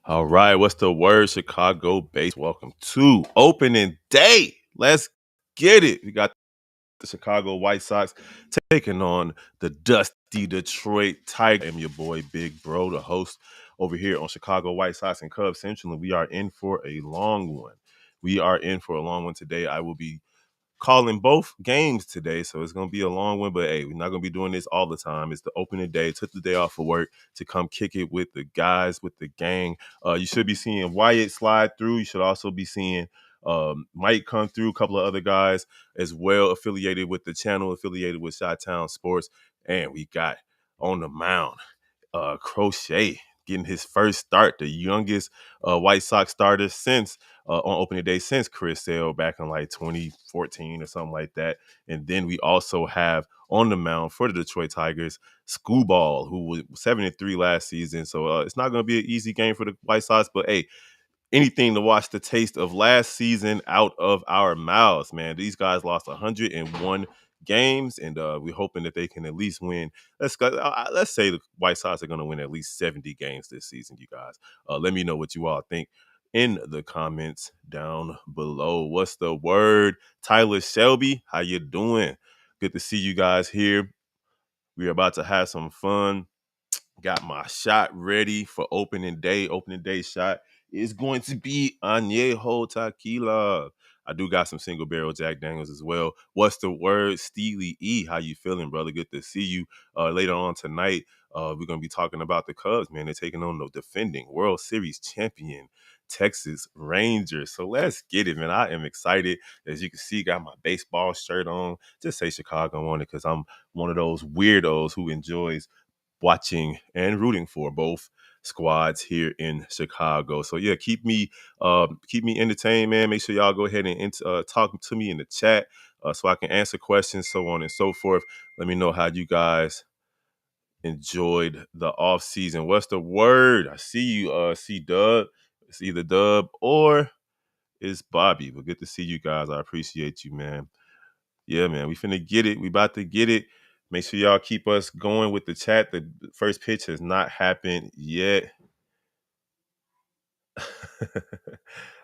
All right, what's the word, Chicago base? Welcome to opening day. Let's get it. We got the Chicago White Sox taking on the dusty Detroit Tigers. I am your boy, Big Bro, the host over here on Chicago White Sox and Cubs Central, and we are in for a long one. We are in for a long one today. I will be calling both games today, so it's going to be a long one, but hey, we're not going to be doing this all the time. It's the opening day. Took the day off of work to come kick it with the guys, with the gang. You should be seeing Wyatt slide through. You should also be seeing Mike come through, a couple of other guys as well, affiliated with the channel, affiliated with Chi-Town Sports. And we got on the mound Crochet getting his first start, the youngest White Sox starter since on opening day since Chris Sale back in like 2014 or something like that. And then we also have on the mound for the Detroit Tigers, Screwball, who was 7-3 last season. So it's not going to be an easy game for the White Sox, but hey, anything to wash the taste of last season out of our mouths, man. These guys lost 101 games, and we're hoping that they can at least win. Let's say the White Sox are going to win at least 70 games this season, you guys. Let me know what you all think in the comments down below. What's the word? Tyler Shelby, how you doing? Good to see you guys here. We're about to have some fun. Got my shot ready for opening day. Opening day shot is going to be Añejo Tequila. I do got some single barrel Jack Daniels as well. What's the word? Steely E. How you feeling, brother? Good to see you. Later on tonight, we're going to be talking about the Cubs, man. They're taking on the defending World Series champion Texas Rangers. So let's get it, man. I am excited. As you can see, got my baseball shirt on. Just say Chicago on it because I'm one of those weirdos who enjoys watching and rooting for both squads here in Chicago. So yeah, keep me entertained, man. Make sure y'all go ahead and talk to me in the chat so I can answer questions, so on and so forth. Let me know how you guys enjoyed the off season. What's the word? I see you, see Dub. It's either Dub or it's Bobby. But good to see you guys. I appreciate you, man. Yeah, man, we finna get it. We about to get it. Make sure y'all keep us going with the chat. The first pitch has not happened yet.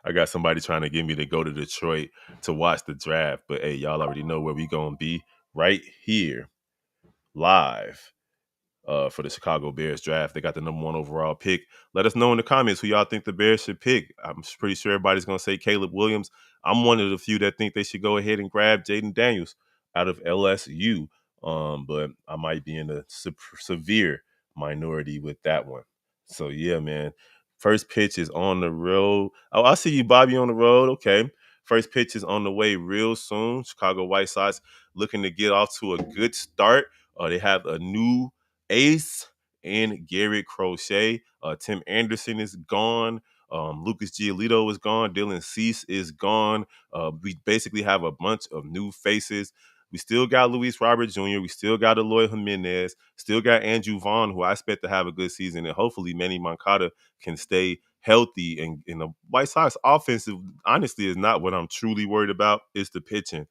I got somebody trying to get me to go to Detroit to watch the draft. But hey, y'all already know where we gonna be right here, live for the Chicago Bears draft. They got the number 1 overall pick. Let us know in the comments who y'all think the Bears should pick. I'm pretty sure everybody's going to say Caleb Williams. I'm one of the few that think they should go ahead and grab Jaden Daniels out of LSU. But I might be in a severe minority with that one. So, yeah, man. First pitch is on the road. Oh, I see you, Bobby, on the road. Okay. First pitch is on the way real soon. Chicago White Sox looking to get off to a good start. They have a new ace and Garrett Crochet. Tim Anderson is gone. Lucas Giolito is gone. Dylan Cease is gone. We basically have a bunch of new faces. We still got Luis Robert Jr. We still got Eloy Jimenez. Still got Andrew Vaughn, who I expect to have a good season. And hopefully Manny Moncada can stay healthy. And the White Sox offensive, honestly, is not what I'm truly worried about. It's the pitching.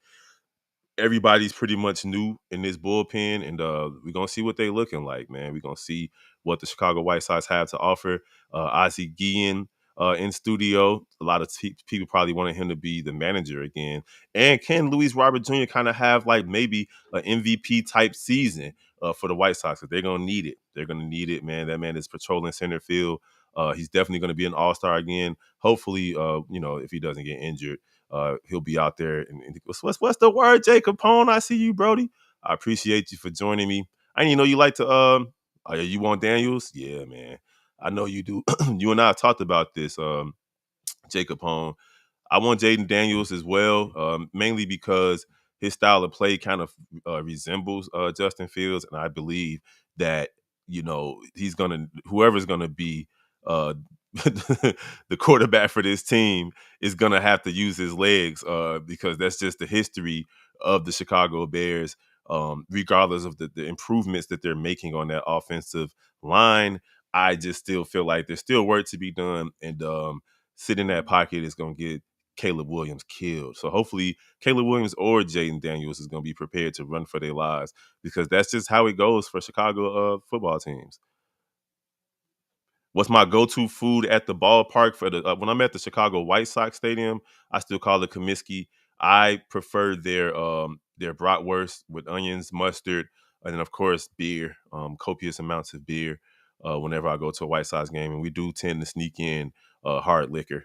Everybody's pretty much new in this bullpen, and we're gonna see what they looking like, man. We're gonna see what the Chicago White Sox have to offer. Ozzie Guillen in studio. A lot of people probably wanted him to be the manager again. And can Luis Robert Jr. kind of have like maybe an MVP type season for the White Sox? Because they're gonna need it. They're gonna need it, man. That man is patrolling center field. He's definitely gonna be an all-star again. Hopefully, if he doesn't get injured. He'll be out there. And what's the word, Jay Capone? I see you, Brody. I appreciate you for joining me. I didn't know you like to. Oh, yeah, you want Daniels? Yeah, man. I know you do. You and I have talked about this, Jay Capone. I want Jaden Daniels as well, mainly because his style of play kind of resembles Justin Fields, and I believe that whoever's gonna be uh, the quarterback for this team is gonna have to use his legs because that's just the history of the Chicago Bears. Regardless of the improvements that they're making on that offensive line, I just still feel like there's still work to be done, and sitting in that pocket is going to get Caleb Williams killed. So hopefully Caleb Williams or Jaden Daniels is going to be prepared to run for their lives because that's just how it goes for Chicago football teams. What's my go-to food at the ballpark for the when I'm at the Chicago White Sox stadium? I still call it Comiskey. I prefer their bratwurst with onions, mustard, and then of course beer, copious amounts of beer. Whenever I go to a White Sox game, and we do tend to sneak in hard liquor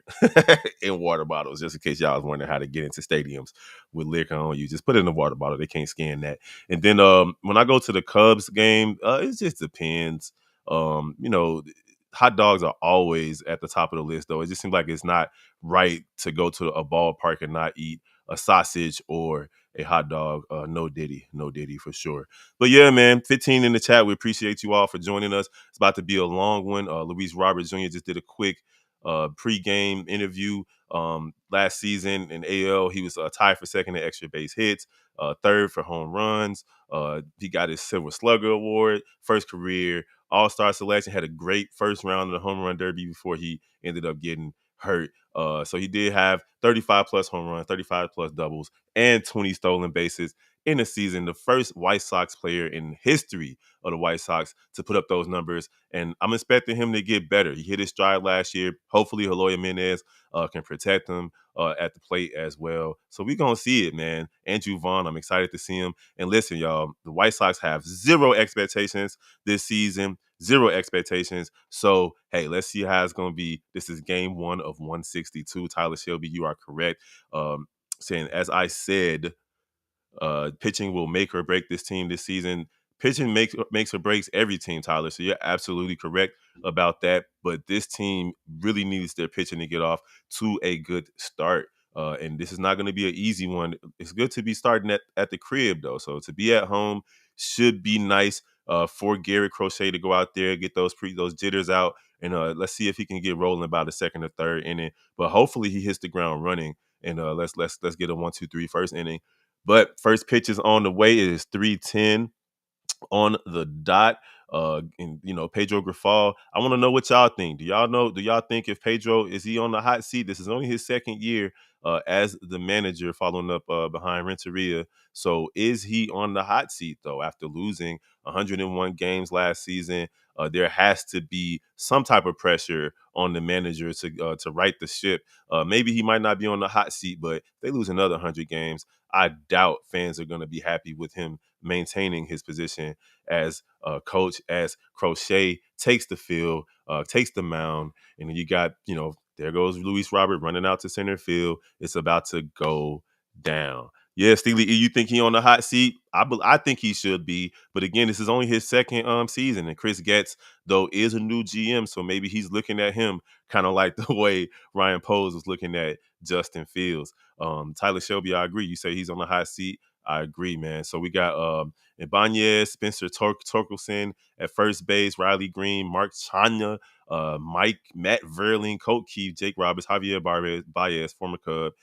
in water bottles, just in case y'all was wondering how to get into stadiums with liquor on you. Just put it in the water bottle; they can't scan that. And then when I go to the Cubs game, it just depends. You know, hot dogs are always at the top of the list, though. It just seems like it's not right to go to a ballpark and not eat a sausage or a hot dog. No diddy, no diddy for sure. But yeah, man, 15 in the chat. We appreciate you all for joining us. It's about to be a long one. Luis Roberts Jr. just did a quick pre-game interview last season in AL. He was tied for second in extra base hits, third for home runs. He got his Silver Slugger Award, first career All-Star selection. Had a great first round of the home run derby before he ended up getting hurt. So he did have 35 plus home runs, 35 plus doubles, and 20 stolen bases in a season. The first White Sox player in history of the White Sox to put up those numbers. And I'm expecting him to get better. He hit his stride last year. Hopefully, Eloy Jimenez can protect him at the plate as well. So we're going to see it, man. Andrew Vaughn, I'm excited to see him. And listen, y'all, the White Sox have zero expectations this season. Zero expectations. So, hey, let's see how it's going to be. This is game 1 of 162. Tyler Shelby, you are correct. Saying, as I said, pitching will make or break this team this season. Pitching makes or breaks every team, Tyler. So you're absolutely correct about that. But this team really needs their pitching to get off to a good start. And this is not going to be an easy one. It's good to be starting at the crib, though. So to be at home should be nice for Gary Crochet to go out there, get those jitters out, and let's see if he can get rolling about the second or third inning. But hopefully he hits the ground running, and let's get a 1-2-3 first inning. But first pitch is on the way. It is 3:10 on the dot. And Pedro Grifal. I want to know what y'all think. Do y'all think if Pedro is he on the hot seat? This is only his second year as the manager, following up behind Renteria. So is he on the hot seat though after losing 101 games last season? There has to be some type of pressure on the manager to right the ship. Maybe he might not be on the hot seat, but if they lose another 100 games, I doubt fans are going to be happy with him maintaining his position as coach, as Crochet takes the field, takes the mound, and then you got, there goes Luis Robert running out to center field. It's about to go down. Yeah, Steely, you think he on the hot seat? I think he should be, but again, this is only his second season, and Chris Getz though is a new GM, so maybe he's looking at him kind of like the way Ryan Poles was looking at Justin Fields. Tyler Shelby, I agree. You say he's on the hot seat. I agree, man. So we got Ibanez, Spencer Torkelson at first base, Riley Green, Mark Chanya, Matt Verlin, Colt Keith, Jake Roberts, Javier Baez, former Cub,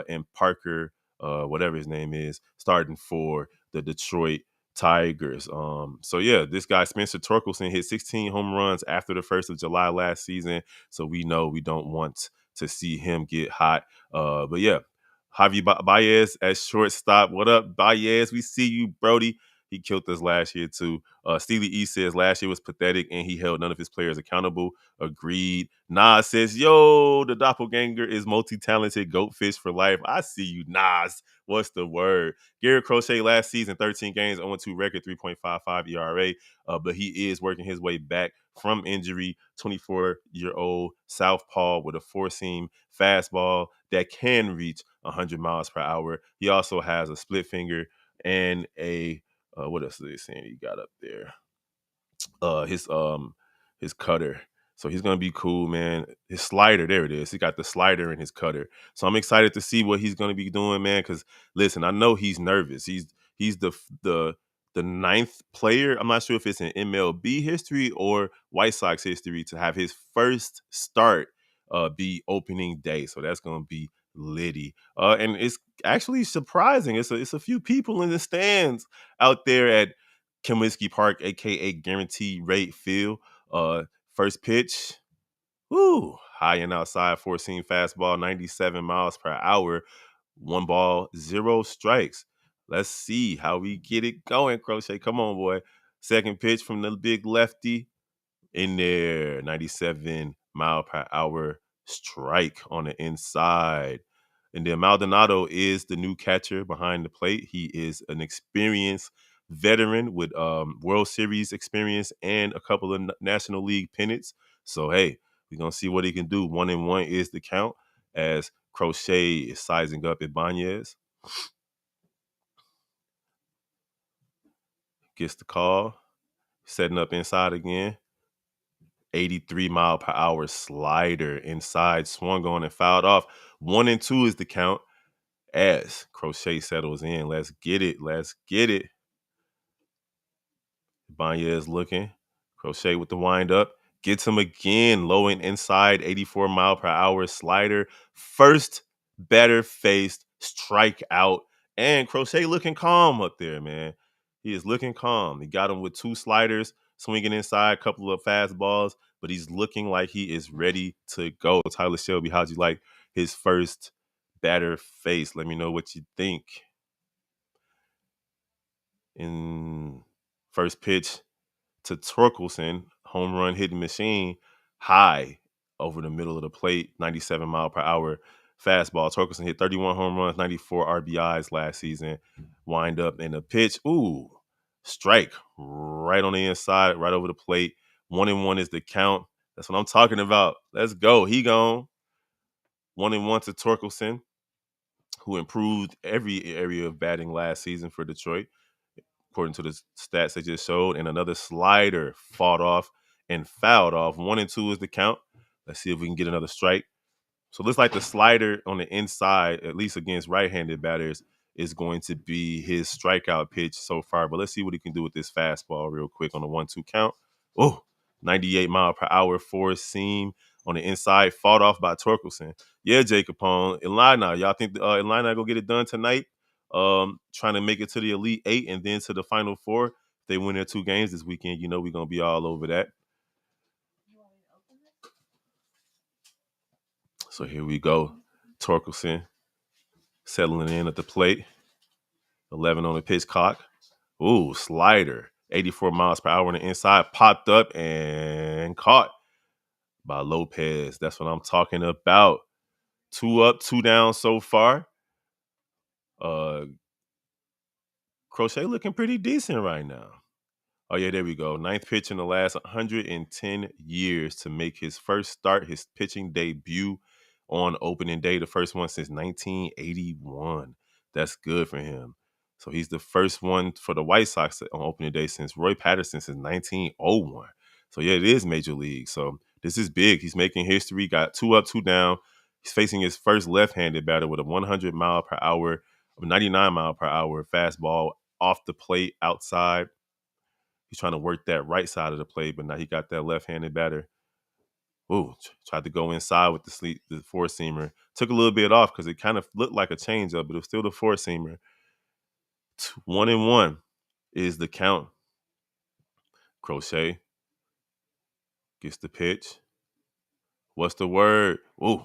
and Parker, whatever his name is, starting for the Detroit Tigers. So yeah, this guy Spencer Torkelson hit 16 home runs after the 1st of July last season. So we know we don't want to see him get hot. But yeah, Javi Baez at shortstop. What up, Baez? We see you, Brody. He killed us last year, too. Steely E says last year was pathetic and he held none of his players accountable. Agreed. Nas says, yo, the doppelganger is multi-talented, goatfish for life. I see you, Nas. What's the word? Garrett Crochet last season, 13 games, 0-2 record, 3.55 ERA. But he is working his way back from injury. 24-year-old southpaw with a four-seam fastball that can reach 100 miles per hour. He also has a split finger and a what else are they saying he got up there? His cutter. So he's gonna be cool, man. His slider, there it is. He got the slider and his cutter. So I'm excited to see what he's gonna be doing, man. Because listen, I know he's nervous. He's the ninth player. I'm not sure if it's in MLB history or White Sox history to have his first start be opening day. So that's gonna be litty. And it's actually surprising. It's a few people in the stands out there at Comiskey Park, aka Guaranteed Rate Field. First pitch, woo, high and outside, four-seam fastball, 97 miles per hour. 1 ball, 0 strikes. Let's see how we get it going, Crochet. Come on, boy. Second pitch from the big lefty. in there. 97 mile per hour strike on the inside. And then Maldonado is the new catcher behind the plate. He is an experienced veteran with World Series experience and a couple of National League pennants. So, hey, we're going to see what he can do. 1-1 is the count as Crochet is sizing up Ibanez. Gets the call, setting up inside again. 83 mile per hour slider inside, swung on and fouled off. 1-2 is the count as Crochet settles in. Let's get it. Let's get it. Ibanez looking. Crochet with the windup. Gets him again. Low and inside. 84 mile per hour slider. First better faced strikeout. And Crochet looking calm up there, man. He is looking calm. He got him with 2 sliders, swinging inside, a couple of fastballs, but he's looking like he is ready to go. Tyler Shelby, how'd you like his first batter face? Let me know what you think. In first pitch to Torkelson, home run hitting machine, high over the middle of the plate, 97 mile per hour fastball. Torkelson hit 31 home runs, 94 RBIs last season. Wind up in the pitch. Ooh, strike right on the inside, right over the plate. 1-1 is the count. That's what I'm talking about. Let's go. He gone. 1-1 to Torkelson, who improved every area of batting last season for Detroit, according to the stats they just showed. And another slider fought off and fouled off. 1-2 is the count. Let's see if we can get another strike. So it looks like the slider on the inside, at least against right-handed batters, is going to be his strikeout pitch so far. But let's see what he can do with this fastball real quick on the 1-2 count. Oh, 98 mile per hour four seam on the inside, fought off by Torkelson. Yeah, Jay Capone. Atlanta, y'all think Atlanta go get it done tonight? Trying to make it to the Elite Eight and then to the Final Four. If they win their 2 games this weekend, you know we're going to be all over that. So here we go. Torkelson settling in at the plate. 11 on the pitch clock. Ooh, slider. 84 miles per hour on the inside. Popped up and caught by Lopez. That's what I'm talking about. 2 up, 2 down so far. Crochet looking pretty decent right now. Oh, yeah, there we go. 9th pitch in the last 110 years to make his first start, his pitching debut on opening day, the first one since 1981. That's good for him. So he's the first one for the White Sox on opening day since Roy Patterson since 1901. So, yeah, it is Major League. So this is big. He's making history. Got 2 up, 2 down. He's facing his first left-handed batter with a 100 mile per hour, 99 mile per hour fastball off the plate outside. He's trying to work that right side of the plate, but now he got that left-handed batter. Ooh, tried to go inside with the four-seamer. Took a little bit off because it kind of looked like a changeup, but it was still the four-seamer. 1-1 is the count. Crochet gets the pitch. What's the word? Ooh,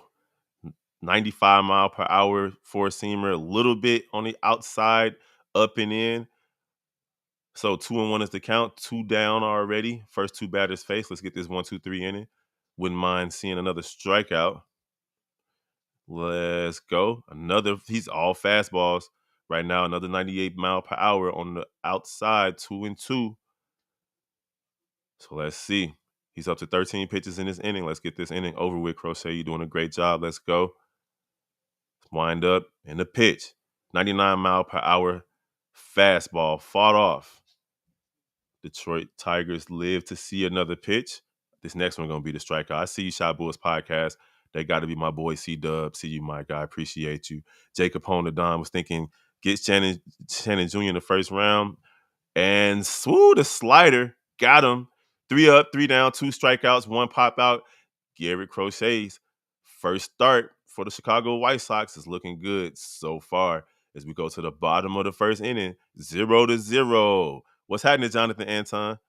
95 mile per hour four-seamer, a little bit on the outside, up and in. So 2-1 is the count. 2 down already. First 2 batters faced. Let's get this 1-2-3 inning. Wouldn't mind seeing another strikeout. Let's go. He's all fastballs right now. Another 98 mile per hour on the outside, 2-2. So let's see. He's up to 13 pitches in this inning. Let's get this inning over with, Crochet. You're doing a great job. Let's go. Wind up in the pitch. 99 mile per hour fastball fought off. Detroit Tigers live to see another pitch. This next one going to be the strikeout. I see you, Shot Bulls Podcast. They got to be my boy, C-Dub. See you, my guy. Appreciate you. Jacob Honadon was thinking, get Shannon Jr. in the first round. And swoo, the slider. Got him. 3 up, 3 down, 2 strikeouts, 1 pop out. Garrett Crochet's first start for the Chicago White Sox is looking good so far as we go to the bottom of the first inning. 0-0. What's happening, Jonathan Anton?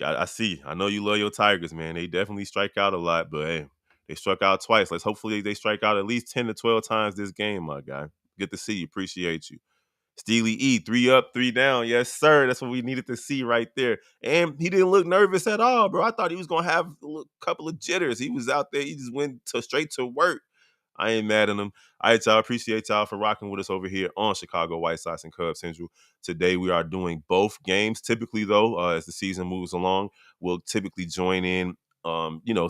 I see. I know you love your Tigers, man. They definitely strike out a lot, but hey, they struck out twice. Hopefully they strike out at least 10 to 12 times this game, my guy. Good to see you. Appreciate you. Steely E, 3 up, 3 down. Yes, sir. That's what we needed to see right there. And he didn't look nervous at all, bro. I thought he was gonna have couple of jitters. He was out there. He just went straight to work. I ain't mad at him. All right, y'all. Appreciate y'all for rocking with us over here on Chicago White Sox and Cubs Central. Today we are doing both games. Typically, though, as the season moves along, we'll typically join in,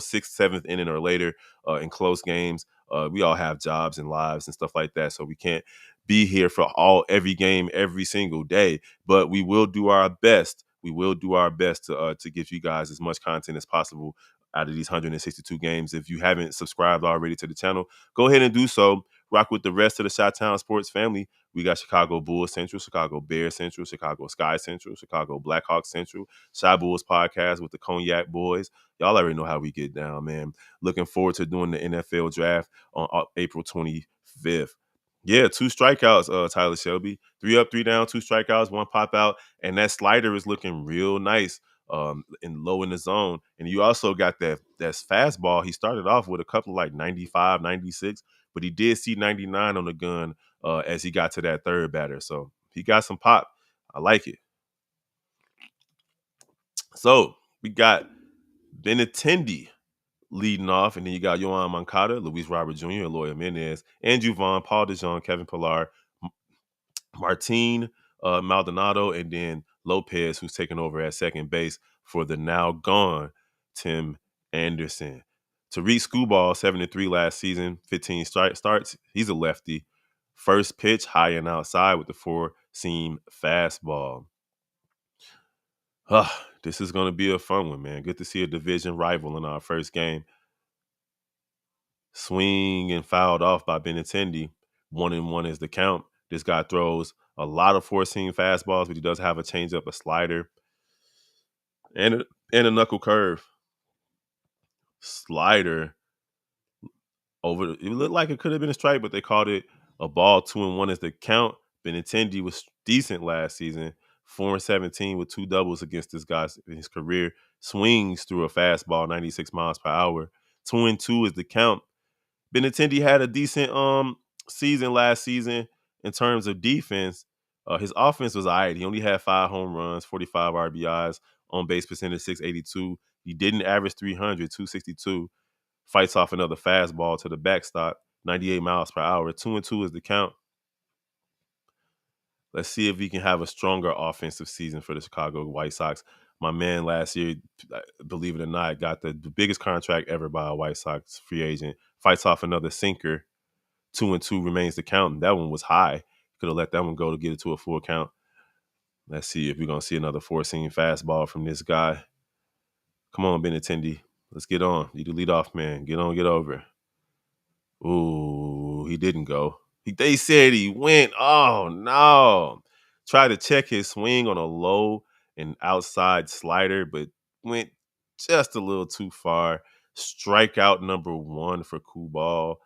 sixth, seventh inning or later in close games. We all have jobs and lives and stuff like that, so we can't be here for every game every single day. But we will do our best. We will do our best to give you guys as much content as possible out of these 162 games. If you haven't subscribed already to the channel, go ahead and do so. Rock with the rest of the Chi-Town sports family. We got Chicago Bulls Central, Chicago Bears Central, Chicago Sky Central, Chicago Blackhawks Central, Shy Bulls podcast with the Cognac Boys. Y'all already know how we get down, man. Looking forward to doing the NFL draft on April 25th. Yeah, 2 strikeouts, Tyler Shelby. 3 up, 3 down, 2 strikeouts, 1 pop out. And that slider is looking real nice and low in the zone. And you also got that's fastball. He started off with a couple like 95, 96, but he did see 99 on the gun as he got to that third batter. So he got some pop. I like it. So we got Benintendi leading off, and then you got Yohan Moncada, Luis Robert Jr., Eloy Jimenez, Andrew Vaughn, Paul DeJong, Kevin Pillar, Martin Maldonado, and then Lopez, who's taking over at second base for the now gone Tim Anderson. Tariq Skubal, 7-3 last season, 15 starts. He's a lefty. First pitch, high and outside with the four-seam fastball. This is going to be a fun one, man. Good to see a division rival in our first game. Swing and fouled off by Benintendi. 1-1 is the count. This guy throws a lot of four-seam fastballs, but he does have a changeup, a slider, and a knuckle curve. Slider over. It looked like it could have been a strike, but they called it a ball. 2-1 is the count. Benintendi was decent last season. 4-17 with 2 doubles against this guy in his career. Swings through a fastball, 96 miles per hour. 2-2 is the count. Benintendi had a decent season last season in terms of defense. His offense was all right. He only had 5 home runs, 45 RBIs, on base percentage 682. He didn't average 300, 262. Fights off another fastball to the backstop, 98 miles per hour. 2-2 is the count. Let's see if we can have a stronger offensive season for the Chicago White Sox. My man last year, believe it or not, got the biggest contract ever by a White Sox free agent. Fights off another sinker. 2-2 remains the count. That one was high. Could have let that one go to get it to a full count. Let's see if we're going to see another four-seam fastball from this guy. Come on, Benintendi. Let's get on. You the leadoff man. Get on, get over. Ooh, he didn't go. They said he went. Oh, no. Tried to check his swing on a low and outside slider, but went just a little too far. Strikeout number 1 for Kubal.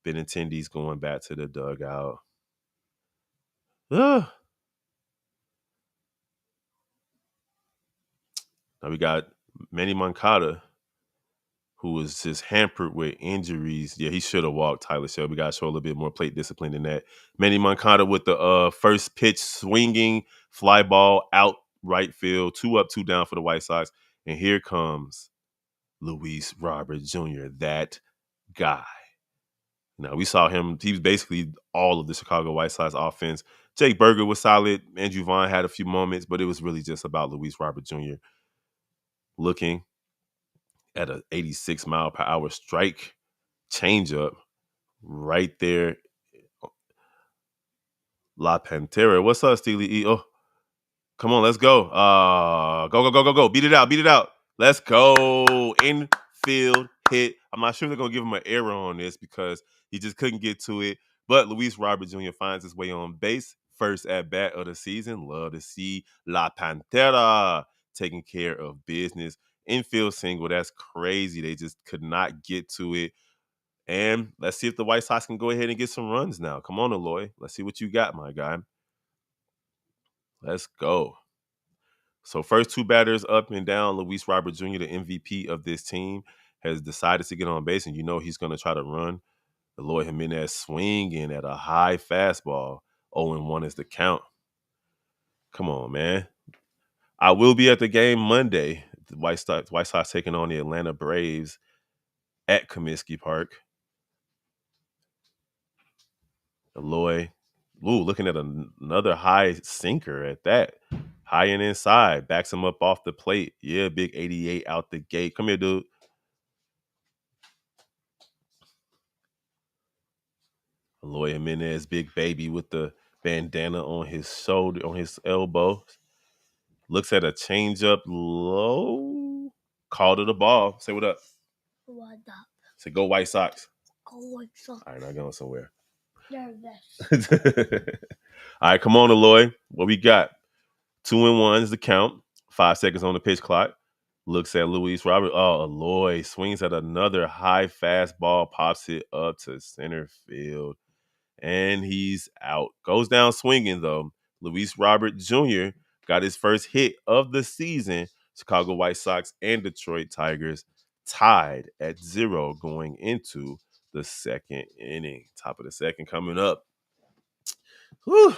Benintendi's going back to the dugout. Now we got Manny Moncada, who was just hampered with injuries. Yeah, he should have walked Tyler Shelby. Got to show a little bit more plate discipline than that. Manny Moncada with the first pitch swinging fly ball out right field. 2 up, 2 down for the White Sox. And here comes Luis Robert Jr., that guy. Now, we saw him. He was basically all of the Chicago White Sox offense. Jake Berger was solid. Andrew Vaughn had a few moments, but it was really just about Luis Robert Jr. looking at an 86 mile per hour strike changeup right there. La Pantera. What's up, Steely E? Oh, come on, let's go. Go. Beat it out. Let's go. Infield hit. I'm not sure they're going to give him an error on this because he just couldn't get to it. But Luis Robert Jr. finds his way on base. First at bat of the season. Love to see La Pantera taking care of business. Infield single. That's crazy. They just could not get to it. And let's see if the White Sox can go ahead and get some runs now. Come on, Eloy. Let's see what you got, my guy. Let's go. So first 2 batters up and down. Luis Robert Jr., the MVP of this team, has decided to get on base, and you know he's going to try to run. Eloy Jimenez swinging at a high fastball. 0-1 is the count. Come on, man. I will be at the game Monday. The White Sox taking on the Atlanta Braves at Comiskey Park. Eloy, looking at another high sinker at that. High and inside. Backs him up off the plate. Yeah, big 88 out the gate. Come here, dude. Eloy Jimenez, big baby with the bandana on his shoulder, on his elbow. Looks at a changeup low. Called it a ball. Say what up. What up? Say go White Sox. Go White Sox. All right, not going somewhere. Nervous. All right, come on, Eloy. What we got? 2-1 is the count. 5 seconds on the pitch clock. Looks at Luis Robert. Oh, Eloy swings at another high fastball, pops it up to center field, and he's out. Goes down swinging, though. Luis Robert Jr. got his first hit of the season. Chicago White Sox and Detroit Tigers tied at 0 going into the second inning. Top of the second coming up. Whew.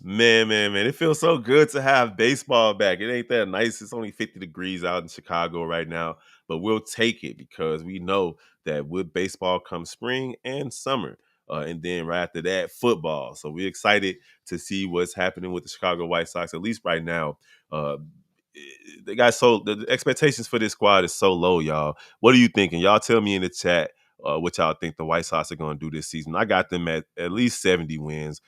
Man. It feels so good to have baseball back. It ain't that nice. It's only 50 degrees out in Chicago right now, but we'll take it because we know that with baseball comes spring and summer. And then right after that, football. So we're excited to see what's happening with the Chicago White Sox, at least right now. Uh, the expectations for this squad is so low, y'all. What are you thinking? Y'all tell me in the chat what y'all think the White Sox are going to do this season. I got them at least 70 wins,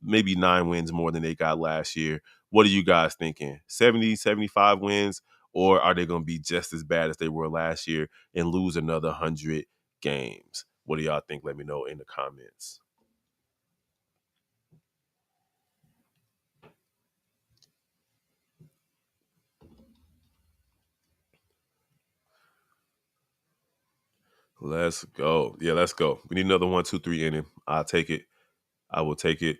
maybe 9 wins more than they got last year. What are you guys thinking? 70, 75 wins, or are they going to be just as bad as they were last year and lose another 100 games? What do y'all think? Let me know in the comments. Let's go. Yeah, let's go. We need another 1, 2, 3 inning. I'll take it. I will take it.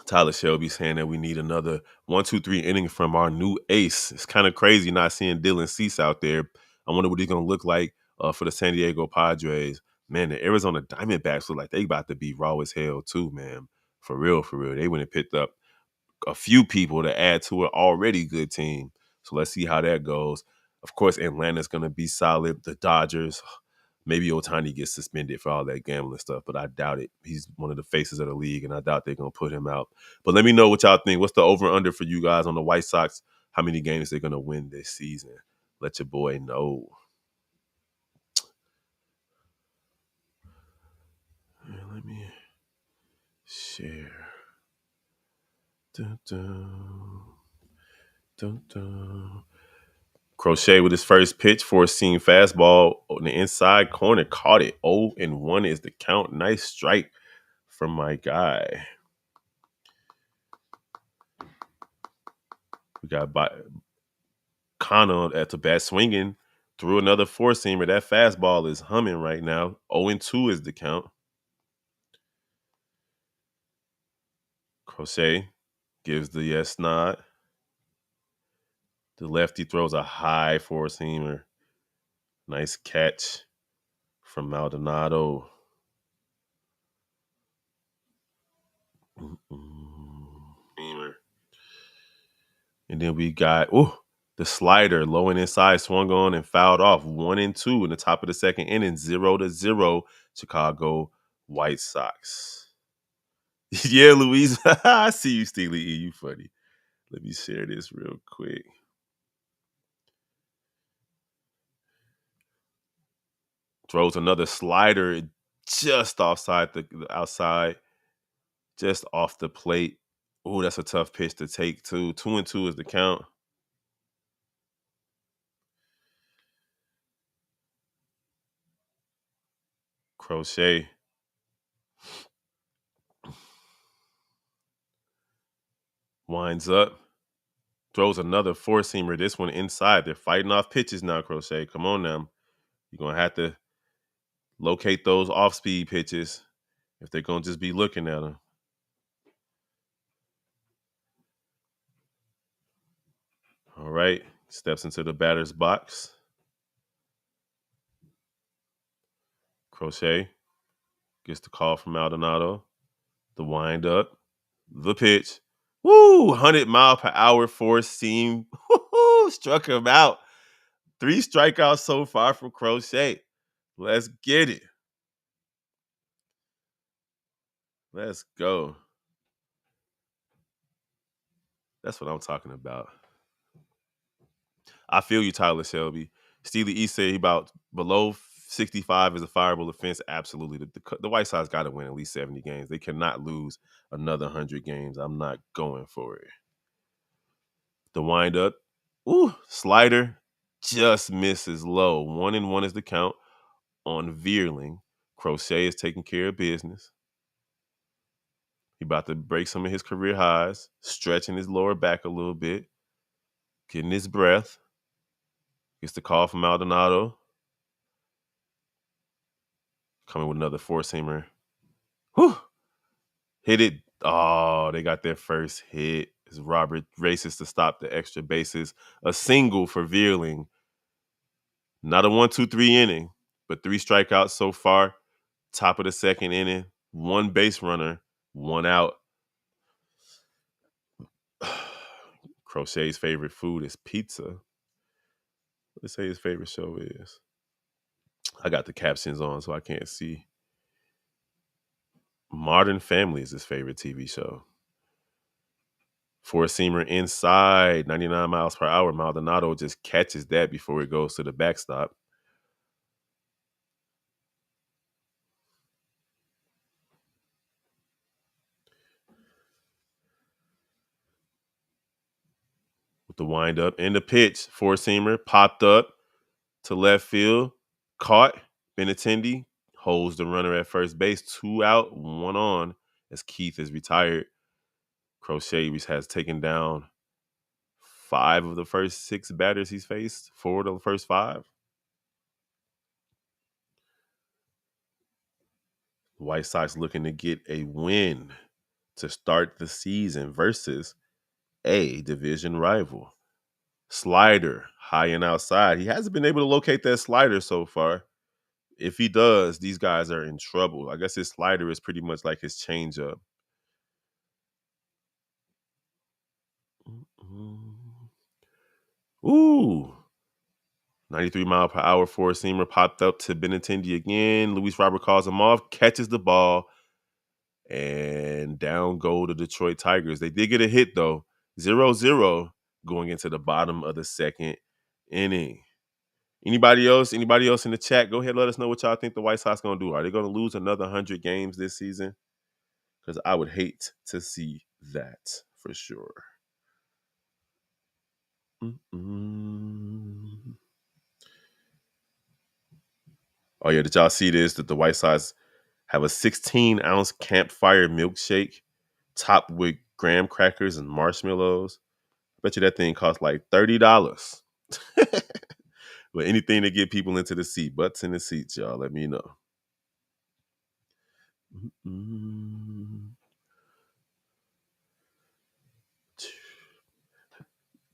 Tyler Shelby saying that we need another 1, 2, 3 inning from our new ace. It's kind of crazy not seeing Dylan Cease out there. I wonder what he's going to look like for the San Diego Padres. Man, the Arizona Diamondbacks look like they about to be raw as hell too, man. For real, for real. They went and picked up a few people to add to an already good team. So let's see how that goes. Of course, Atlanta's going to be solid. The Dodgers, maybe Ohtani gets suspended for all that gambling stuff, but I doubt it. He's one of the faces of the league, and I doubt they're going to put him out. But let me know what y'all think. What's the over-under for you guys on the White Sox? How many games they're going to win this season? Let your boy know. Let me share. Dun, dun. Dun, dun. Crochet with his first pitch for a seam fastball on the inside corner. Caught it. 0-1 is the count. Nice strike from my guy. We got Connor at the bat swinging through another four-seamer. That fastball is humming right now. 0-2 is the count. Crochet gives the yes nod. The lefty throws a high four-seamer. Nice catch from Maldonado. And then we got the slider low and inside, swung on and fouled off. 1-2 in the top of the second inning. 0-0 Chicago White Sox. Yeah, Louise. I see you, Steely E. You funny. Let me share this real quick. Throws another slider just outside the outside, just off the plate. Oh, that's a tough pitch to take too. 2-2 is the count. Crochet winds up, throws another four-seamer. This one inside. They're fighting off pitches now, Crochet. Come on now. You're going to have to locate those off-speed pitches if they're going to just be looking at them. All right. Steps into the batter's box. Crochet gets the call from Maldonado. The wind up, the pitch. Woo! 100-mile-per-hour four seam. Woo-hoo, struck him out. 3 strikeouts so far from Crochet. Let's get it. Let's go. That's what I'm talking about. I feel you, Tyler Shelby. Steely East said he about below 65 is a fireable offense. Absolutely. The White Sox got to win at least 70 games. They cannot lose another 100 games. I'm not going for it. The windup. Ooh, slider just misses low. 1-1 is the count on Veerling. Crochet is taking care of business. He about to break some of his career highs, stretching his lower back a little bit, getting his breath. Gets the call from Maldonado. Coming with another four-seamer. Whew. Hit it. Oh, they got their first hit. As Robert races to stop the extra bases. A single for Veerling. Not a 1-2-3 inning, but 3 strikeouts so far. Top of the second inning. 1 base runner, 1 out. Crochet's favorite food is pizza. Let's say his favorite show is. I got the captions on, so I can't see. Modern Family is his favorite TV show. Four-seamer inside, 99 miles per hour. Maldonado just catches that before it goes to the backstop. With the windup and the pitch, four-seamer popped up to left field, caught. Benintendi holds the runner at first base. 2 out, 1 on as Keith is retired. Crochet has taken down 5 of the first 6 batters he's faced. 4 of the first 5. White Sox looking to get a win to start the season versus a division rival. Slider, high and outside. He hasn't been able to locate that slider so far. If he does, these guys are in trouble. I guess his slider is pretty much like his changeup. Ooh. 93-mile-per-hour four-seamer popped up to Benintendi again. Luis Robert calls him off, catches the ball, and down go the Detroit Tigers. They did get a hit, though. 0-0 going into the bottom of the second inning. Anybody else? Anybody else in the chat? Go ahead, let us know what y'all think the White Sox going to do. Are they going to lose another 100 games this season? Because I would hate to see that for sure. Mm-mm. Oh, yeah. Did y'all see this? That the White Sox have a 16-ounce campfire milkshake topped with graham crackers and marshmallows. Bet you that thing costs like $30. But anything to get people into the seat. Butts in the seats, y'all. Let me know.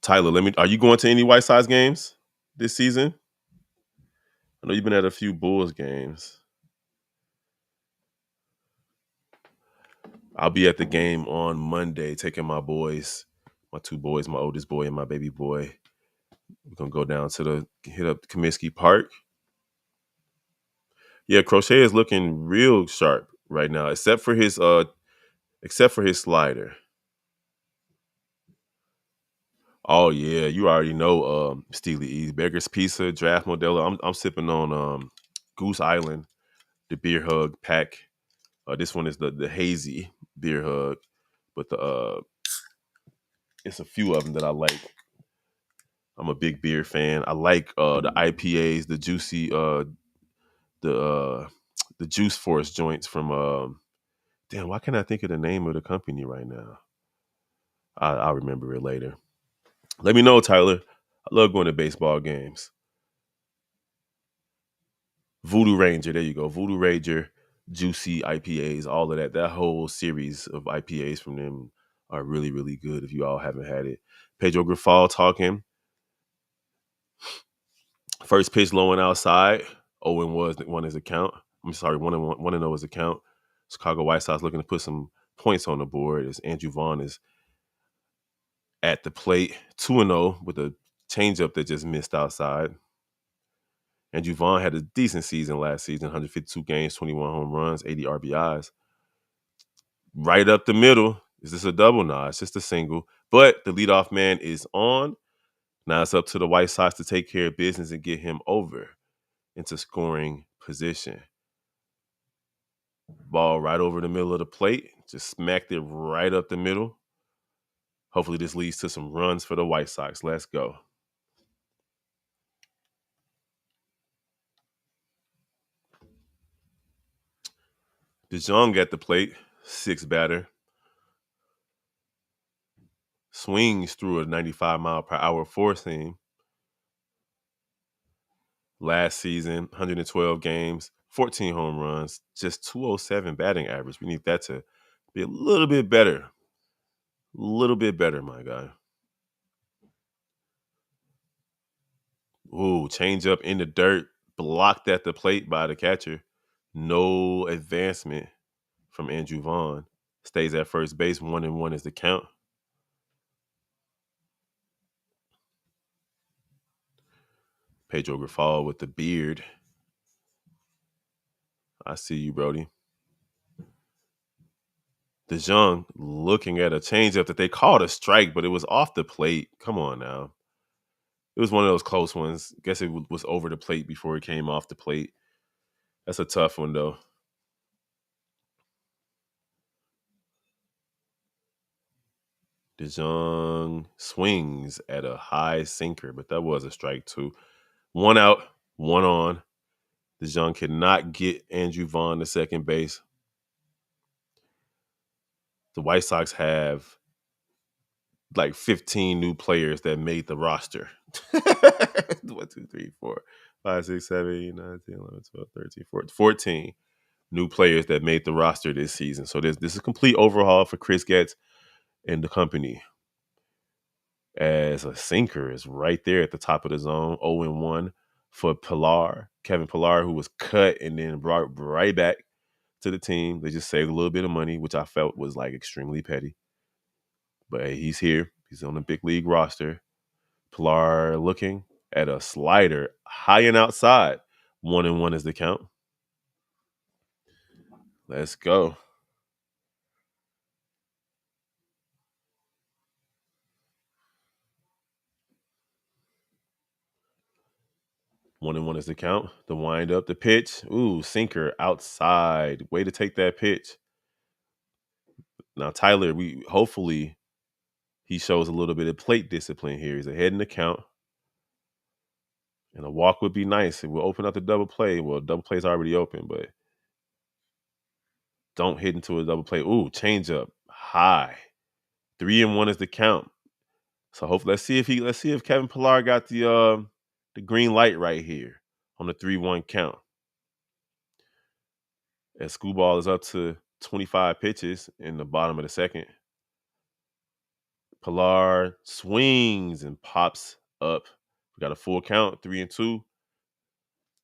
Tyler, are you going to any White Sox games this season? I know you've been at a few Bulls games. I'll be at the game on Monday, taking my 2 boys, my oldest boy and my baby boy. We're gonna go down to hit up Comiskey Park. Yeah, Crochet is looking real sharp right now, except for his slider. Oh yeah, you already know Steely E. Beggar's Pizza, Draft Modelo. I'm sipping on Goose Island, the beer hug pack. This one is the hazy beer hug, but it's a few of them that I like. I'm a big beer fan. I like the IPAs, the juicy the Juice Force joints from damn, why can't I think of the name of the company right now? I'll remember it later. Let me know, Tyler. I love going to baseball games. Voodoo Ranger, there you go. Voodoo Ranger, juicy IPAs, all of that. That whole series of IPAs from them are really, really good if you all haven't had it. Pedro Grifal talking. First pitch low and outside. 0-1 his account. I'm sorry, 1-0 his account. Chicago White Sox looking to put some points on the board as Andrew Vaughn is at the plate, 2-0 with a changeup that just missed outside. Andrew Vaughn had a decent season last season, 152 games, 21 home runs, 80 RBIs. Right up the middle. Is this a double? Nah, it's just a single. But the leadoff man is on. Now it's up to the White Sox to take care of business and get him over into scoring position. Ball right over the middle of the plate. Just smacked it right up the middle. Hopefully this leads to some runs for the White Sox. Let's go. DeJong at the plate, 6th batter. Swings through a 95-mile-per-hour four-seam. Last season, 112 games, 14 home runs, just 207 batting average. We need that to be a little bit better. A little bit better, my guy. Ooh, change up in the dirt, blocked at the plate by the catcher. No advancement from Andrew Vaughn. Stays at first base. 1-1 is the count. Pedro Grifol with the beard. I see you, Brody. DeJong looking at a changeup that they called a strike, but it was off the plate. Come on now. It was one of those close ones. Guess it was over the plate before it came off the plate. That's a tough one, though. DeJong swings at a high sinker, but that was a strike, too. 1 out, 1 on. DeJong cannot get Andrew Vaughn to second base. The White Sox have like 15 new players that made the roster. 1, 2, 3, 4, 5, 6, 7, 8, 9, 10, 11, 12, 13, 14 new players that made the roster this season. So this is a complete overhaul for Chris Getz and the company. As a sinker is right there at the top of the zone, 0-1 for Pilar, Kevin Pilar, who was cut and then brought right back to the team. They just saved a little bit of money, which I felt was like extremely petty. But hey, he's here. He's on the big league roster. Pilar looking at a slider high and outside. 1-1 is the count. Let's go. 1-1 is the count. The wind up, the pitch. Ooh, sinker outside. Way to take that pitch. Now, Tyler, hopefully he shows a little bit of plate discipline here. He's ahead in the count. And a walk would be nice. It will open up the double play. Well, double play is already open, but don't hit into a double play. Ooh, change up high. 3-1 is the count. So hopefully, let's see if Kevin Pillar got the green light right here on the 3-1 count. As Screwball is up to 25 pitches in the bottom of the second. Pilar swings and pops up. We got a full count, 3-2.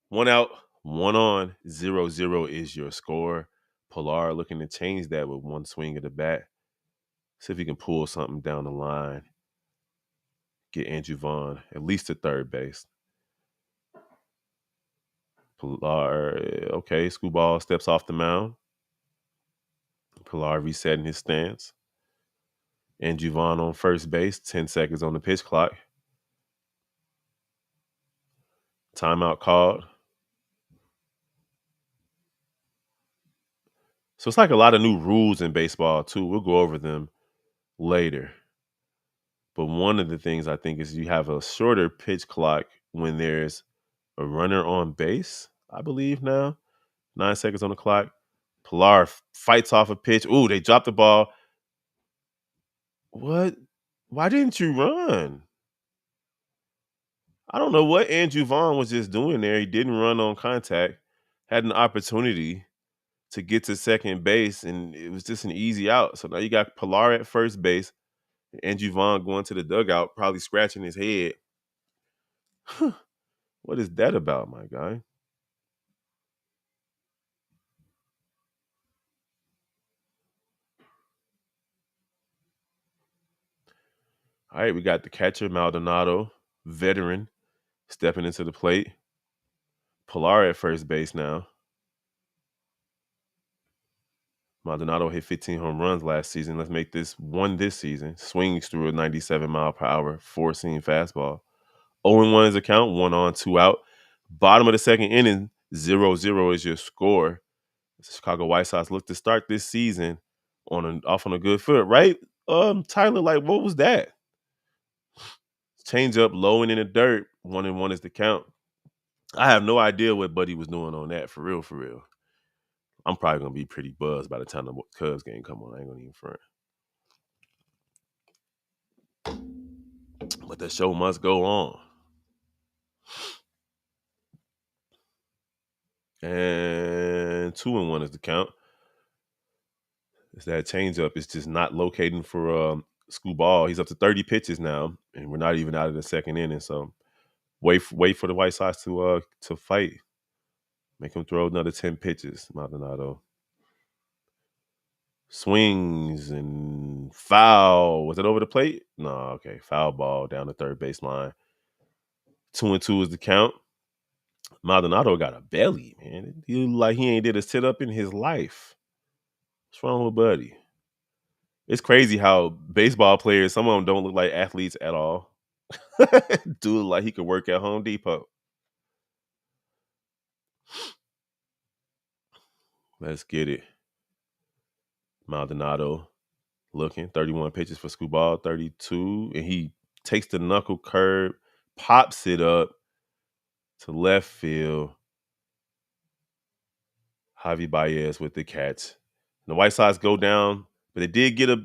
1 out, 1 on, 0-0 is your score. Pilar looking to change that with one swing of the bat. See if he can pull something down the line. Get Andrew Vaughn at least to third base. Pilar, okay, Screwball steps off the mound. Pilar resetting his stance. Andrew Vaughn on first base, 10 seconds on the pitch clock. Timeout called. So it's like a lot of new rules in baseball, too. We'll go over them later. But one of the things I think is you have a shorter pitch clock when there's a runner on base, I believe now. 9 seconds on the clock. Pilar fights off a pitch. Ooh, they dropped the ball. What? Why didn't you run? I don't know what Andrew Vaughn was just doing there. He didn't run on contact. Had an opportunity to get to second base, and it was just an easy out. So now you got Pilar at first base. Andrew Vaughn going to the dugout, probably scratching his head. What is that about, my guy? All right, we got the catcher Maldonado, veteran, stepping into the plate. Pilar at first base now. Maldonado hit 15 home runs last season. Let's make this one this season. Swings through a 97 mile per hour, four-seam fastball. 0-1 is a count, 1 on, 2 out. Bottom of the second inning, 0-0 is your score. The Chicago White Sox look to start this season off on a good foot, right? Tyler, like, what was that? Change up low and in the dirt, 1-1 is the count. I have no idea what Buddy was doing on that, for real, for real. I'm probably gonna be pretty buzzed by the time the Cubs game come on. I ain't gonna even front. But the show must go on. And 2-1 is the count. It's that changeup is just not locating for school ball. He's up to 30 pitches now, and we're not even out of the second inning. So wait for the White Sox to fight. Make him throw another 10 pitches, Maldonado. Swings and foul. Was it over the plate? No, okay. Foul ball down the third baseline. 2-2 is the count. Maldonado got a belly, man. He look like he ain't did a sit up in his life. What's wrong with Buddy? It's crazy how baseball players, some of them don't look like athletes at all. Dude look like he could work at Home Depot. Let's get it. Maldonado looking, 31 pitches for Scuball, 32. And he takes the knuckle curve, pops it up to left field. Javi Baez with the catch. The White Sox go down, but they did get a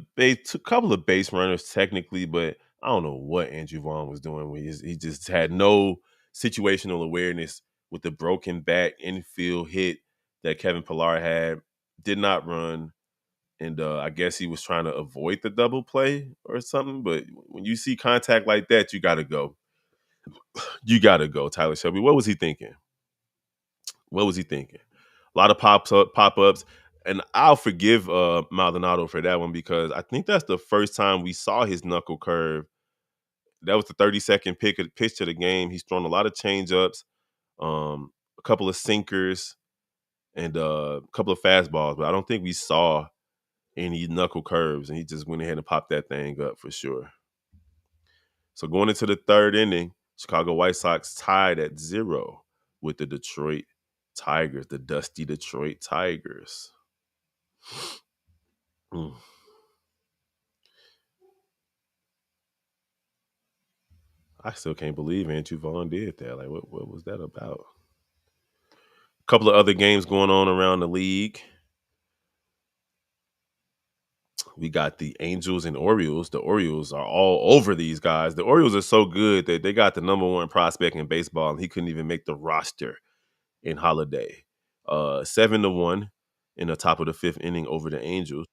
couple of base runners technically, but I don't know what Andrew Vaughn was doing. He just had no situational awareness with the broken back infield hit that Kevin Pillar had. Did not run, and I guess he was trying to avoid the double play or something. But when you see contact like that, you got to go. You got to go, Tyler Shelby. What was he thinking? What was he thinking? A lot of pop-ups. And I'll forgive Maldonado for that one because I think that's the first time we saw his knuckle curve. That was the 32nd pitch to the game. He's thrown a lot of change-ups, a couple of sinkers, and a couple of fastballs. But I don't think we saw any knuckle curves, and he just went ahead and popped that thing up for sure. So going into the third inning, Chicago White Sox tied at 0 with the Detroit Tigers, the dusty Detroit Tigers. I still can't believe Andrew Vaughn did that. Like, what was that about? A couple of other games going on around the league. We got the Angels and Orioles. The Orioles are all over these guys. The Orioles are so good that they got the number one prospect in baseball, and he couldn't even make the roster in Holiday. 7-1 in the top of the fifth inning over the Angels.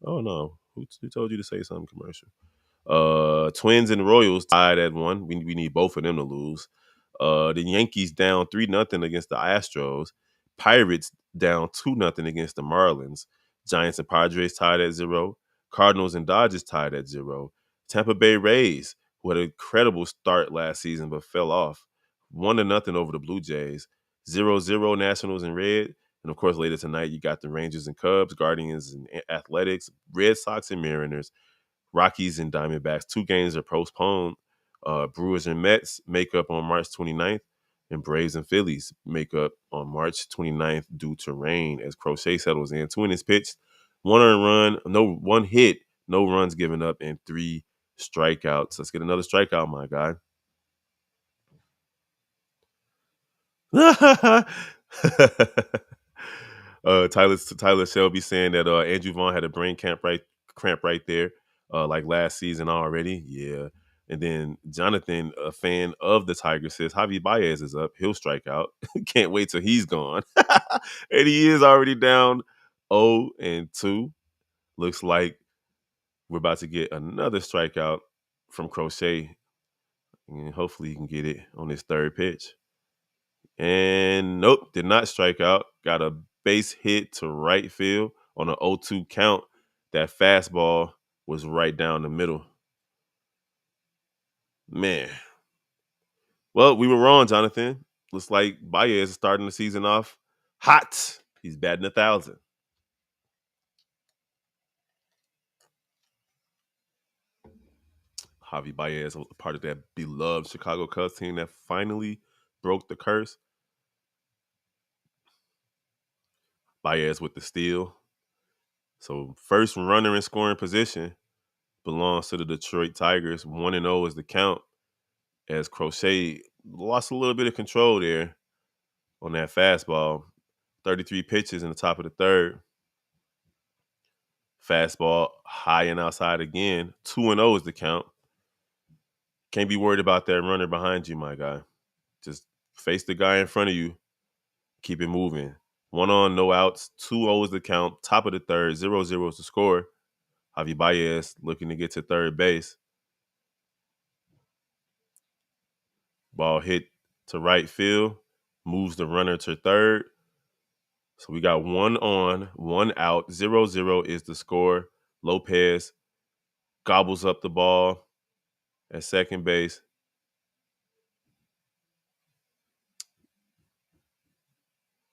Oh no, who told you to say something commercial? Twins and Royals tied at 1. We need both of them to lose. The Yankees down 3-0 against the Astros. Pirates down 2-0 against the Marlins. Giants and Padres tied at 0. Cardinals and Dodgers tied at 0. Tampa Bay Rays, who had an incredible start last season but fell off, 1-0 over the Blue Jays. 0-0 Nationals and Red. And of course, later tonight, you got the Rangers and Cubs, Guardians and Athletics, Red Sox and Mariners, Rockies and Diamondbacks. 2 games are postponed. Brewers and Mets make up on March 29th, and Braves and Phillies make up on March 29th due to rain as Crochet settles in. 2 innings pitched, 1 earned run, no 1 hit, no runs given up, and 3 strikeouts. Let's get another strikeout, my guy. Tyler Shelby saying that Andrew Vaughn had a brain cramp right there, like last season already. Yeah. And then Jonathan, a fan of the Tigers, says Javi Baez is up. He'll strike out. Can't wait till he's gone. And he is already down 0-2. Looks like we're about to get another strikeout from Crochet. And hopefully he can get it on his third pitch. And nope, did not strike out. Got a base hit to right field on an 0-2 count. That fastball was right down the middle. Man, well, we were wrong, Jonathan. Looks like Baez is starting the season off hot. He's batting 1,000. Javi Baez, a part of that beloved Chicago Cubs team that finally broke the curse. Baez with the steal. So first runner in scoring position belongs to the Detroit Tigers. 1-0 is the count as Crochet lost a little bit of control there on that fastball. 33 pitches in the top of the third. Fastball high and outside again. 2-0 is the count. Can't be worried about that runner behind you, my guy. Just face the guy in front of you. Keep it moving. 1 on, no outs. 2-0 is the count. Top of the third. 0-0 is the score. Javi Baez looking to get to third base. Ball hit to right field. Moves the runner to third. So we got 1 on, 1 out. 0-0 is the score. Lopez gobbles up the ball at second base.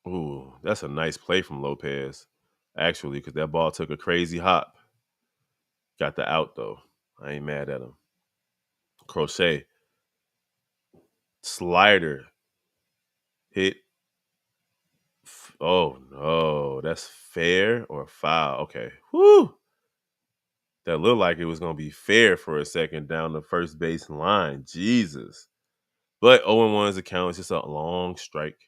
Ooh, that's a nice play from Lopez, actually, because that ball took a crazy hop. Got the out, though. I ain't mad at him. Crochet. Slider. Hit. Oh, no. That's fair or foul? Okay. Whoo. That looked like it was going to be fair for a second down the first base line. Jesus. But 0-1 is the count. It's just a long strike.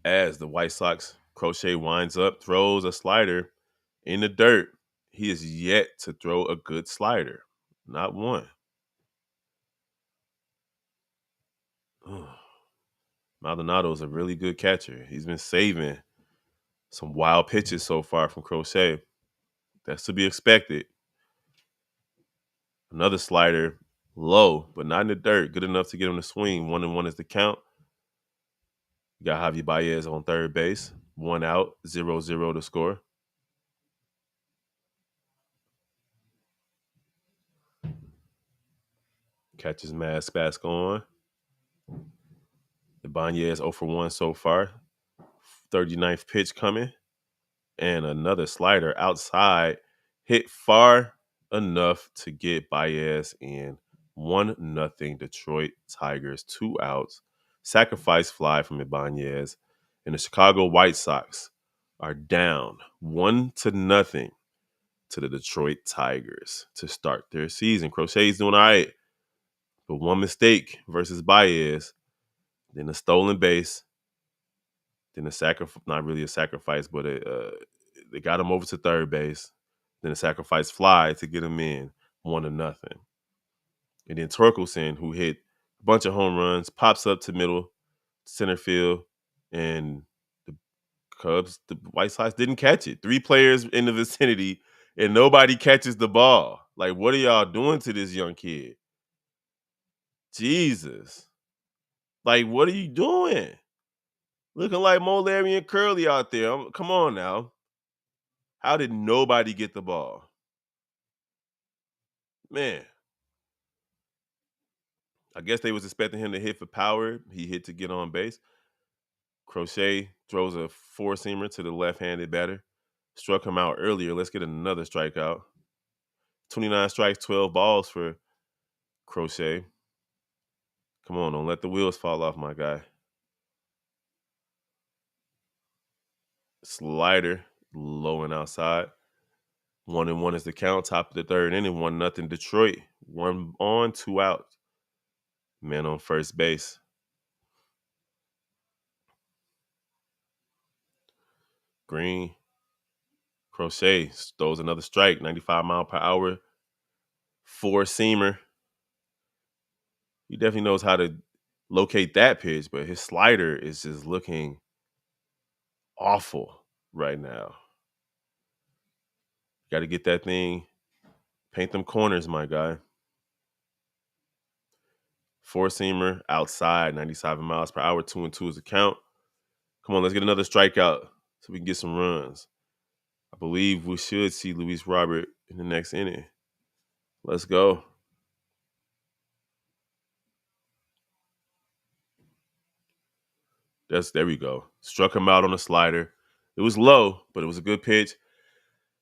As the White Sox, Crochet winds up, throws a slider in the dirt. He is yet to throw a good slider. Not one. Maldonado is a really good catcher. He's been saving some wild pitches so far from Crochet. That's to be expected. Another slider, low, but not in the dirt. Good enough to get him to swing. 1-1 is the count. You got Javi Baez on third base. 1 out, 0-0 to score. Catches mask back on. Ibanez 0 for 1 so far. 39th pitch coming. And another slider outside. Hit far enough to get Baez in. 1-0 Detroit Tigers. 2 outs. Sacrifice fly from Ibanez. And the Chicago White Sox are down 1-0 to the Detroit Tigers to start their season. Crochet's doing all right. But one mistake versus Baez, then a stolen base, then a sacrifice, not really a sacrifice, but they got him over to third base, then a sacrifice fly to get him in 1-0. And then Torkelson, who hit a bunch of home runs, pops up to middle, center field, and the the White Sox didn't catch it. 3 players in the vicinity, and nobody catches the ball. Like, what are y'all doing to this young kid? Jesus. Like, what are you doing? Looking like Mo, Larry, and Curly out there. Come on now. How did nobody get the ball? Man, I guess they was expecting him to hit for power. He hit to get on base. Crochet throws a four-seamer to the left-handed batter. Struck him out earlier. Let's get another strikeout. 29 strikes, 12 balls for Crochet. Come on, don't let the wheels fall off, my guy. Slider, low and outside. 1-1 is the count. Top of the third inning. 1-0 Detroit. 1 on, 2 out. Man on first base. Green. Crochet throws another strike. 95 mile per hour. Four-seamer. He definitely knows how to locate that pitch, but his slider is just looking awful right now. Got to get that thing, paint them corners, my guy. Four-seamer outside, 97 miles per hour, 2-2 is the count. Come on, let's get another strikeout. so we can get some runs. I believe we should see Luis Robert in the next inning. Let's go. There we go. Struck him out on a slider. It was low, but it was a good pitch.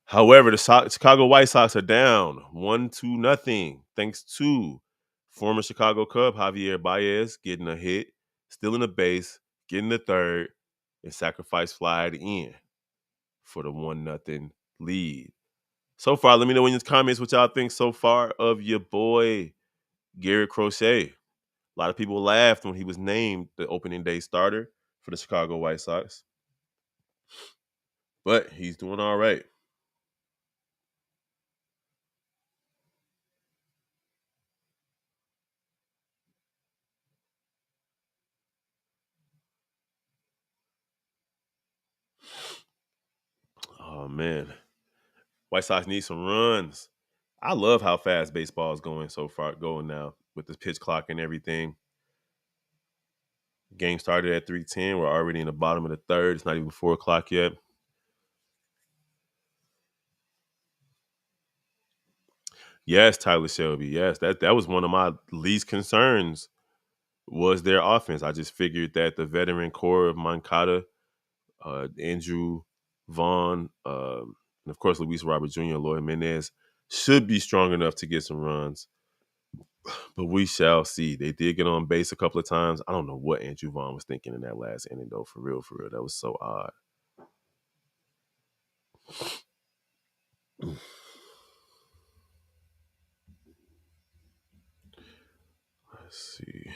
However, the Chicago White Sox are down 1-0, thanks to former Chicago Cub Javier Baez getting a hit, stealing a base, getting the third, and sacrifice flied in for the 1-0 lead. So far, let me know in the comments what y'all think so far of your boy Garrett Crochet. A lot of people laughed when he was named the opening day starter for the Chicago White Sox, but he's doing all right. Oh man, White Sox need some runs. I love how fast baseball is going now with the pitch clock and everything. Game started at 3:10. We're already in the bottom of the third. It's not even 4 o'clock yet. Yes, Tyler Shelby. Yes, that was one of my least concerns was their offense. I just figured that the veteran core of Moncada, Andrew Vaughn, and of course Luis Robert Jr., Lloyd Menez should be strong enough to get some runs. But we shall see. They did get on base a couple of times. I don't know what Andrew Vaughn was thinking in that last inning, though. For real, for real. That was so odd. Let's see.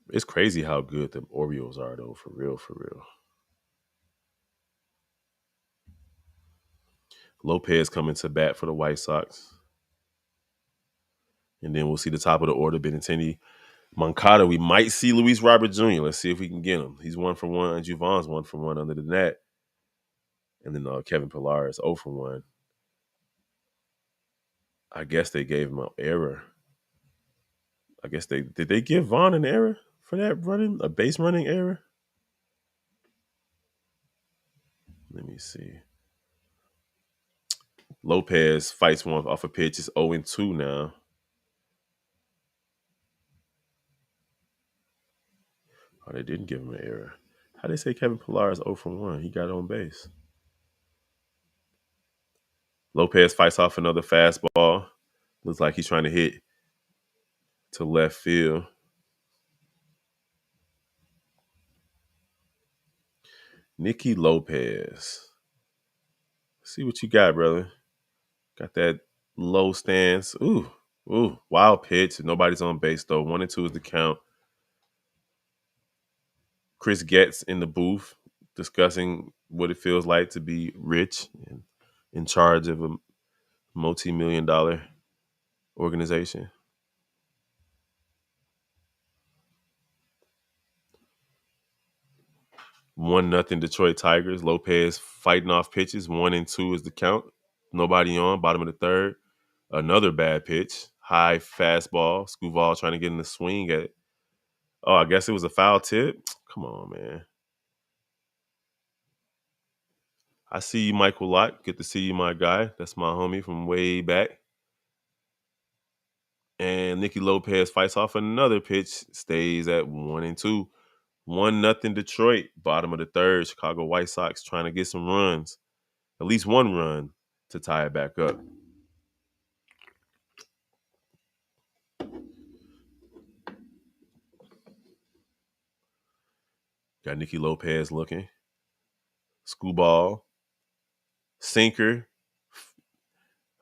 It's crazy how good the Orioles are, though. For real, for real. Lopez coming to bat for the White Sox. And then we'll see the top of the order, Benintendi. Moncada, we might see Luis Robert Jr. Let's see if we can get him. He's 1 for 1. Juvon's 1 for 1 under the net. And then Kevin Pillar is 0 for 1. I guess they gave him an error. I guess did they give Vaughn an error for that a base running error? Let me see. Lopez fights one off a pitch. It's 0-2 now. Oh, they didn't give him an error. How they say Kevin Pillar is 0 for 1? He got on base. Lopez fights off another fastball. Looks like he's trying to hit to left field. Nicky Lopez. See what you got, brother. Got that low stance. Ooh, wild pitch. Nobody's on base, though. 1-2 is the count. Chris Getz in the booth discussing what it feels like to be rich and in charge of a multi-million-dollar organization. 1-0 Detroit Tigers. Lopez fighting off pitches. 1-2 is the count. Nobody on. Bottom of the third. Another bad pitch. High fastball. Scuvall trying to get in the swing at it. Oh, I guess it was a foul tip. Come on, man. I see you, Michael Lott. Good to see you, my guy. That's my homie from way back. And Nicky Lopez fights off another pitch. Stays at 1-2. 1-0 Detroit. Bottom of the third. Chicago White Sox trying to get some runs. At least one run to tie it back up. Got Nicky Lopez looking. Screwball. Sinker.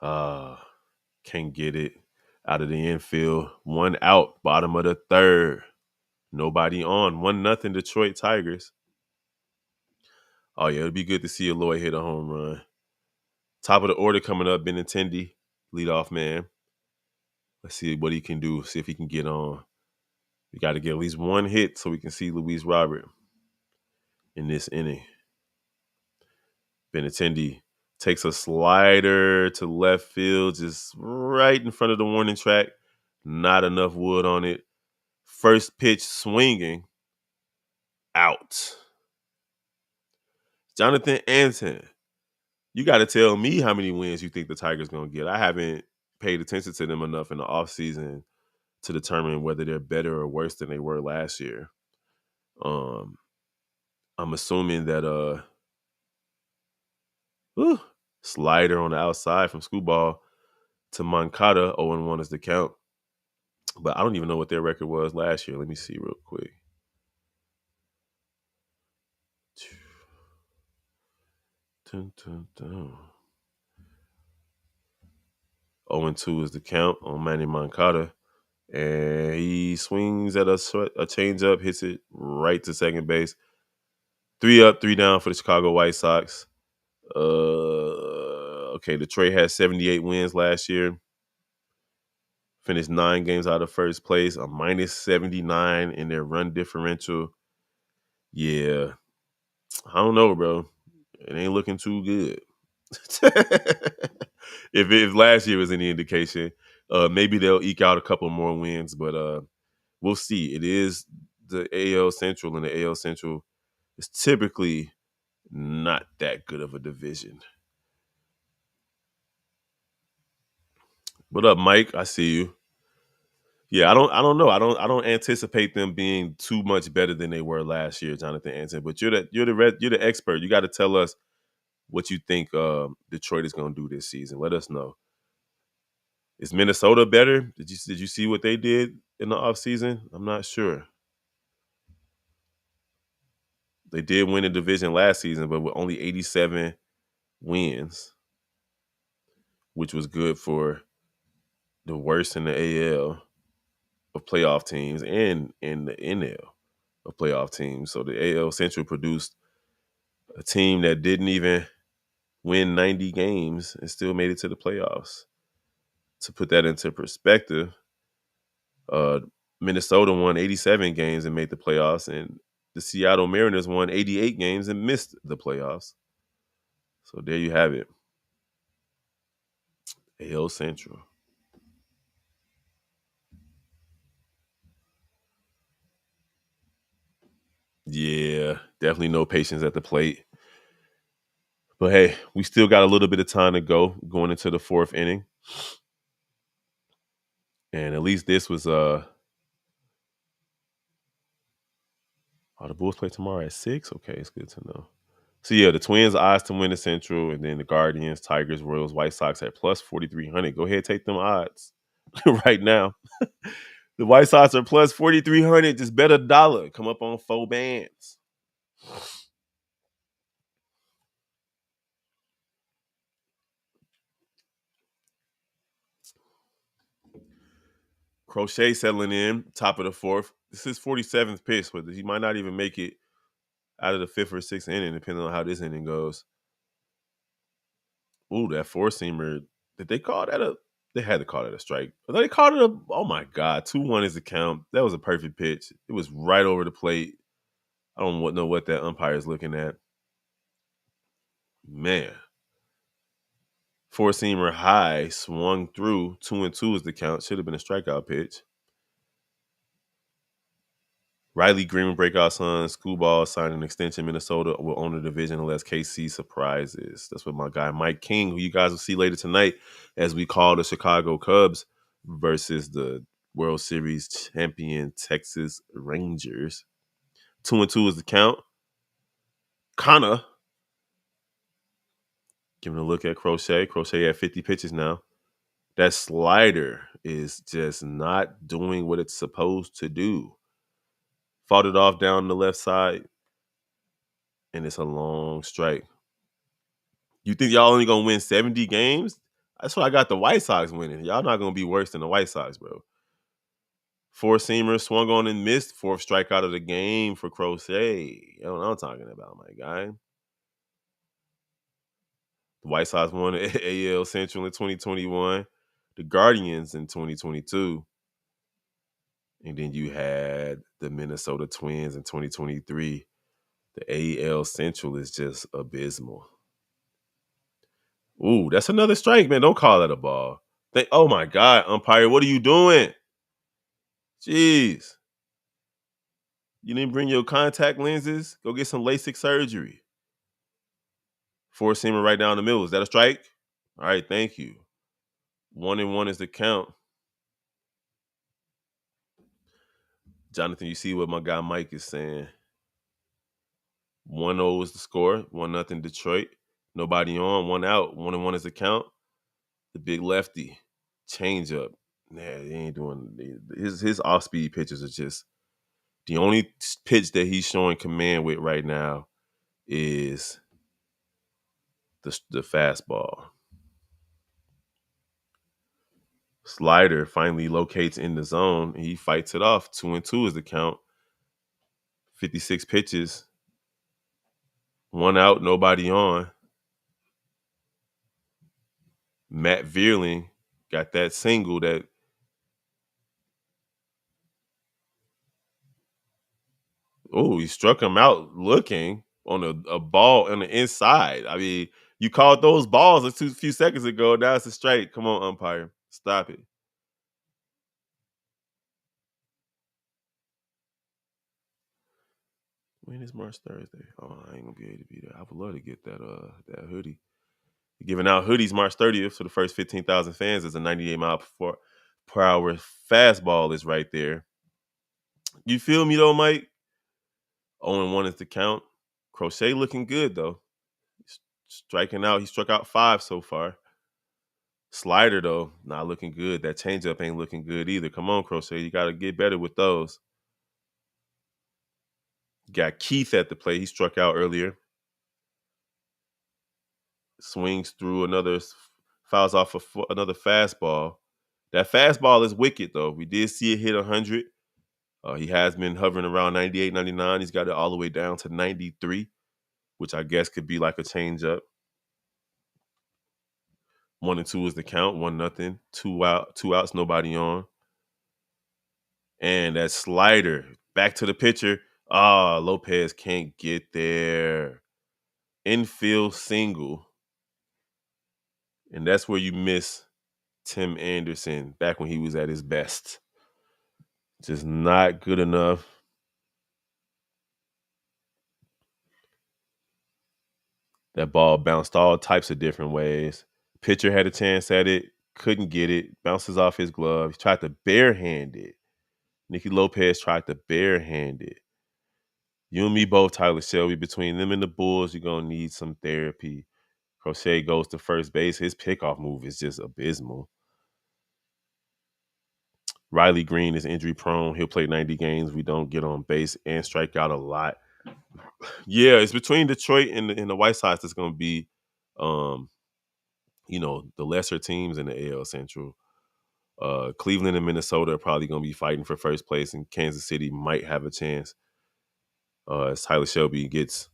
Can't get it out of the infield. One out. Bottom of the third. Nobody on. 1-0 Detroit Tigers. Oh, yeah. It'd be good to see Eloy hit a home run. Top of the order coming up. Benintendi, leadoff man. Let's see what he can do. See if he can get on. We got to get at least one hit so we can see Luis Robert in this inning. Benintendi takes a slider to left field, just right in front of the warning track. Not enough wood on it. First pitch swinging. out. Jonathan Anton, you got to tell me how many wins you think the Tigers going to get. I haven't paid attention to them enough in the offseason to determine whether they're better or worse than they were last year. Um, I'm assuming that slider on the outside from Screwball to Moncada, 0-1 is the count. But I don't even know what their record was last year. Let me see real quick. Dun, dun, dun. 0-2 is the count on Manny Moncada. And he swings at a changeup, hits it right to second base. 3 up, 3 down for the Chicago White Sox. Okay, Detroit had 78 wins last year. Finished 9 games out of first place, a minus 79 in their run differential. Yeah, I don't know, bro. It ain't looking too good. if last year was any indication, maybe they'll eke out a couple more wins, but we'll see. It is the AL Central, and the AL Central is typically not that good of a division. What up, Mike? I see you. Yeah, I don't know. I don't anticipate them being too much better than they were last year, Jonathan Anson. But you're the expert. You got to tell us what you think Detroit is going to do this season. Let us know. Is Minnesota better? Did you see what they did in the offseason? I'm not sure. They did win the division last season, but with only 87 wins, which was good for the worst in the AL of playoff teams and in the NL of playoff teams. So the AL Central produced a team that didn't even win 90 games and still made it to the playoffs. To put that into perspective, uh, Minnesota won 87 games and made the playoffs, and the Seattle Mariners won 88 games and missed the playoffs. So there you have it. AL Central. Yeah, definitely no patience at the plate. But hey, we still got a little bit of time to go going into the 4th inning. And at least this was the Bulls play tomorrow at 6? Okay, it's good to know. So yeah, the Twins odds to win the Central, and then the Guardians, Tigers, Royals, White Sox at plus 4,300. Go ahead, take them odds right now. The White Sox are plus 4,300. Just bet $1. Come up on 4 bands. Crochet settling in, top of the 4th. This is 47th pitch, but he might not even make it out of the 5th or 6th inning, depending on how this inning goes. Ooh, that 4-seamer. Did they call that a? They had to call it a strike. But they called it a. Oh my God, 2-1 is the count. That was a perfect pitch. It was right over the plate. I don't know what that umpire is looking at. Man, 4-seamer high swung through. 2-2 is the count. Should have been a strikeout pitch. Riley Green breakout son, Screwball signed an extension. Minnesota will own the division unless KC surprises. That's what my guy Mike King, who you guys will see later tonight, as we call the Chicago Cubs versus the World Series champion Texas Rangers. 2-2 is the count. Kana giving a look at Crochet. Crochet at 50 pitches now. That slider is just not doing what it's supposed to do. Fought it off down the left side, and it's a long strike. You think y'all only gonna win 70 games? That's what I got the White Sox winning. Y'all not gonna be worse than the White Sox, bro. 4-seamer swung on and missed. 4th strikeout of the game for Crochet. You know what I'm talking about, my guy. The White Sox won the AL Central in 2021. The Guardians in 2022. And then you had the Minnesota Twins in 2023. The AL Central is just abysmal. Ooh, that's another strike, man. Don't call that a ball. Oh my God, umpire, what are you doing? Jeez. You didn't bring your contact lenses? Go get some LASIK surgery. Four seamer right down the middle. Is that a strike? All right, thank you. 1-1 is the count. Jonathan, you see what my guy Mike is saying. 1-0 is the score. 1-0 Detroit. Nobody on. 1 out. 1-1 is the count. The big lefty. Change up. Nah, he ain't doing his off speed pitches are just the only pitch that he's showing command with right now is the fastball. Slider finally locates in the zone. And he fights it off. 2-2 is the count. 56 pitches. 1 out, nobody on. Matt Vierling got that single that. Oh, he struck him out looking on a ball on the inside. I mean, you called those balls a few seconds ago. Now it's a strike. Come on, umpire. Stop it. When is March Thursday? Oh, I ain't gonna be able to be there. I would love to get that hoodie. Giving out hoodies March 30th for the first 15,000 fans. Is a 98 mile per hour fastball is right there. You feel me though, Mike? 0-1 is the count. Crochet looking good though. Striking out. He struck out 5 so far. Slider though, not looking good. That changeup ain't looking good either. Come on, Crochet. You got to get better with those. Got Keith at the plate. He struck out earlier. Swings through fouls off another fastball. That fastball is wicked though. We did see it hit 100. He has been hovering around 98, 99. He's got it all the way down to 93, which I guess could be like a changeup. 1-2 is the count. 1-0. 2 outs, nobody on. And that slider back to the pitcher. Lopez can't get there. Infield single. And that's where you miss Tim Anderson back when he was at his best. Just not good enough. That ball bounced all types of different ways. Pitcher had a chance at it, couldn't get it, bounces off his glove. He tried to barehand it. Nicky Lopez tried to barehand it. You and me both, Tyler Shelby. Between them and the Bulls, you're going to need some therapy. Crochet goes to first base. His pickoff move is just abysmal. Riley Green is injury prone. He'll play 90 games. We don't get on base and strike out a lot. Yeah, it's between Detroit and the White Sox that's going to be, the lesser teams in the AL Central. Cleveland and Minnesota are probably going to be fighting for first place, and Kansas City might have a chance. As Tyler Shelby gets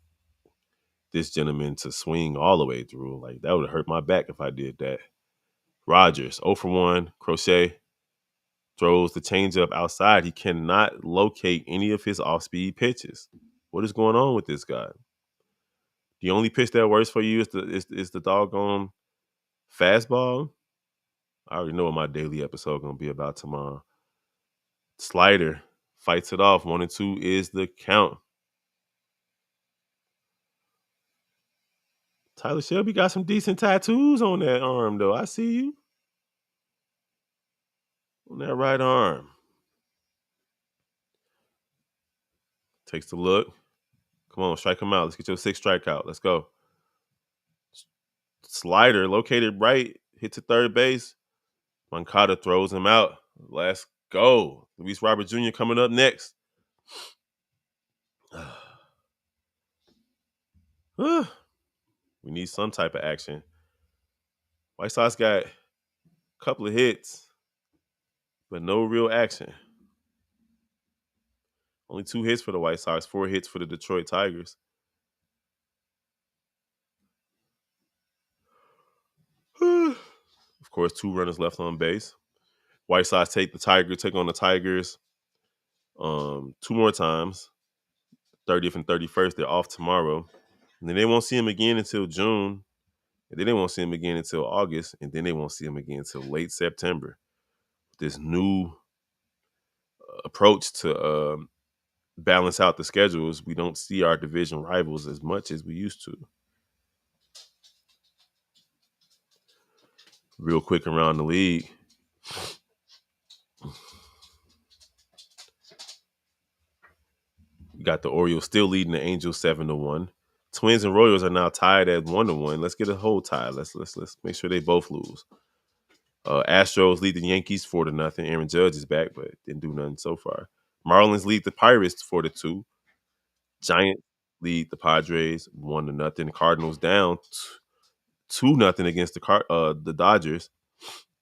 this gentleman to swing all the way through. Like, that would hurt my back if I did that. Rogers, 0-1. Crochet throws the changeup outside. He cannot locate any of his off-speed pitches. What is going on with this guy? The only pitch that works for you is the doggone fastball. I already know what my daily episode going to be about tomorrow. Slider fights it off. 1-2 is the count. Tyler Shelby got some decent tattoos on that arm, though. I see you. On that right arm. Takes the look. Come on, strike him out. Let's get your 6th strikeout. Let's go. Slider located right. Hit to third base. Moncada throws him out. Let's go. Luis Robert Jr. coming up next. We need some type of action. White Sox got a couple of hits, but no real action. Only 2 hits for the White Sox, 4 hits for the Detroit Tigers. Of course, 2 runners left on base. White Sox take on the Tigers 2 more times. 30th and 31st, they're off tomorrow. And then they won't see him again until June. And then they won't see him again until August. And then they won't see him again until late September. This new approach to balance out the schedules, we don't see our division rivals as much as we used to. Real quick around the league. You got the Orioles still leading the Angels 7-1. Twins and Royals are now tied at 1-1. Let's get a whole tie. Let's make sure they both lose. Astros lead the Yankees 4-0. Aaron Judge is back, but didn't do nothing so far. Marlins lead the Pirates 4-2. Giants lead the Padres 1-0. Cardinals down 2-0 against the Dodgers.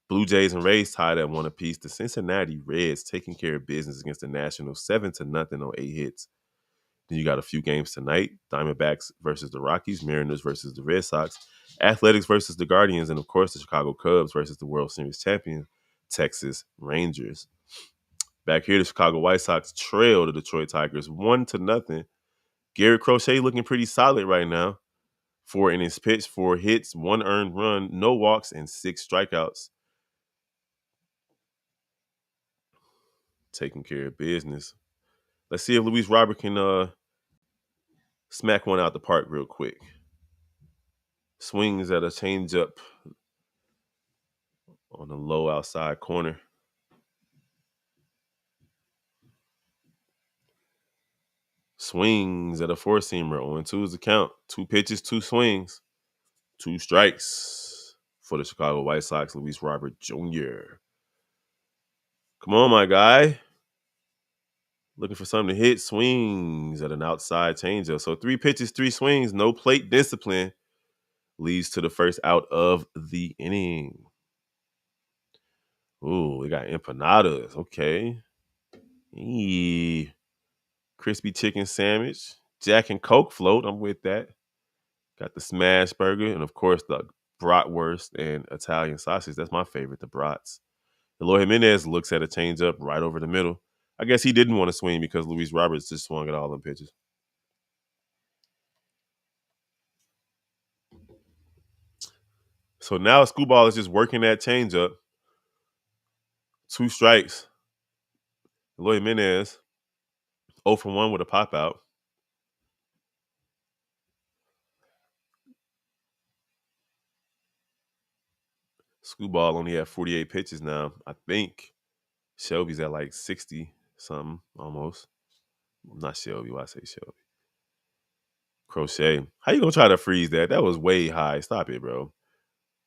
Blue Jays and Rays tied at 1 apiece. The Cincinnati Reds taking care of business against the Nationals 7-0 on 8 hits. Then you got a few games tonight. Diamondbacks versus the Rockies, Mariners versus the Red Sox, Athletics versus the Guardians, and of course the Chicago Cubs versus the World Series champion, Texas Rangers. Back here, the Chicago White Sox trail the Detroit Tigers 1-0. Garrett Crochet looking pretty solid right now. 4 innings pitched, 4 hits, 1 earned run, no walks, and 6 strikeouts. Taking care of business. Let's see if Luis Robert can smack one out the park real quick. Swings at a changeup on the low outside corner. Swings at a 4-seamer. 0-2 is the count. 2 pitches, 2 swings, 2 strikes for the Chicago White Sox, Luis Robert Jr. Come on, my guy. Looking for something to hit. Swings at an outside changeup. So 3 pitches, 3 swings, no plate discipline leads to the first out of the inning. Ooh, we got empanadas. Okay. Eee. Crispy chicken sandwich. Jack and Coke float. I'm with that. Got the smash burger. And, of course, the bratwurst and Italian sausage. That's my favorite, the brats. Eloy Jimenez looks at a changeup right over the middle. I guess he didn't want to swing because Luis Roberts just swung at all them pitches. So now Screwball is just working that changeup. 2 strikes. Eloy Jimenez 0 for 1 with a pop out. Screwball only had 48 pitches now. I think Shelby's at like 60 something almost. Not Shelby. Why I say Shelby? Crochet. How you gonna try to freeze that? That was way high. Stop it, bro.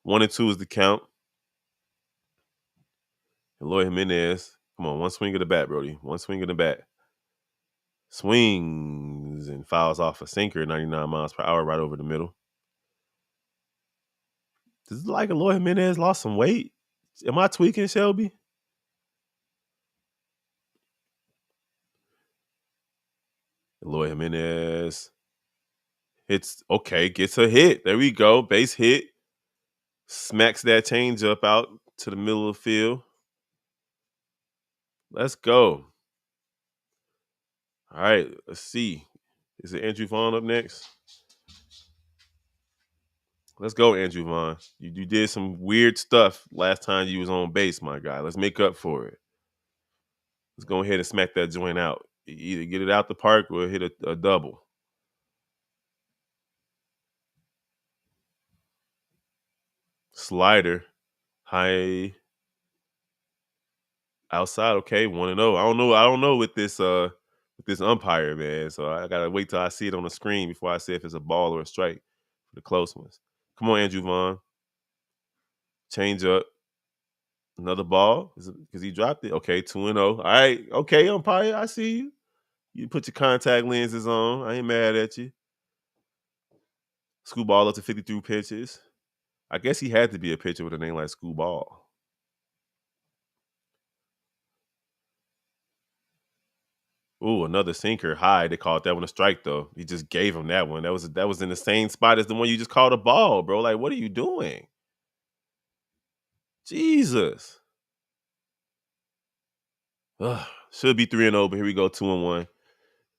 1-2 is the count. Eloy Jimenez. Come on, one swing of the bat, Brody. One swing of the bat. Swings and fouls off a sinker, 99 miles per hour, right over the middle. Does it like Eloy Jimenez lost some weight? Am I tweaking, Shelby? Eloy Jimenez hits. Okay, gets a hit. There we go. Base hit. Smacks that changeup out to the middle of the field. Let's go. All right, let's see. Is it Andrew Vaughn up next? Let's go, Andrew Vaughn. You did some weird stuff last time you was on base, my guy. Let's make up for it. Let's go ahead and smack that joint out. Either get it out the park or hit a double. Slider. High. Outside. Okay, 1-0. I don't know with this umpire, man. So I gotta wait till I see it on the screen before I say if it's a ball or a strike for the close ones. Come on, Andrew Vaughn. Change up. Another ball? Because he dropped it. Okay, 2-0. All right. Okay, umpire, I see you. You put your contact lenses on. I ain't mad at you. Screwball up to 53 pitches. I guess he had to be a pitcher with a name like Screwball. Ooh, another sinker high. They called that one a strike, though. He just gave him that one. That was in the same spot as the one you just called a ball, bro. Like, what are you doing? Jesus. Ugh, should be 3-0, but here we go, 2-1.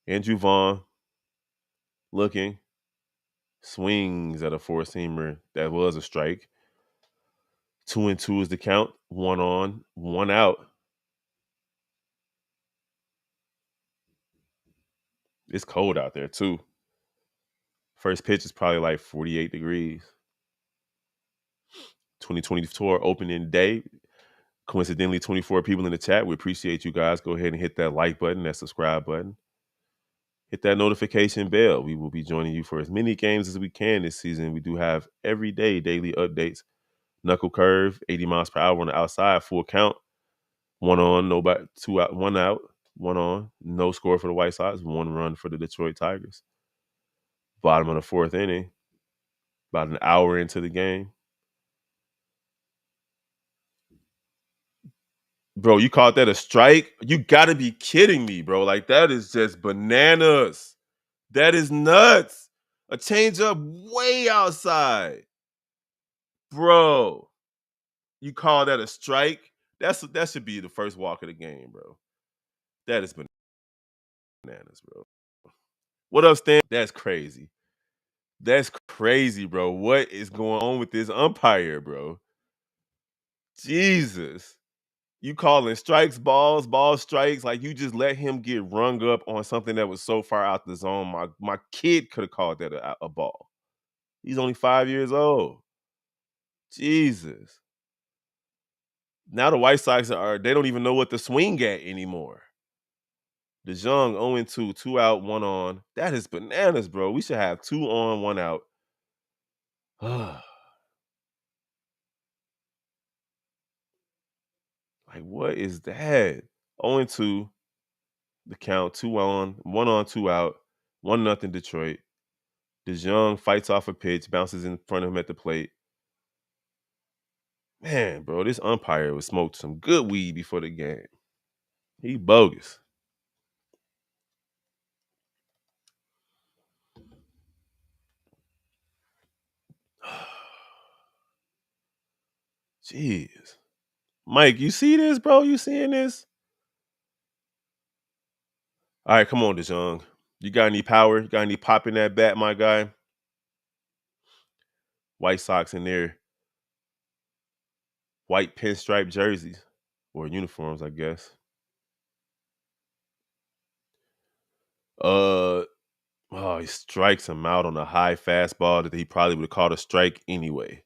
Andrew Vaughn looking. Swings at a 4-seamer. That was a strike. 2-2 is the count. 1 on, 1 out. It's cold out there too. First pitch is probably like 48 degrees. 2024 opening day. Coincidentally, 24 people in the chat. We appreciate you guys. Go ahead and hit that like button, that subscribe button. Hit that notification bell. We will be joining you for as many games as we can this season. We do have every day daily updates. Knuckle curve, 80 miles per hour on the outside, full count. One on, nobody, two out, one out, one on. No score for the White Sox, one run for the Detroit Tigers. Bottom of the fourth inning, about an hour into the game. Bro, you called that a strike? You gotta be kidding me, bro. Like, that is just bananas. That is nuts. A changeup way outside. Bro, you call that a strike? That should be the first walk of the game, bro. That is bananas, bro. What up, Stan? That's crazy. That's crazy, bro. What is going on with this umpire, bro? Jesus. You calling strikes, balls, strikes, like you just let him get rung up on something that was so far out the zone. My kid could have called that a ball. He's only 5 years old. Jesus. Now the White Sox they don't even know what to swing at anymore. DeJong 0-2, 2 out, 1 on. That is bananas, bro. We should have 2 on, 1 out. Like, what is that? 0-2, the count, 2 on, 2 out, 1-0 Detroit. DeJong fights off a pitch, bounces in front of him at the plate. Man, bro, this umpire was smoked some good weed before the game. He bogus. Jeez. Mike, you see this, bro? You seeing this? All right, come on, DeJong. You got any power? You got any pop in that bat, my guy? White Sox in their white pinstripe jerseys or uniforms, I guess. He strikes him out on a high fastball that he probably would have called a strike anyway.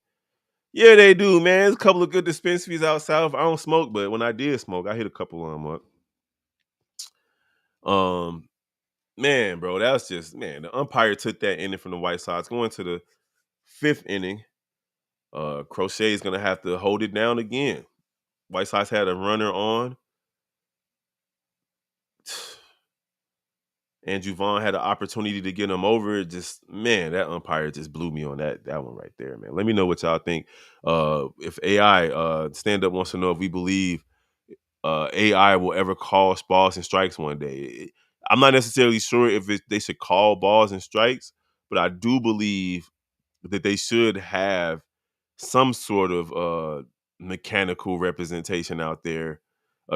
Yeah, they do, man. There's a couple of good dispensaries out south. I don't smoke, but when I did smoke, I hit a couple of them up. Man, bro, that's just the umpire took that inning from the White Sox. Going to the fifth inning, Crochet is gonna have to hold it down again. White Sox had a runner on. Andrew Vaughn had an opportunity to get him over. Just that umpire just blew me on that one right there, man. Let me know what y'all think. If AI stand up wants to know if we believe AI will ever call balls and strikes one day. I'm not necessarily sure if they should call balls and strikes, but I do believe that they should have some sort of mechanical representation out there,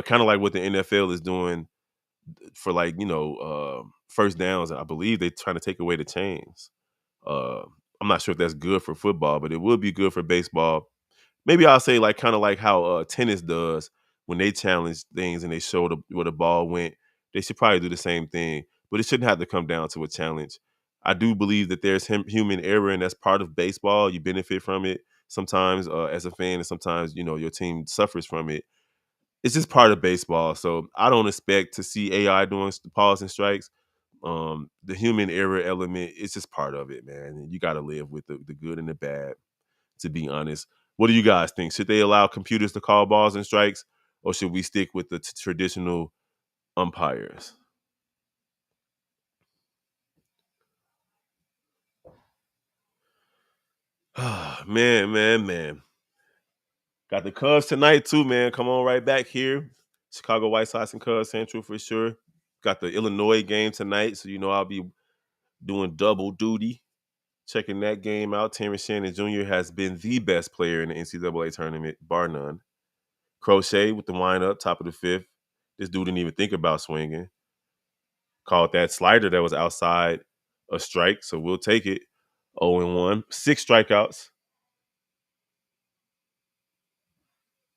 kind of like what the NFL is doing for first downs. I believe they're trying to take away the chains. Uh, I'm not sure if that's good for football, but it would be good for baseball. Maybe I'll say like kind of like how tennis does when they challenge things and they show where the ball went. They should probably do the same thing, but it shouldn't have to come down to a challenge. I do believe that there's human error, and that's part of baseball. You benefit from it sometimes as a fan, and sometimes your team suffers from it. It's just part of baseball. So I don't expect to see AI doing balls and strikes. The human error element is just part of it, man. And you got to live with the good and the bad, to be honest. What do you guys think? Should they allow computers to call balls and strikes, or should we stick with the traditional umpires? Man. Got the Cubs tonight too, man. Come on right back here. Chicago White Sox and Cubs Central for sure. Got the Illinois game tonight, so I'll be doing double duty, checking that game out. Terrence Shannon Jr. has been the best player in the NCAA tournament, bar none. Crochet with the windup, top of the fifth. This dude didn't even think about swinging. Called that slider that was outside a strike, so we'll take it. 0-1. 6 strikeouts.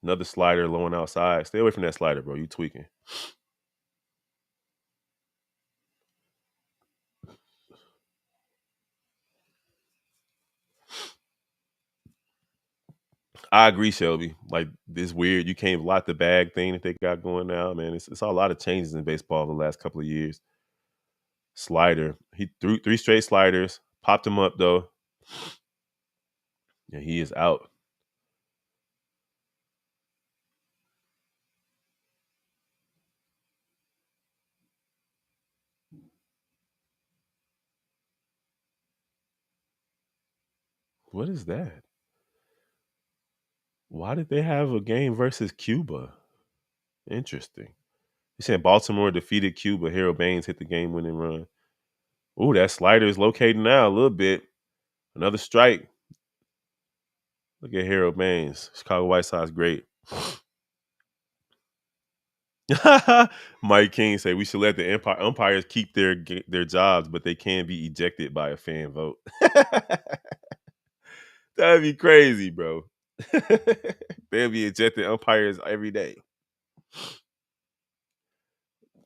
Another slider low and outside. Stay away from that slider, bro. You tweaking. I agree, Shelby. Like this weird, you can't lot the bag thing that they got going now, man. It's a lot of changes in baseball the last couple of years. Slider, he threw three straight sliders, popped him up though, and he is out. What is that? Why did they have a game versus Cuba? Interesting. You said Baltimore defeated Cuba. Harold Baines hit the game-winning run. Ooh, that slider is located now a little bit. Another strike. Look at Harold Baines. Chicago White Sox great. Mike King say we should let the umpires keep their jobs, but they can be ejected by a fan vote. That'd be crazy, bro. They'll be ejecting umpires every day.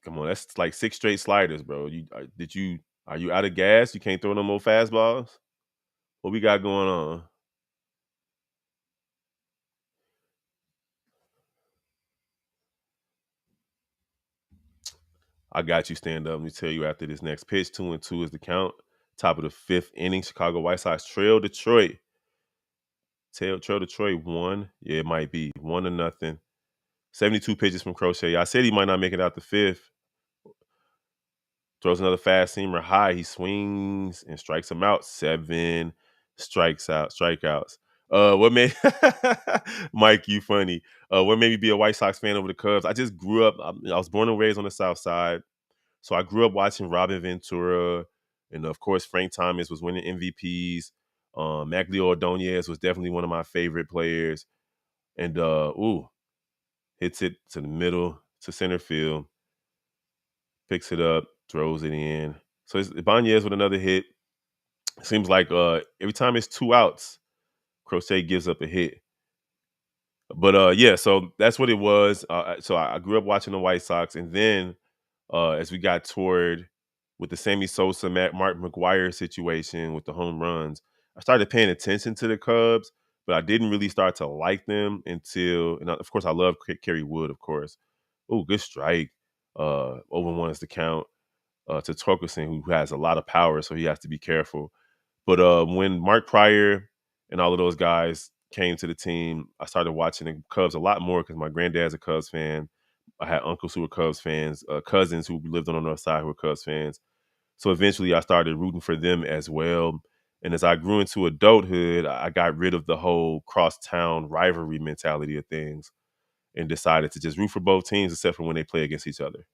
Come on, that's like six straight sliders, bro. Are you out of gas? You can't throw no more fastballs. What we got going on? I got you. Stand up. Let me tell you after this next pitch. 2-2 is the count. Top of the fifth inning. Chicago White Sox trail Detroit. Trail Detroit one. Yeah, it might be 1-0. 72 pitches from Crochet. I said he might not make it out the fifth. Throws another fast seamer high. He swings and strikes him out. Seven strikeouts. What made Mike, you funny. What made me be a White Sox fan over the Cubs? I just grew up. I was born and raised on the South Side. So I grew up watching Robin Ventura, and of course Frank Thomas was winning MVPs. Maglio Ordonez was definitely one of my favorite players, and hits it to the middle to center field, picks it up, throws it in. So it's Ibanez with another hit. Seems like every time it's two outs, Crochet gives up a hit. But yeah, so that's what it was. So I grew up watching the White Sox, and then as we got toward with the Sammy Sosa, Mark McGuire situation with the home runs, I started paying attention to the Cubs, but I didn't really start to like them until, and of course, I love Kerry Wood, of course. Oh, good strike. Over one is the count to Torkelson, who has a lot of power, so he has to be careful. But when Mark Pryor and all of those guys came to the team, I started watching the Cubs a lot more because my granddad's a Cubs fan. I had uncles who were Cubs fans, cousins who lived on the north side who were Cubs fans. So eventually I started rooting for them as well. And as I grew into adulthood, I got rid of the whole crosstown rivalry mentality of things and decided to just root for both teams except for when they play against each other.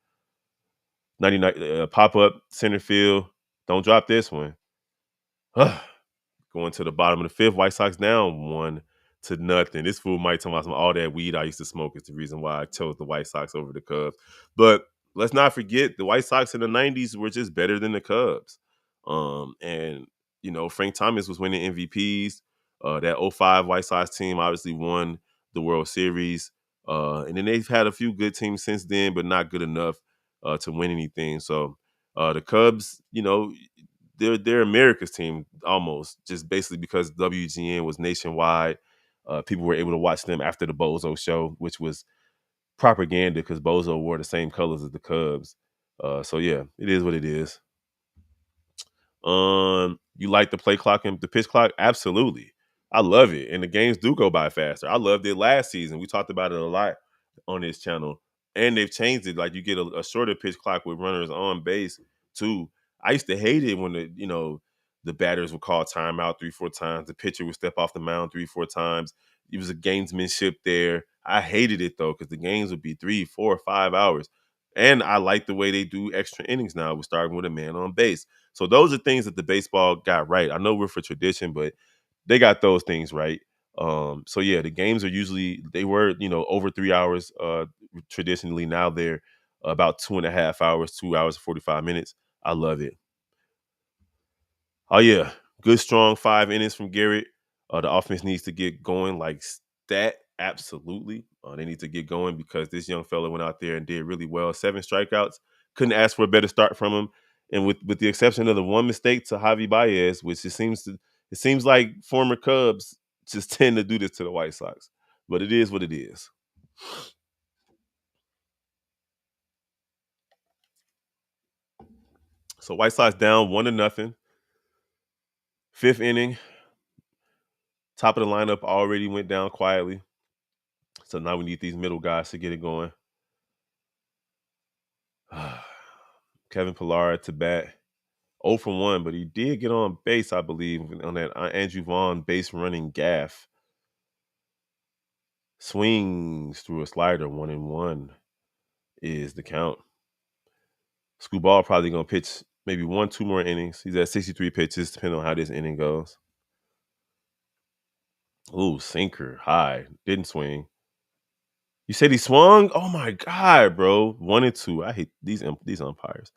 99 pop up center field. Don't drop this one. Going to the bottom of the fifth, White Sox down 1-0. This fool might tell me some all that weed I used to smoke is the reason why I chose the White Sox over the Cubs. But let's not forget the White Sox in the 90s were just better than the Cubs. And Frank Thomas was winning MVPs. That '05 White Sox team obviously won the World Series. And then they've had a few good teams since then, but not good enough to win anything. So the Cubs, they're America's team almost, just basically because WGN was nationwide. People were able to watch them after the Bozo show, which was propaganda because Bozo wore the same colors as the Cubs. So yeah, it is what it is. You like the play clock and the pitch clock? Absolutely. I love it. And the games do go by faster. I loved it last season. We talked about it a lot on this channel. And they've changed it. Like you get a shorter pitch clock with runners on base too. I used to hate it when the batters would call timeout 3-4 times. The pitcher would step off the mound 3-4 times. It was a gamesmanship there. I hated it though, because the games would be 3, 4, 5 hours. And I like the way they do extra innings now. We're starting with a man on base. So those are things that the baseball got right. I know we're for tradition, but they got those things right. So yeah, the games are usually they were over 3 hours traditionally. Now they're about 2.5 hours, 2 hours 45 minutes. I love it. Oh yeah, good strong 5 innings from Garrett. The offense needs to get going like stat. Absolutely, they need to get going because this young fella went out there and did really well. 7 strikeouts. Couldn't ask for a better start from him. And with the exception of the one mistake to Javi Baez, which it seems like former Cubs just tend to do this to the White Sox. But it is what it is. So White Sox down 1-0. Fifth inning, top of the lineup already went down quietly. So now we need these middle guys to get it going. Kevin Pillar to bat. 0 for 1, but he did get on base, I believe, on that Andrew Vaughn base running gaff. Swings through a slider, 1-1 is the count. Scuball probably going to pitch maybe 1-2 more innings. He's at 63 pitches, depending on how this inning goes. Ooh, sinker, high. Didn't swing. You said he swung? Oh my God, bro. 1-2. I hate these umpires.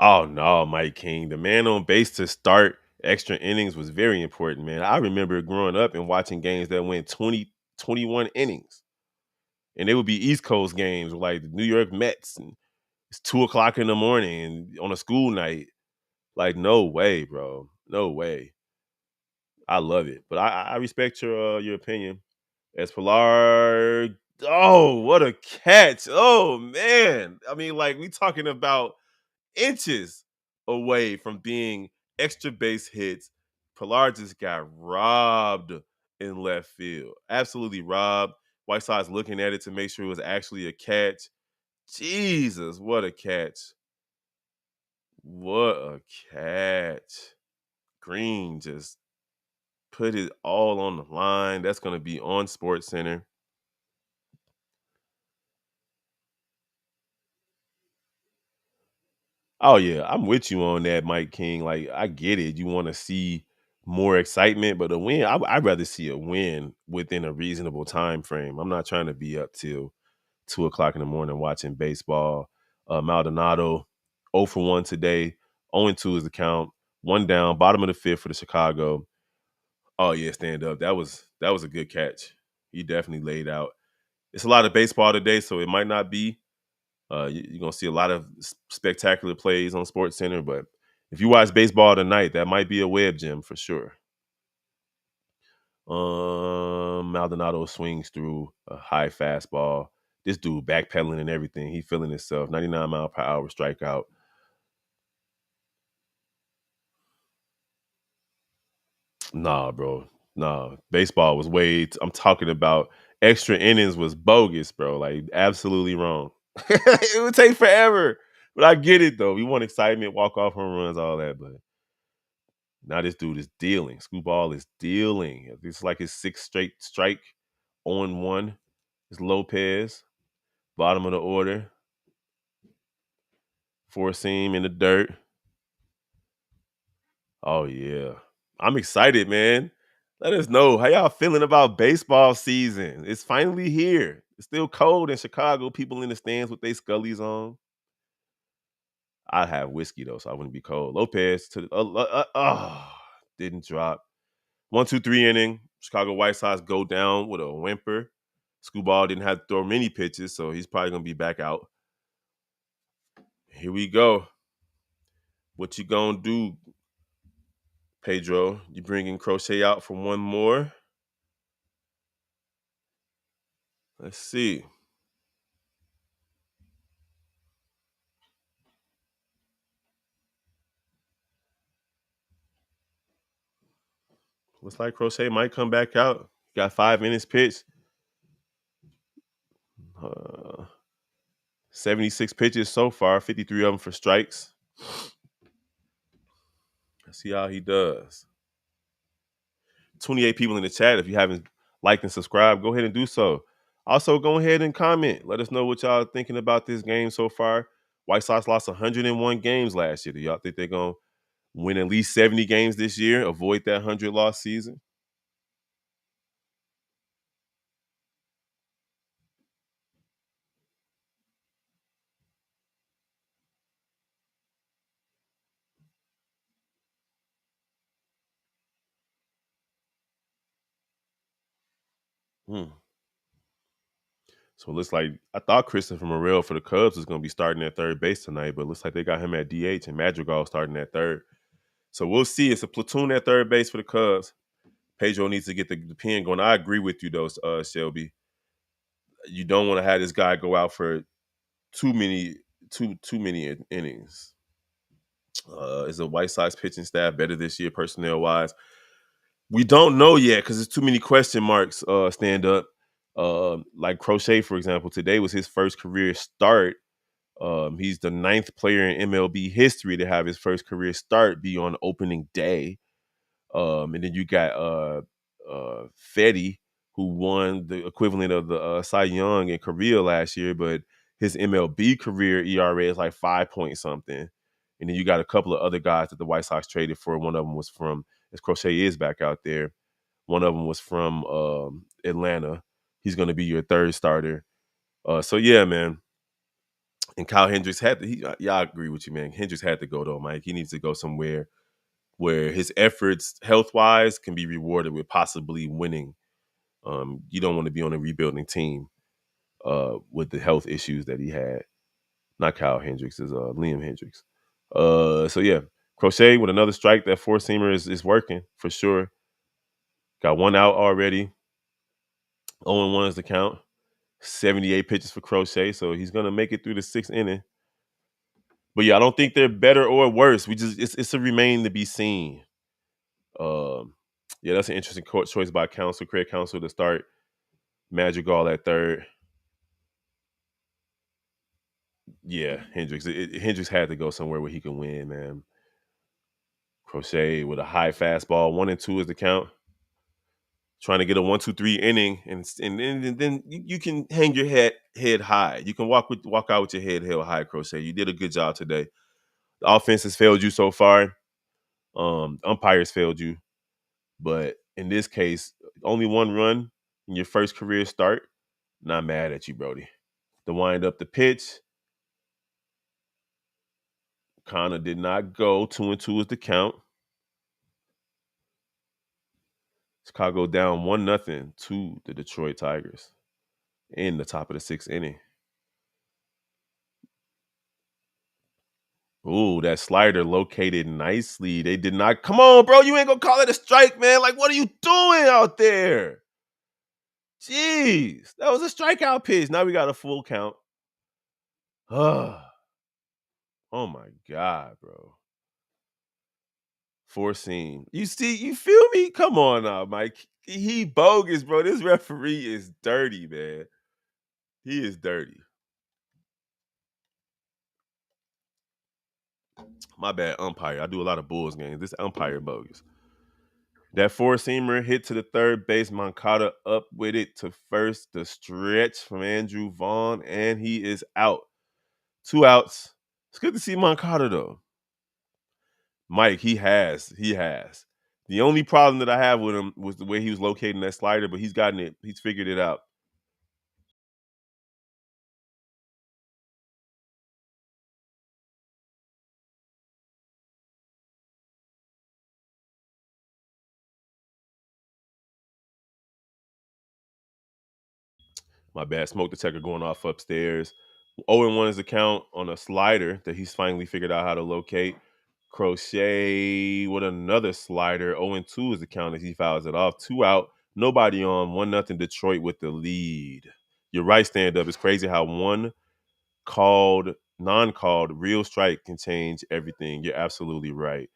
Oh no, Mike King. The man on base to start extra innings was very important, man. I remember growing up and watching games that went 20, 21 innings. And they would be East Coast games like the New York Mets. And it's 2 o'clock in the morning and on a school night. Like, no way, bro. No way. I love it. But I respect your opinion. As Pilar, oh, what a catch. Oh man. I mean, like we talking about inches away from being extra base hits. Pilar just got robbed in left field. Absolutely robbed. White Sox looking at it to make sure it was actually a catch. Jesus, what a catch. What a catch. Green just put it all on the line. That's going to be on Sports Center. Oh yeah, I'm with you on that, Mike King. Like I get it. You want to see more excitement, but a win, I'd rather see a win within a reasonable time frame. I'm not trying to be up till 2 o'clock in the morning watching baseball. Maldonado, 0 for 1 today. 0-2 is the count. One down, bottom of the fifth for the Chicago. Oh yeah, stand up. That was a good catch. He definitely laid out. It's a lot of baseball today, so it might not be you're gonna see a lot of spectacular plays on Sports Center, but if you watch baseball tonight, that might be a web gem for sure. Maldonado swings through a high fastball. This dude backpedaling and everything. He feeling himself. 99 mile per hour strikeout. Nah, bro. Nah. Baseball was I'm talking about extra innings was bogus, bro. Like absolutely wrong. It would take forever. But I get it though. We want excitement, walk off home runs, all that, but now this dude is dealing. Screwball is dealing. It's like his sixth straight strike on one. It's Lopez, bottom of the order. Four seam in the dirt. Oh yeah. I'm excited, man. Let us know how y'all feeling about baseball season. It's finally here. It's still cold in Chicago. People in the stands with their scullies on. I have whiskey though, so I wouldn't be cold. Lopez to didn't drop. 1-2-3 inning. Chicago White Sox go down with a whimper. Screwball didn't have to throw many pitches, so he's probably gonna be back out. Here we go. What you gonna do, Pedro? You bringing Crochet out for one more? Let's see. Looks like Crochet might come back out. Got 5 innings pitched. 76 pitches so far, 53 of them for strikes. Let's see how he does. 28 people in the chat. If you haven't liked and subscribed, go ahead and do so. Also, go ahead and comment. Let us know what y'all thinking about this game so far. White Sox lost 101 games last year. Do y'all think they're going to win at least 70 games this year, avoid that 100-loss season? Hmm. So it looks like I thought Christopher Morel for the Cubs was going to be starting at third base tonight, but it looks like they got him at DH and Madrigal starting at third. So we'll see. It's a platoon at third base for the Cubs. Pedro needs to get the pen going. I agree with you though, Shelby. You don't want to have this guy go out for too many innings. Is the White Sox pitching staff better this year, personnel wise? We don't know yet because there's too many question marks. Stand up, like Crochet, for example. Today was his first career start. He's the ninth player in MLB history to have his first career start be on opening day. And then you got Fetty, who won the equivalent of the Cy Young in Korea last year, but his MLB career ERA is like 5 point something. And then you got a couple of other guys that the White Sox traded for. One of them was from, as Crochet is back out there. One of them was from Atlanta. He's going to be your third starter. So yeah, man. And Kyle Hendricks had to. Yeah, I agree with you, man. Hendricks had to go though, Mike. He needs to go somewhere where his efforts, health wise, can be rewarded with possibly winning. You don't want to be on a rebuilding team with the health issues that he had. Not Kyle Hendricks, is Liam Hendricks. So yeah, Crochet with another strike. That four seamer is working for sure. Got one out already. 0-1 is the count. 78 pitches for Crochet, so he's gonna make it through the sixth inning. But yeah, I don't think they're better or worse. It's a remain to be seen. Yeah, that's an interesting choice by Craig Counsell to start Madrigal at third. Yeah, Hendricks. Hendricks had to go somewhere where he can win, man. Crochet with a high fastball. 1-2 is the count. Trying to get a 1-2-3 inning, and then you can hang your head high. You can walk out with your head held high, Crochet. You did a good job today. The offense has failed you so far. Umpires failed you. But in this case, only one run in your first career start. Not mad at you, Brody. The wind up the pitch. Connor did not go. 2-2 is the count. Chicago down 1-0 to the Detroit Tigers in the top of the sixth inning. Ooh, that slider located nicely. They did not. Come on, bro. You ain't gonna call it a strike, man. Like, what are you doing out there? Jeez. That was a strikeout pitch. Now we got a full count. Oh my God, bro. Four seam. You see, you feel me? Come on now, Mike. He bogus, bro. This referee is dirty, man. He is dirty. My bad, umpire. I do a lot of Bulls games. This umpire bogus. That four seamer hit to the third base. Moncada up with it to first. The stretch from Andrew Vaughn, and he is out. 2 outs. It's good to see Moncada though. Mike, he has. The only problem that I have with him was the way he was locating that slider, but he's gotten it. He's figured it out. My bad. Smoke detector going off upstairs. 0-1 is the count on a slider that he's finally figured out how to locate. Crochet with another slider. 0-2 is the count as he fouls it off. 2 out. Nobody on. 1-0 Detroit with the lead. You're right, stand up. It's crazy how one called, non-called, real strike can change everything. You're absolutely right.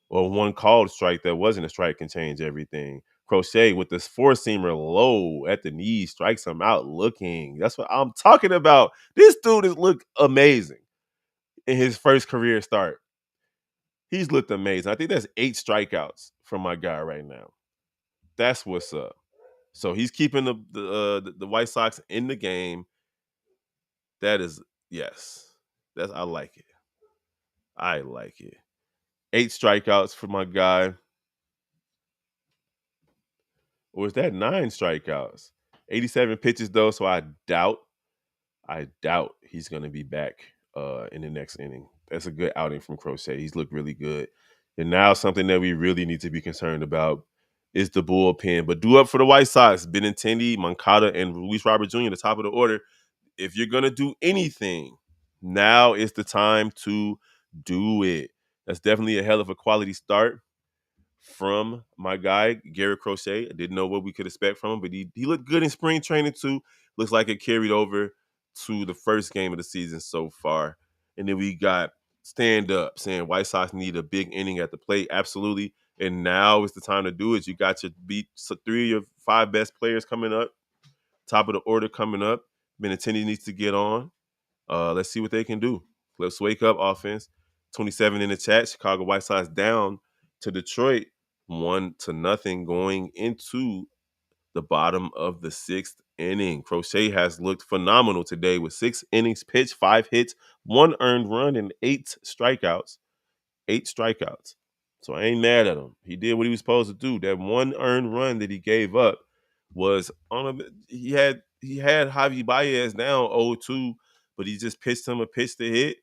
Or one called strike that wasn't a strike can change everything. Crochet with this four seamer low at the knee strikes him out looking. That's what I'm talking about. This dude has looked amazing in his first career start. He's looked amazing. I think that's 8 strikeouts from my guy right now. That's what's up. So he's keeping the White Sox in the game. That is, yes. That's, I like it. I like it. 8 strikeouts for my guy. Or is that 9 strikeouts? 87 pitches though, so I doubt he's going to be back in the next inning. That's a good outing from Crochet. He's looked really good. And now something that we really need to be concerned about is the bullpen. But do up for the White Sox. Benintendi, Moncada, and Luis Robert Jr., the top of the order. If you're going to do anything, now is the time to do it. That's definitely a hell of a quality start from my guy, Garrett Crochet. I didn't know what we could expect from him, but he looked good in spring training too. Looks like it carried over to the first game of the season so far. And then we got stand up saying White Sox need a big inning at the plate. Absolutely. And now is the time to do it. You got your beat three of your five best players coming up, top of the order coming up. Benintendi needs to get on. Let's see what they can do. Let's wake up offense. 27 in the chat. Chicago White Sox down to Detroit 1-0 going into the bottom of the sixth inning. Crochet has looked phenomenal today with 6 innings pitched, 5 hits, 1 earned run, and 8 strikeouts. 8 strikeouts. So I ain't mad at him. He did what he was supposed to do. That 1 earned run that he gave up was on a he had Javi Baez down 0-2, but he just pitched him a pitch to hit.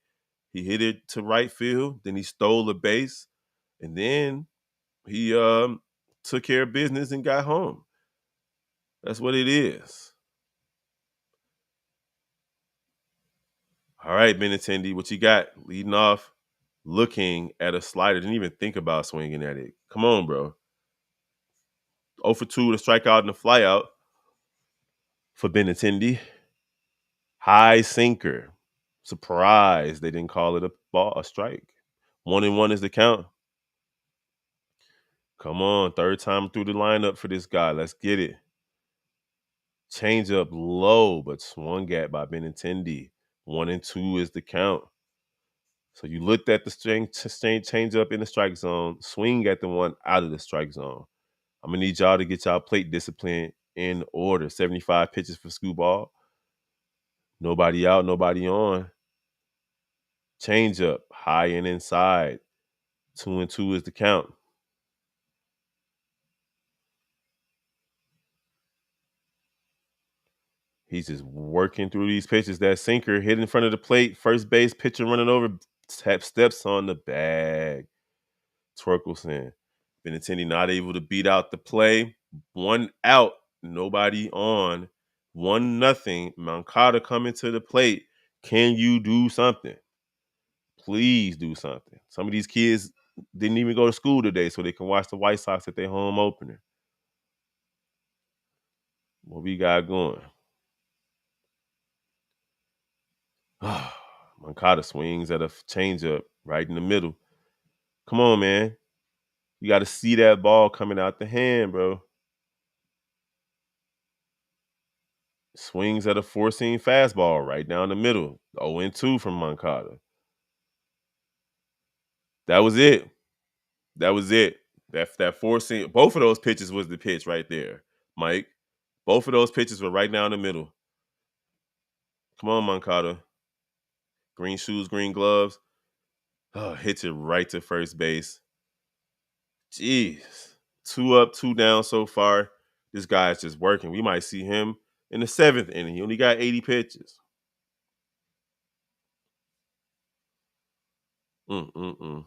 He hit it to right field, then he stole a base, and then he took care of business and got home. That's what it is. All right, Benintendi, what you got? Leading off, looking at a slider. Didn't even think about swinging at it. Come on, bro. 0 for 2 to strike out and a flyout for Benintendi. High sinker. Surprised they didn't call it a strike. 1-1 is the count. Come on, third time through the lineup for this guy. Let's get it. Change up low, but swung at by Benintendi. 1-2 is the count. So you looked at the change up in the strike zone, swing at the one out of the strike zone. I'm gonna need y'all to get y'all plate discipline in order. 75 pitches for Scooball. Nobody out, nobody on. Change up, high and inside. 2-2 is the count. He's just working through these pitches. That sinker hit in front of the plate. First base pitcher running over, steps on the bag. Torkelson. Benintendi not able to beat out the play. 1 out, nobody on. 1-0. Moncada coming to the plate. Can you do something? Please do something. Some of these kids didn't even go to school today so they can watch the White Sox at their home opener. What we got going? Moncada swings at a changeup right in the middle. Come on, man. You got to see that ball coming out the hand, bro. Swings at a four-seam fastball right down the middle. 0-2 from Moncada. That was it. That was it. That four-seam. Both of those pitches was the pitch right there, Mike. Both of those pitches were right down the middle. Come on, Moncada. Green shoes, green gloves. Oh, hits it right to first base. Jeez. 2 up, 2 down so far. This guy is just working. We might see him in the 7th inning. He only got 80 pitches. Mm-mm-mm.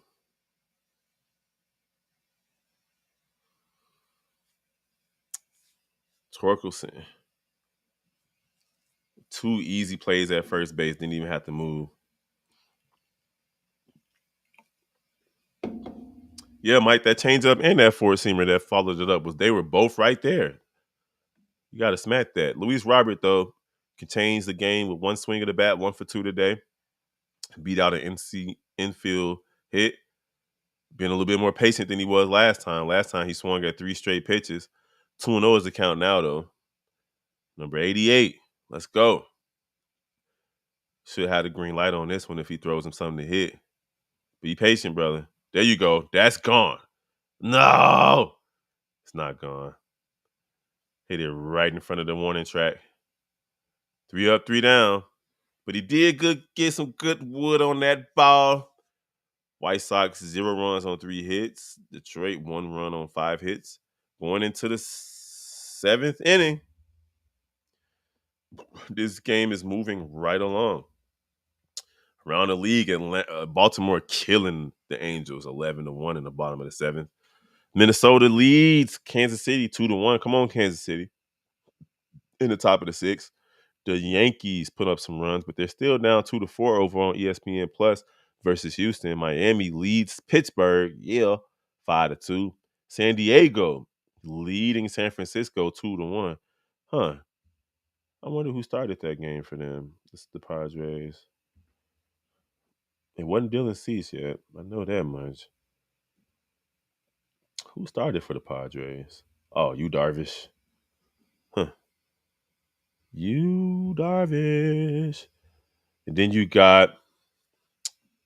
Torkelson. 2 easy plays at first base. Didn't even have to move. Yeah, Mike, that changeup and that four-seamer that followed it up they were both right there. You got to smack that. Luis Robert, though, can change the game with 1 swing of the bat, 1 for 2 today. Beat out an infield hit. Been a little bit more patient than he was last time. Last time he swung at 3 straight pitches. 2-0 is the count now, though. Number 88. Let's go. Should have had a green light on this one if he throws him something to hit. Be patient, brother. There you go. That's gone. No. It's not gone. Hit it right in front of the warning track. 3 up, 3 down. But he did get some good wood on that ball. White Sox 0 runs on 3 hits. Detroit 1 run on 5 hits. Going into the 7th inning. This game is moving right along. Around the league, Baltimore killing the Angels 11-1 in the bottom of the 7th. Minnesota leads Kansas City 2-1. Come on, Kansas City. In the top of the sixth. The Yankees put up some runs, but they're still down 2-4 over on ESPN Plus versus Houston. Miami leads Pittsburgh, 5-2. San Diego leading San Francisco 2-1. Huh. I wonder who started that game for them. It's the Padres. It wasn't Dylan Cease yet. I know that much. Who started for the Padres? Oh, you Darvish. Huh. You Darvish. And then you got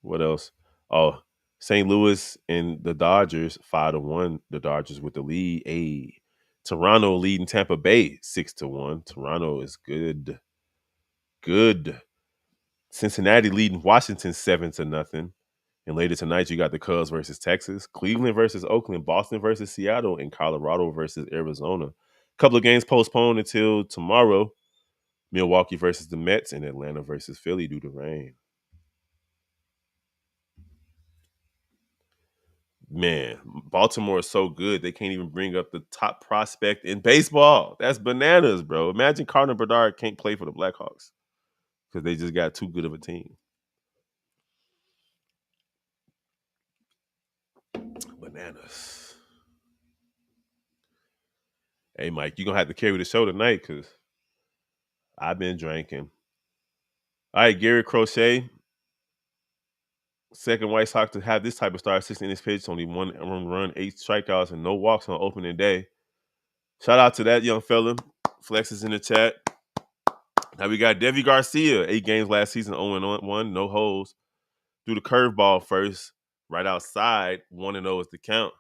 what else? Oh, St. Louis and the Dodgers 5-1. The Dodgers with the lead. Toronto leading Tampa Bay 6-1. Toronto is good. Good. Cincinnati leading Washington 7-0. And later tonight, you got the Cubs versus Texas, Cleveland versus Oakland, Boston versus Seattle, and Colorado versus Arizona. A couple of games postponed until tomorrow. Milwaukee versus the Mets and Atlanta versus Philly due to rain. Man, Baltimore is so good they can't even bring up the top prospect in baseball. That's bananas, bro. Imagine Connor Bedard can't play for the Blackhawks because they just got too good of a team. Bananas. Hey, Mike, you're going to have to carry the show tonight because I've been drinking. All right, Gary Crochet, second White Sox to have this type of start, 6 innings pitched, only one run, 8 strikeouts, and no walks on opening day. Shout out to that young fella. Flex is in the chat. Now we got Devi Garcia, 8 games last season, 0-1, no holes. Threw the curveball first, right outside, 1-0 is the count.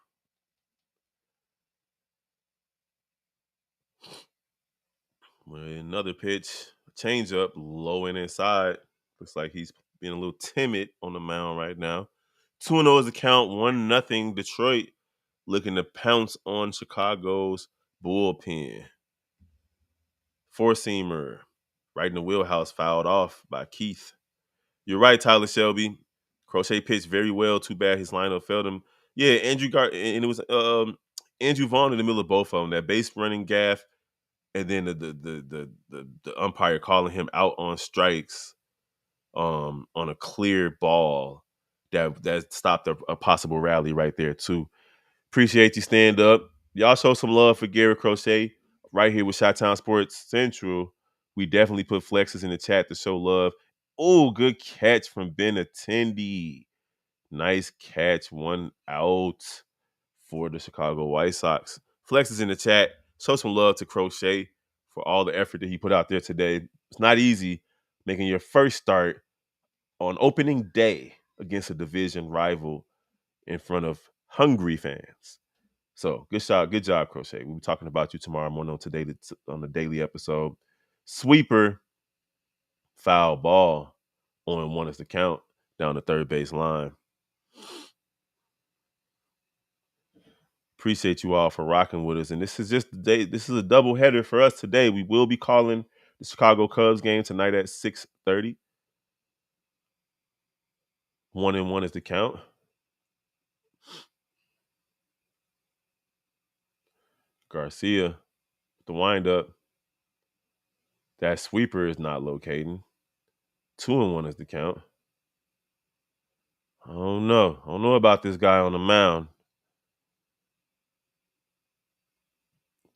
Another pitch, change up, low and inside. Looks like he's being a little timid on the mound right now. 2-0 is the count, 1-0 Detroit looking to pounce on Chicago's bullpen. Four-seamer, right in the wheelhouse, fouled off by Keith. You're right, Tyler Shelby. Crochet pitched very well. Too bad his lineup failed him. Yeah, and it was Andrew Vaughn in the middle of both of them. That base running gaff, and then the umpire calling him out on strikes, on a clear ball that stopped a possible rally right there too. Appreciate you, stand up. Y'all show some love for Gary Crochet right here with Chi-Town Sports Central. We definitely put flexes in the chat to show love. Oh, good catch from Ben Attendee. Nice catch. 1 out for the Chicago White Sox. Flexes in the chat. Show some love to Crochet for all the effort that he put out there today. It's not easy making your first start on opening day against a division rival in front of hungry fans. So good job, Crochet. We'll be talking about you tomorrow morning on the daily episode. Sweeper, foul ball, 0-1 is the count down the third base line. Appreciate you all for rocking with us. And this is just the day. This is a double header for us today. We will be calling the Chicago Cubs game tonight at 6:30. 1-1 is the count. Garcia, the windup. That sweeper is not locating. 2-1 is the count. I don't know. I don't know about this guy on the mound.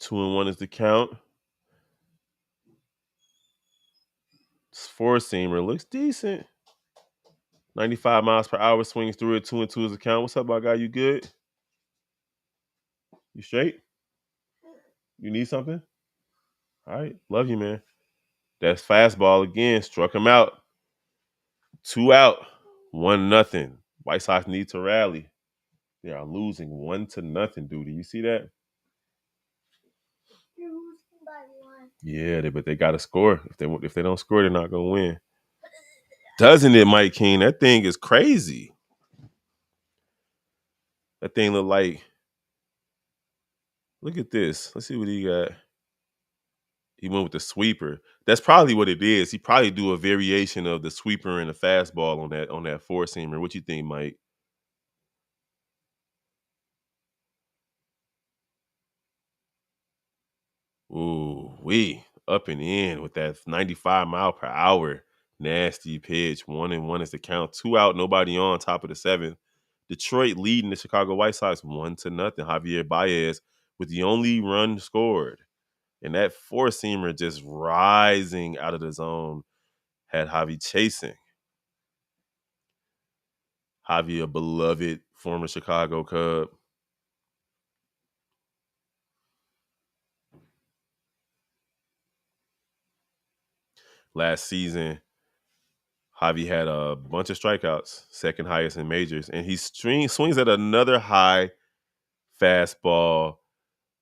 2-1 is the count. This four-seamer looks decent. 95 miles per hour, swings through it. 2-2 is the count. What's up, my guy? You good? You straight? You need something? All right. Love you, man. That's fastball again. Struck him out. 2 out. 1-0. White Sox need to rally. They are losing 1-0, dude. Do you see that? You're losing by 1. Yeah, but they got to score. If they don't score, they're not gonna win. Doesn't it, Mike King? That thing is crazy. That thing look like. Look at this. Let's see what he got. He went with the sweeper. That's probably what it is. He probably do a variation of the sweeper and the fastball on that four seamer. What you think, Mike? Ooh, we up and in with that 95 mile per hour nasty pitch. 1-1 is the count. 2 out, nobody on top of the seventh. Detroit leading the Chicago White Sox 1-0. Javier Baez with the only run scored. And that four-seamer just rising out of the zone had Javi chasing. Javi, a beloved former Chicago Cub. Last season, Javi had a bunch of strikeouts, second highest in majors, and he swings at another high fastball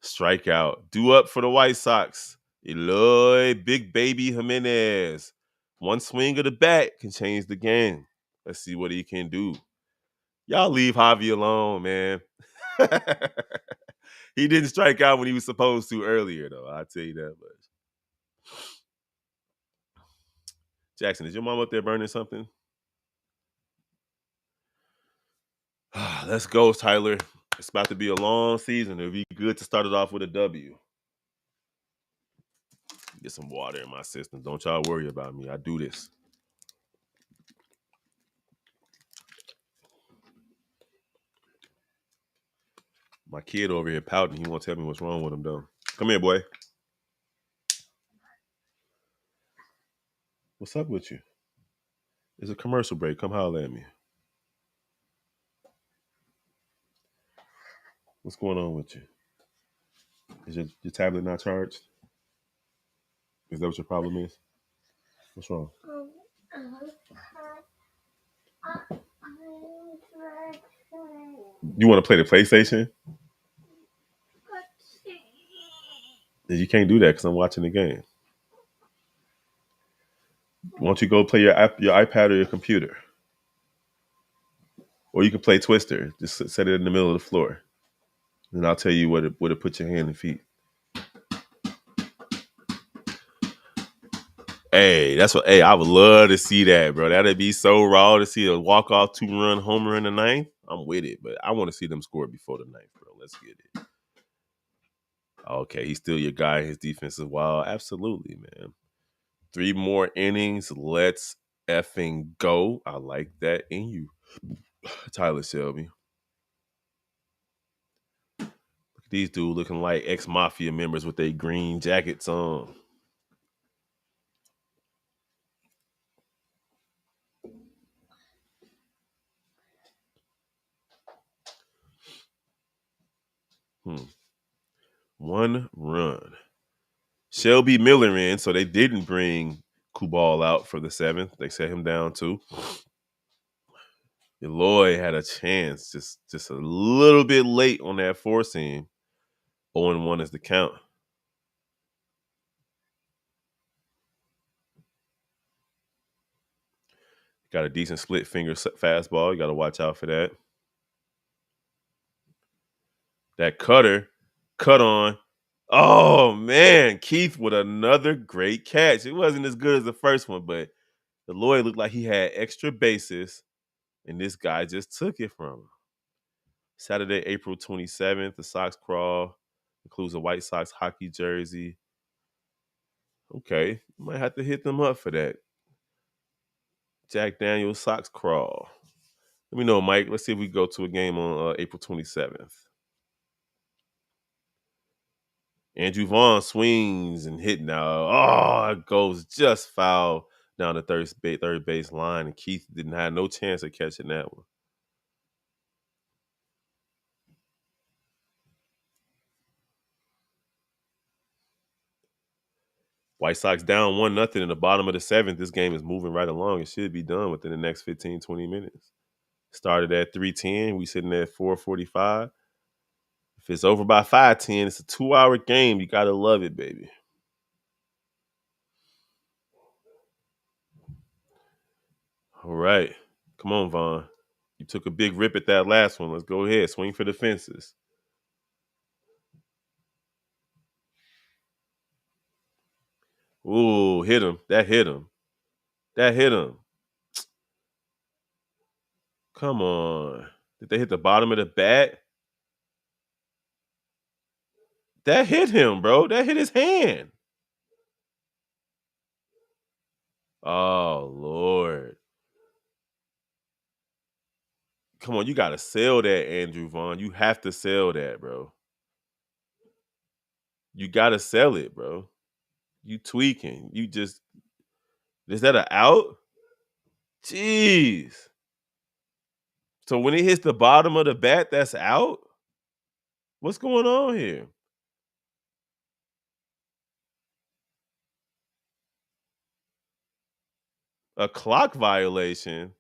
strikeout. Due up for the White Sox. Eloy Big Baby Jimenez. One swing of the bat can change the game. Let's see what he can do. Y'all leave Javi alone, man. He didn't strike out when he was supposed to earlier, though. I'll tell you that much. Jackson, is your mom up there burning something? Let's go, Tyler. It's about to be a long season. It'll be good to start it off with a W. Get some water in my system. Don't y'all worry about me. I do this. My kid over here pouting. He won't tell me what's wrong with him, though. Come here, boy. What's up with you? It's a commercial break. Come holler at me. What's going on with you? Is your tablet not charged? Is that what your problem is? What's wrong? You want to play the PlayStation? You can't do that because I'm watching the game. Why don't you go play your iPad or your computer? Or you can play Twister. Just set it in the middle of the floor. And I'll tell you where to put your hand and feet. Hey, that's what. Hey, I would love to see that, bro. That'd be so raw to see a walk-off 2-run homer in the ninth. I'm with it, but I want to see them score before the ninth, bro. Let's get it. Okay, he's still your guy. His defense is wild. Absolutely, man. 3 more innings. Let's effing go. I like that in you, Tyler Shelby. Look at these dudes looking like ex-mafia members with their green jackets on. Hmm. 1 run. Shelby Miller in, so they didn't bring Kubal out for the 7th. They set him down too. Eloy had a chance, just a little bit late on that 4-seam. 0-1 is the count. Got a decent split finger fastball. You got to watch out for that. That cutter, cut on. Oh, man. Keith with another great catch. It wasn't as good as the first one, but Eloy looked like he had extra bases, and this guy just took it from him. Saturday, April 27th, the Sox crawl includes a White Sox hockey jersey. Okay, might have to hit them up for that. Jack Daniels Sox crawl. Let me know, Mike. Let's see if we go to a game on April 27th. Andrew Vaughn swings and hit now. Oh, it goes just foul down the third base line, and Keith didn't have no chance of catching that one. White Sox down 1-0 in the bottom of the 7th. This game is moving right along. It should be done within the next 15, 20 minutes. Started at 3:10. We sitting at 4:45. If it's over by 5:10, it's a 2-hour game. You gotta love it, baby. All right. Come on, Vaughn. You took a big rip at that last one. Let's go ahead. Swing for the fences. Ooh, hit him. That hit him. That hit him. Come on. Did they hit the bottom of the bat? That hit him, bro. That hit his hand. Oh Lord. Come on, you gotta sell that, Andrew Vaughn. You have to sell that, bro. You gotta sell it, bro. You tweaking. You just is that a out? Jeez. So when it hits the bottom of the bat, that's out? What's going on here? A clock violation?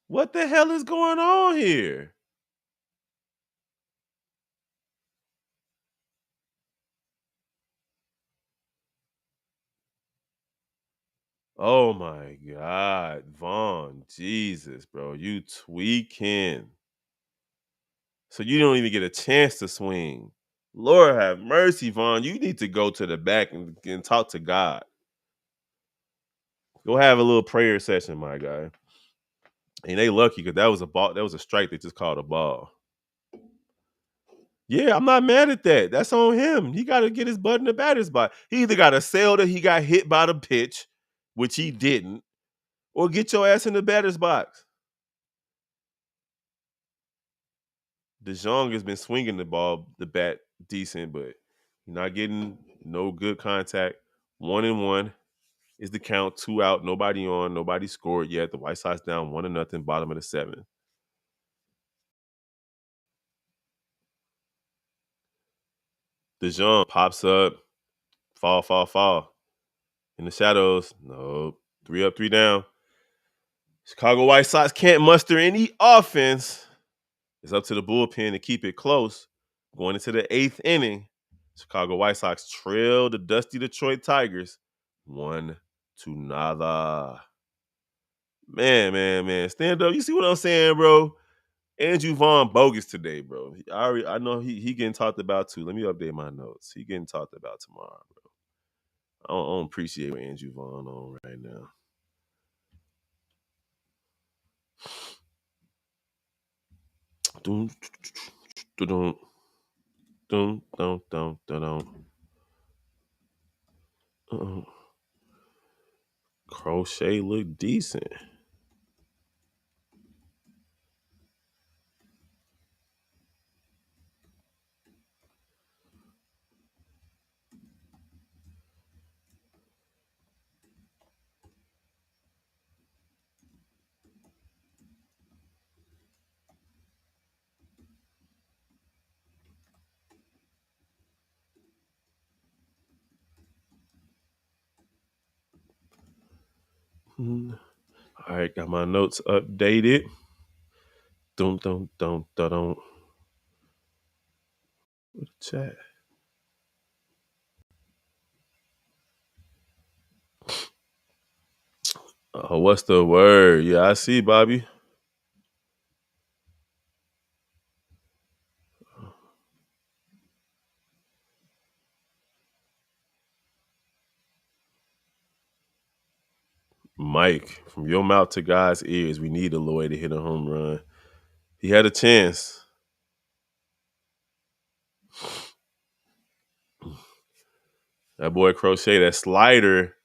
What the hell is going on here? Oh my God, Vaughn. Jesus, bro. You tweaking. So you don't even get a chance to swing. Lord have mercy, Vaughn. You need to go to the back and talk to God. Go have a little prayer session, my guy. And they lucky because that was a ball. That was a strike. They just called a ball. Yeah, I'm not mad at that. That's on him. He got to get his butt in the batter's box. He either got to sell that he got hit by the pitch, which he didn't, or get your ass in the batter's box. DeJong has been swinging the bat decent, but not getting no good contact. 1-1 is the count. 2 out. Nobody on. Nobody scored yet. The White Sox down 1-0. Bottom of the 7th. DeJong pops up. Fall. In the shadows. No. 3 up, 3 down. Chicago White Sox can't muster any offense. It's up to the bullpen to keep it close. Going into the 8th inning, Chicago White Sox trail the dusty Detroit Tigers 1-0. Man. Stand up. You see what I'm saying, bro? Andrew Vaughn bogus today, bro. I know he getting talked about too. Let me update my notes. He getting talked about tomorrow, bro. I don't appreciate what Andrew Vaughn on right now. Dun, dun, dun, dun, dun, dun, dun. Crochet look decent. All right, got my notes updated. Dun dun dun dun dun. Chat. What's the word? Yeah, I see, Bobby. Mike, from your mouth to God's ears, we need Eloy to hit a home run. He had a chance. That boy Crochet, that slider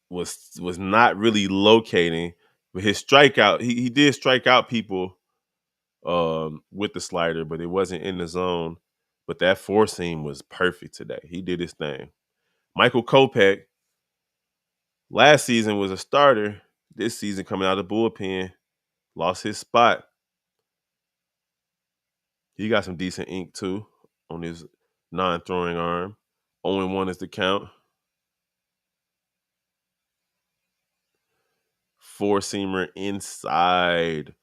was not really locating, but his strikeout, he did strike out people with the slider, but it wasn't in the zone. But that four seam was perfect today. He did his thing. Michael Kopech, last season was a starter. This season coming out of the bullpen, lost his spot. He got some decent ink too on his non-throwing arm. 0-1 is the count. Four-seamer inside.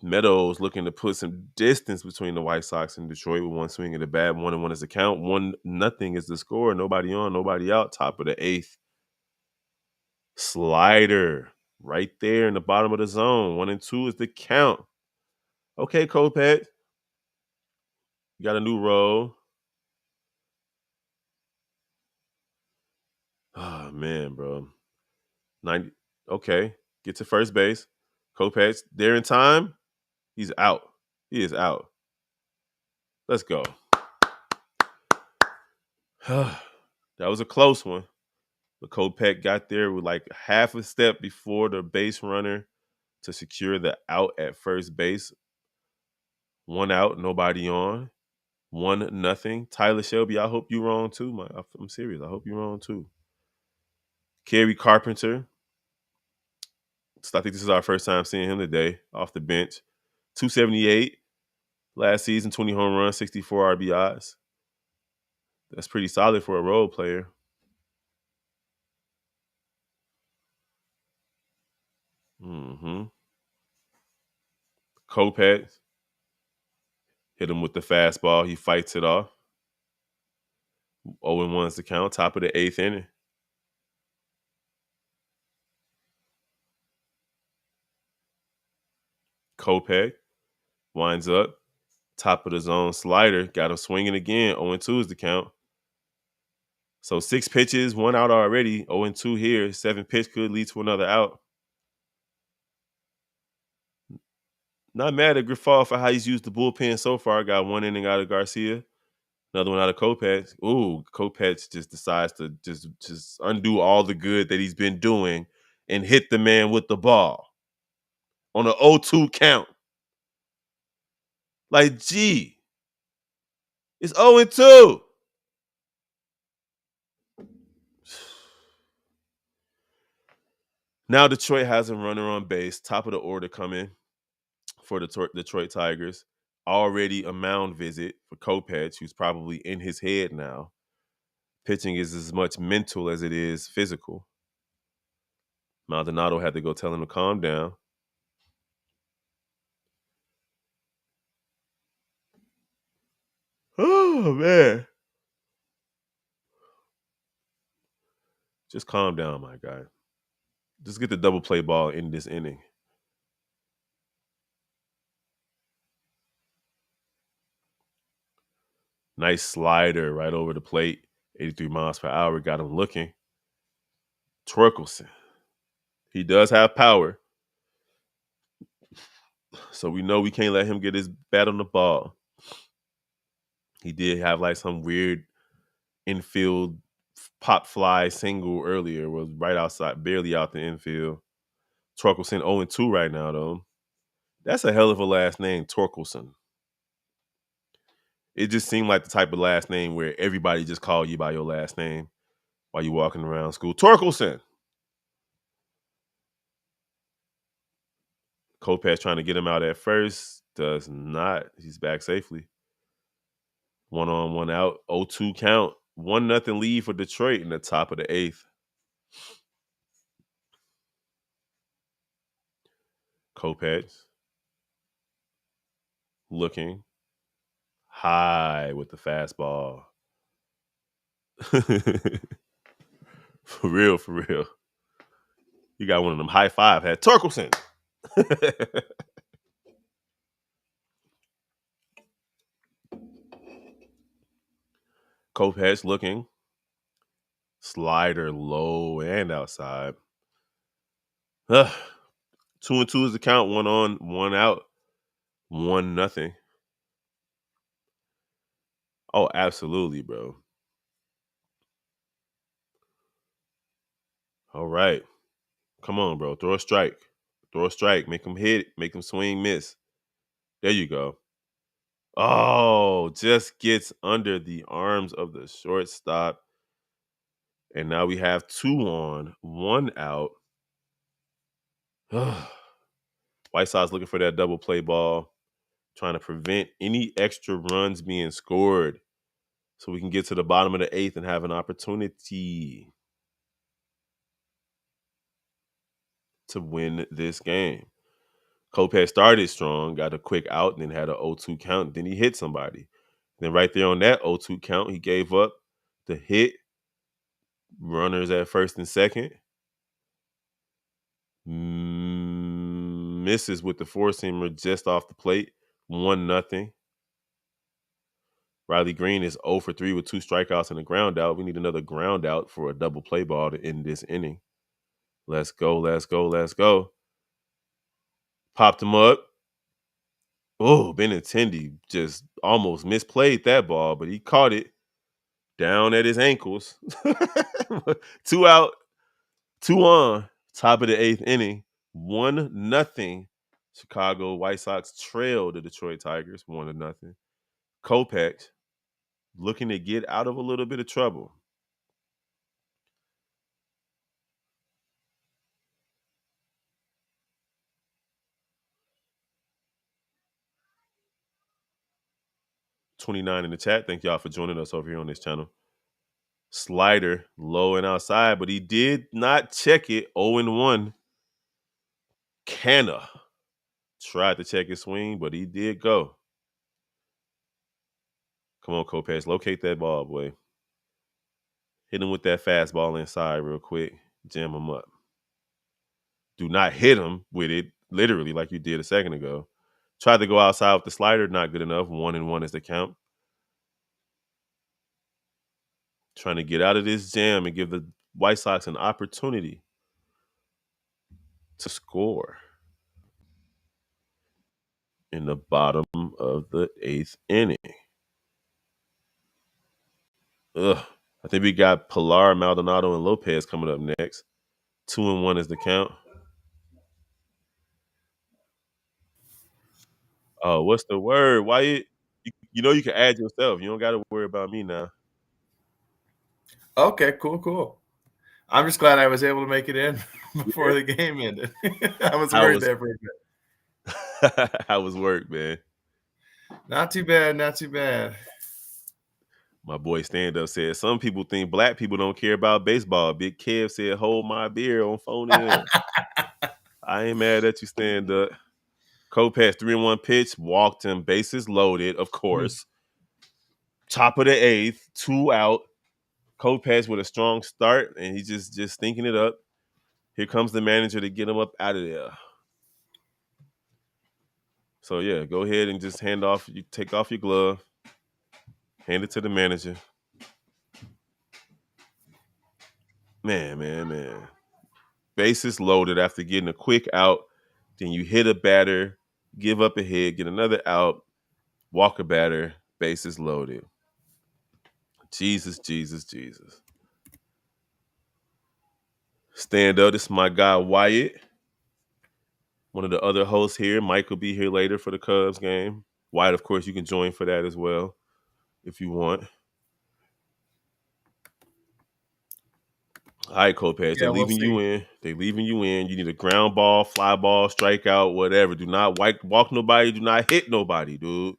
Meadows looking to put some distance between the White Sox and Detroit with one swing of the bat. 1-1 is the count. 1-0 is the score. Nobody on, nobody out. Top of the 8th. Slider right there in the bottom of the zone. 1-2 is the count. Okay, Kopech. You got a new role. Oh, man, bro. 90. Okay. Get to first base. Kopech there in time. He's out. He is out. Let's go. That was a close one. But Kopech got there with like half a step before the base runner to secure the out at first base. 1 out, nobody on. 1-0. Tyler Shelby, I hope you're wrong too. I'm serious. I hope you're wrong too. Kerry Carpenter. So I think this is our first time seeing him today off the bench. 278 last season, 20 home runs, 64 RBIs. That's pretty solid for a role player. Mm-hmm. Kopech hit him with the fastball. He fights it off. 0-1's the count. Top of the 8th inning. Kopech winds up. Top of the zone slider. Got him swinging again. 0-2 is the count. So 6 pitches, 1 out already. 0-2 here. 7 pitch could lead to another out. Not mad at Grifol for how he's used the bullpen so far. Got 1 inning out of Garcia. Another one out of Kopech. Ooh, Kopech just decides to just undo all the good that he's been doing and hit the man with the ball on an 0-2 count. Like, gee, it's 0-2. Now Detroit has a runner on base. Top of the order coming for the Detroit Tigers. Already a mound visit for Kopech, who's probably in his head now. Pitching is as much mental as it is physical. Maldonado had to go tell him to calm down. Oh, man. Just calm down, my guy. Just get the double play ball in this inning. Nice slider right over the plate. 83 miles per hour. Got him looking. Torkelson. He does have power. So we know we can't let him get his bat on the ball. He did have like some weird infield pop fly single earlier. Was right outside, barely out the infield. Torkelson 0-2 right now, though. That's a hell of a last name, Torkelson. It just seemed like the type of last name where everybody just call you by your last name while you're walking around school. Torkelson. Kopech trying to get him out at first. Does not. He's back safely. 1 on, 1 out. 0-2 count. 1-0 lead for Detroit in the top of the 8th. Kopech looking high with the fastball. For real, for real. You got one of them high five had Torkelson. Kopech looking. Slider low and outside. 2-2 is the count. 1 on, 1 out. 1-0. Oh, absolutely, bro. All right. Come on, bro. Throw a strike. Throw a strike. Make him hit. Make him swing, miss. There you go. Oh, just gets under the arms of the shortstop. And now we have 2 on, 1 out. White Sox looking for that double play ball, trying to prevent any extra runs being scored so we can get to the bottom of the 8th and have an opportunity to win this game. Kopech started strong, got a quick out, and then had an 0-2 count. Then he hit somebody. Then right there on that 0-2 count, he gave up the hit. Runners at first and second. Misses with the four-seamer just off the plate. 1-0. Riley Green is 0 for 3 with 2 strikeouts and a ground out. We need another ground out for a double play ball to end this inning. Let's go, let's go, let's go. Popped him up. Oh, Benintendi just almost misplayed that ball, but he caught it down at his ankles. 2 out, 2 on, top of the 8th inning. 1-0. Chicago White Sox trail the Detroit Tigers 1-0. Kopech looking to get out of a little bit of trouble. $29 in the chat. Thank y'all for joining us over here on this channel. Slider low and outside, but he did not check it. 0-1. Canna tried to check his swing, but he did go. Come on, Kopech, locate that ball, boy. Hit him with that fastball inside real quick. Jam him up. Do not hit him with it, literally, like you did a second ago. Tried to go outside with the slider, not good enough. 1-1 is the count. Trying to get out of this jam and give the White Sox an opportunity to score in the bottom of the 8th inning. Ugh. I think we got Pilar, Maldonado, and Lopez coming up next. 2-1 is the count. Oh, what's the word? Wyatt? You know you can add yourself. You don't got to worry about me now. Okay, cool. I'm just glad I was able to make it in before the game ended. I was worried there for a bit. How was work, man? Not too bad. My boy Stand Up said, some people think black people don't care about baseball. Big Kev said, hold my beer on phone in. I ain't mad at you, Stand Up. Kopech 3-1 pitch, walked him, bases loaded, of course. Top of the 8th, 2 out. Kopech with a strong start, and he's just thinking it up. Here comes the manager to get him up out of there. So yeah, go ahead and just you take off your glove, hand it to the manager. Man. Bases loaded after getting a quick out. Then you hit a batter, give up a hit, get another out, walk a batter, bases loaded. Jesus. Stand up. This is my guy Wyatt. One of the other hosts here. Mike will be here later for the Cubs game. Wyatt, of course, you can join for that as well if you want. All right, Kopech. They're leaving you in. You need a ground ball, fly ball, strikeout, whatever. Do not walk nobody. Do not hit nobody, dude.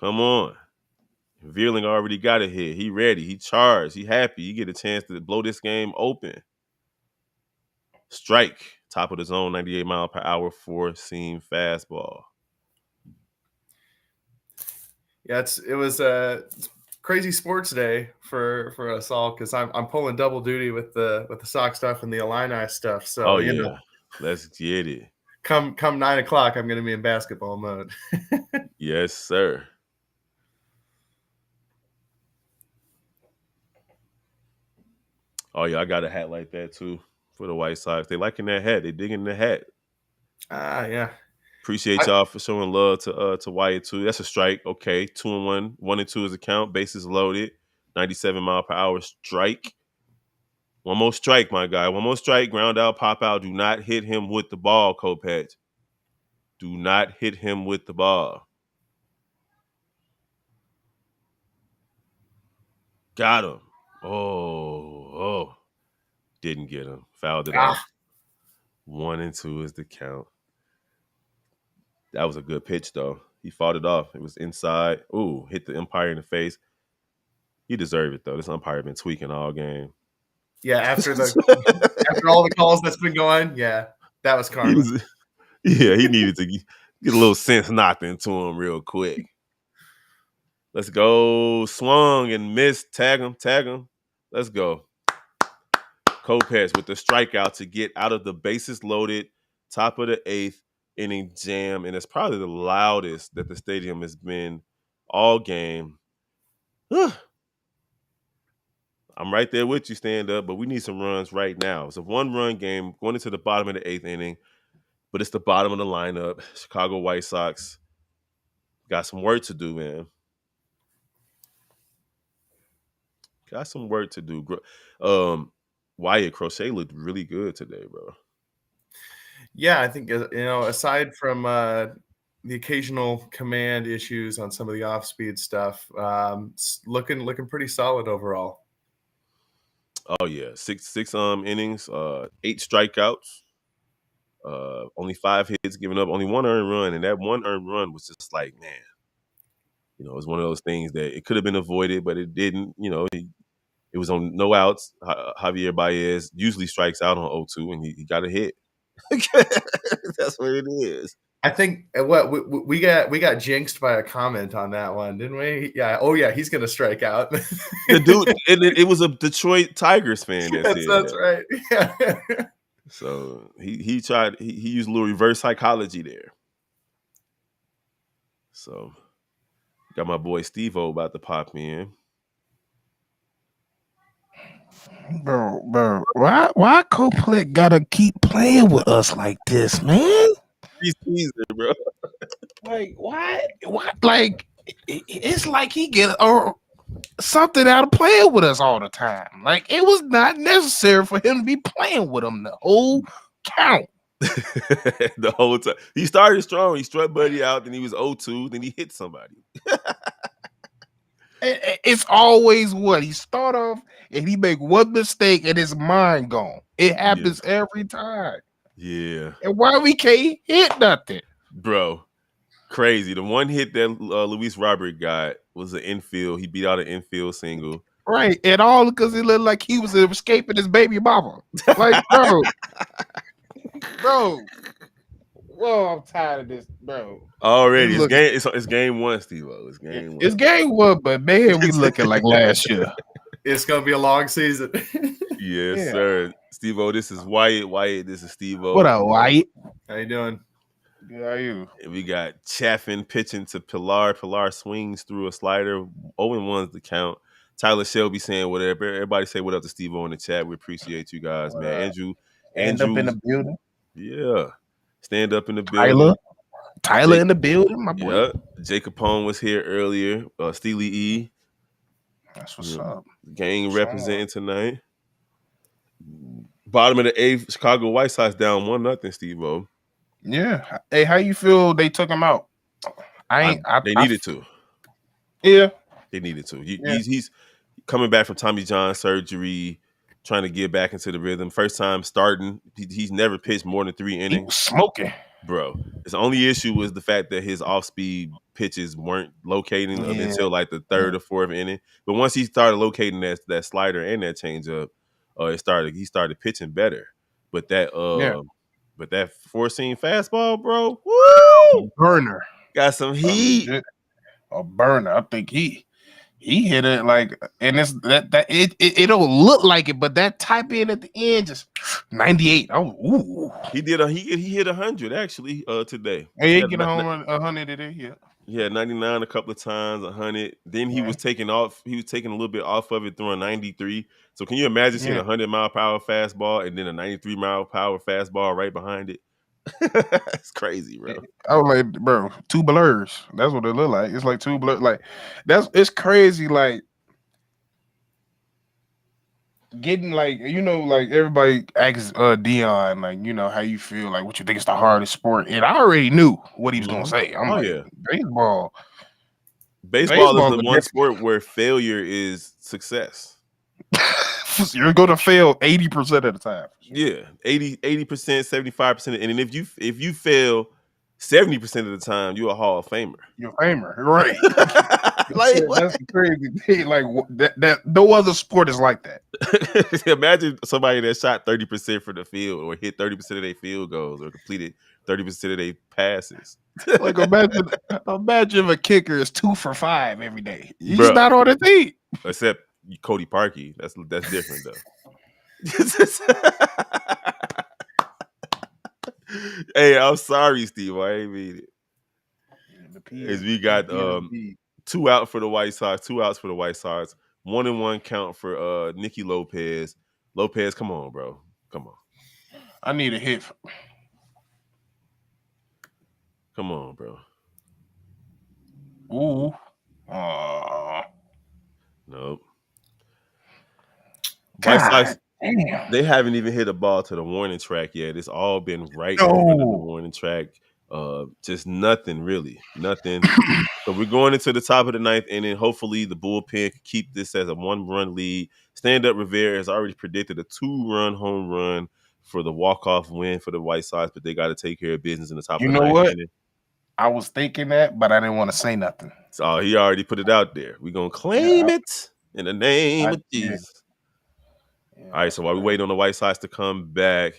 Come on. Veerling already got a hit. He ready. He charged. He happy. You get a chance to blow this game open. Strike. Top of the zone, 98 mile per hour, 4-seam fastball. Yeah, it was a crazy sports day for us all because I'm pulling double duty with the Sox stuff and the Illini stuff. So you know, let's get it. Come 9 o'clock, I'm going to be in basketball mode. Yes, sir. Oh yeah, I got a hat like that too for the White Sox. They liking that hat. They digging the hat. Yeah. Appreciate y'all for showing love to Wyatt too. That's a strike. Okay, 2-1. 1-2 is the count. Bases loaded. 97 mile per hour strike. One more strike, my guy. One more strike. Ground out, pop out. Do not hit him with the ball, Kopech. Do not hit him with the ball. Got him. Oh. Didn't get him. Fouled it off. 1-2 is the count. That was a good pitch, though. He fought it off. It was inside. Ooh, hit the umpire in the face. He deserved it, though. This umpire been tweaking all game. Yeah, after all the calls that's been going, yeah, that was karma. He needed to get a little sense knocked into him real quick. Let's go. Swung and missed. Tag him. Let's go. Kopech with the strikeout to get out of the bases loaded, top of the 8th inning jam. And it's probably the loudest that the stadium has been all game. I'm right there with you, Stand Up, but we need some runs right now. It's a 1-run game going into the bottom of the 8th inning, but it's the bottom of the lineup. Chicago White Sox Got some work to do, man. Got some work to do. Wyatt Crochet looked really good today, bro. Yeah, I think aside from the occasional command issues on some of the off-speed stuff, looking pretty solid overall. Oh yeah, six innings, 8 strikeouts, only 5 hits given up, only 1 earned run, and that 1 earned run was just like, man, it was one of those things that it could have been avoided, but it didn't. It was on no outs. Javier Baez usually strikes out on 0-2, and he got a hit. That's what it is. I think what we got jinxed by a comment on that one, didn't we? Yeah. Oh yeah, he's gonna strike out. The dude, it was a Detroit Tigers fan that said That's that. right. Yeah. So he tried he used a little reverse psychology there. So got my boy Steve-O about to pop in. Bro, why Copeland gotta keep playing with us like this, man? Preseason, bro. Like, why? Like, it's like he get something out of playing with us all the time. Like, it was not necessary for him to be playing with him the whole count. The whole time. He started strong. He struck Buddy out, then he was 0-2, then he hit somebody. It's always what he start off and he make one mistake and his mind gone. It happens every time. Yeah. And why we can't hit nothing? Bro, crazy. The one hit that Luis Robert got was an infield. He beat out an infield single. Right. And all because it looked like he was escaping his baby mama. Like, bro. Whoa, I'm tired of this, bro. Already. It's game one, Steve-O. It's game one. It's game one, but man, we looking like last year. It's gonna be a long season. Yes, sir. Steve-O, this is Wyatt. Wyatt, this is Steve-O. What up, Wyatt? How you doing? Good, how are you? And we got Chaffin pitching to Pilar. Pilar swings through a slider. 0-1's the count. Tyler Shelby saying whatever. Everybody say what up to Steve-O in the chat. We appreciate you guys, man. Andrew up in the building. Yeah. Stand up in the building. Tyler in the building, my boy. Yeah. Jacob Pone was here earlier. Steely E. That's what's up. Gang representing tonight. Bottom of the 8th, Chicago White Sox down 1-0, Steve-O. Yeah. Hey, how you feel they took him out? They needed to. Yeah. They needed to. He's coming back from Tommy John surgery, trying to get back into the rhythm. First time starting. He's never pitched more than 3 innings. He was smoking. Bro, his only issue was the fact that his off-speed pitches weren't locating until like the 3rd or 4th inning. But once he started locating that slider and that changeup, he started pitching better. But that 4-seam fastball, bro, woo! Burner. Got some heat. A burner. I think he hit it like, and it's it don't look like it, but that type in at the end just 98. Oh, ooh. He hit 100 actually today. Hey, he get a home run 100 today. Yeah. Yeah, 99 a couple of times, 100. Then he was taking off. He was taking a little bit off of it, throwing 93. So can you imagine seeing a 100-mile-per-hour fastball and then a 93-mile-per-hour fastball right behind it? It's crazy, bro. I was like, bro, 2 blurs. That's what it look like. It's like 2 blurs. Like it's crazy. Like getting like like everybody asks Dion like how you feel, like what you think is the hardest sport, and I already knew what he was gonna say. I'm baseball. Baseball is the one sport where failure is success. You're gonna fail 80% of the time. Yeah, 80%, 75%, and then if you fail 70% of the time, you're a Hall of Famer. You're a Famer, right? Like that's the crazy thing. Like that no other sport is like that. Imagine somebody that shot 30% from the field, or hit 30% of their field goals, or completed 30% of their passes. Like imagine if a kicker is 2 for 5 every day. He's not on the team. Except Cody Parkey. That's different though. Hey, I'm sorry, Steve. I ain't mean it. As we got 2 out for the White Sox, 2 outs for the White Sox, 1-1 count for Nicky Lopez. Lopez, come on, bro. Come on. I need a hit. Come on, bro. Ooh. Nope. White Sox, God damn. they haven't even hit a ball to the warning track yet. It's all been right in front of the No. warning track. Just nothing really, nothing. So we're going into the top of the ninth inning. Hopefully the bullpen can keep this as a 1-run lead. Stand Up Rivera has already predicted a 2-run home run for the walk-off win for the White Sox, but they got to take care of business in the top You of the know ninth what? inning. I was thinking that, but I didn't want to say nothing. So he already put it out there. We're going to claim it in the name of Yeah. Jesus. All right, so while we wait on the White Sox to come back,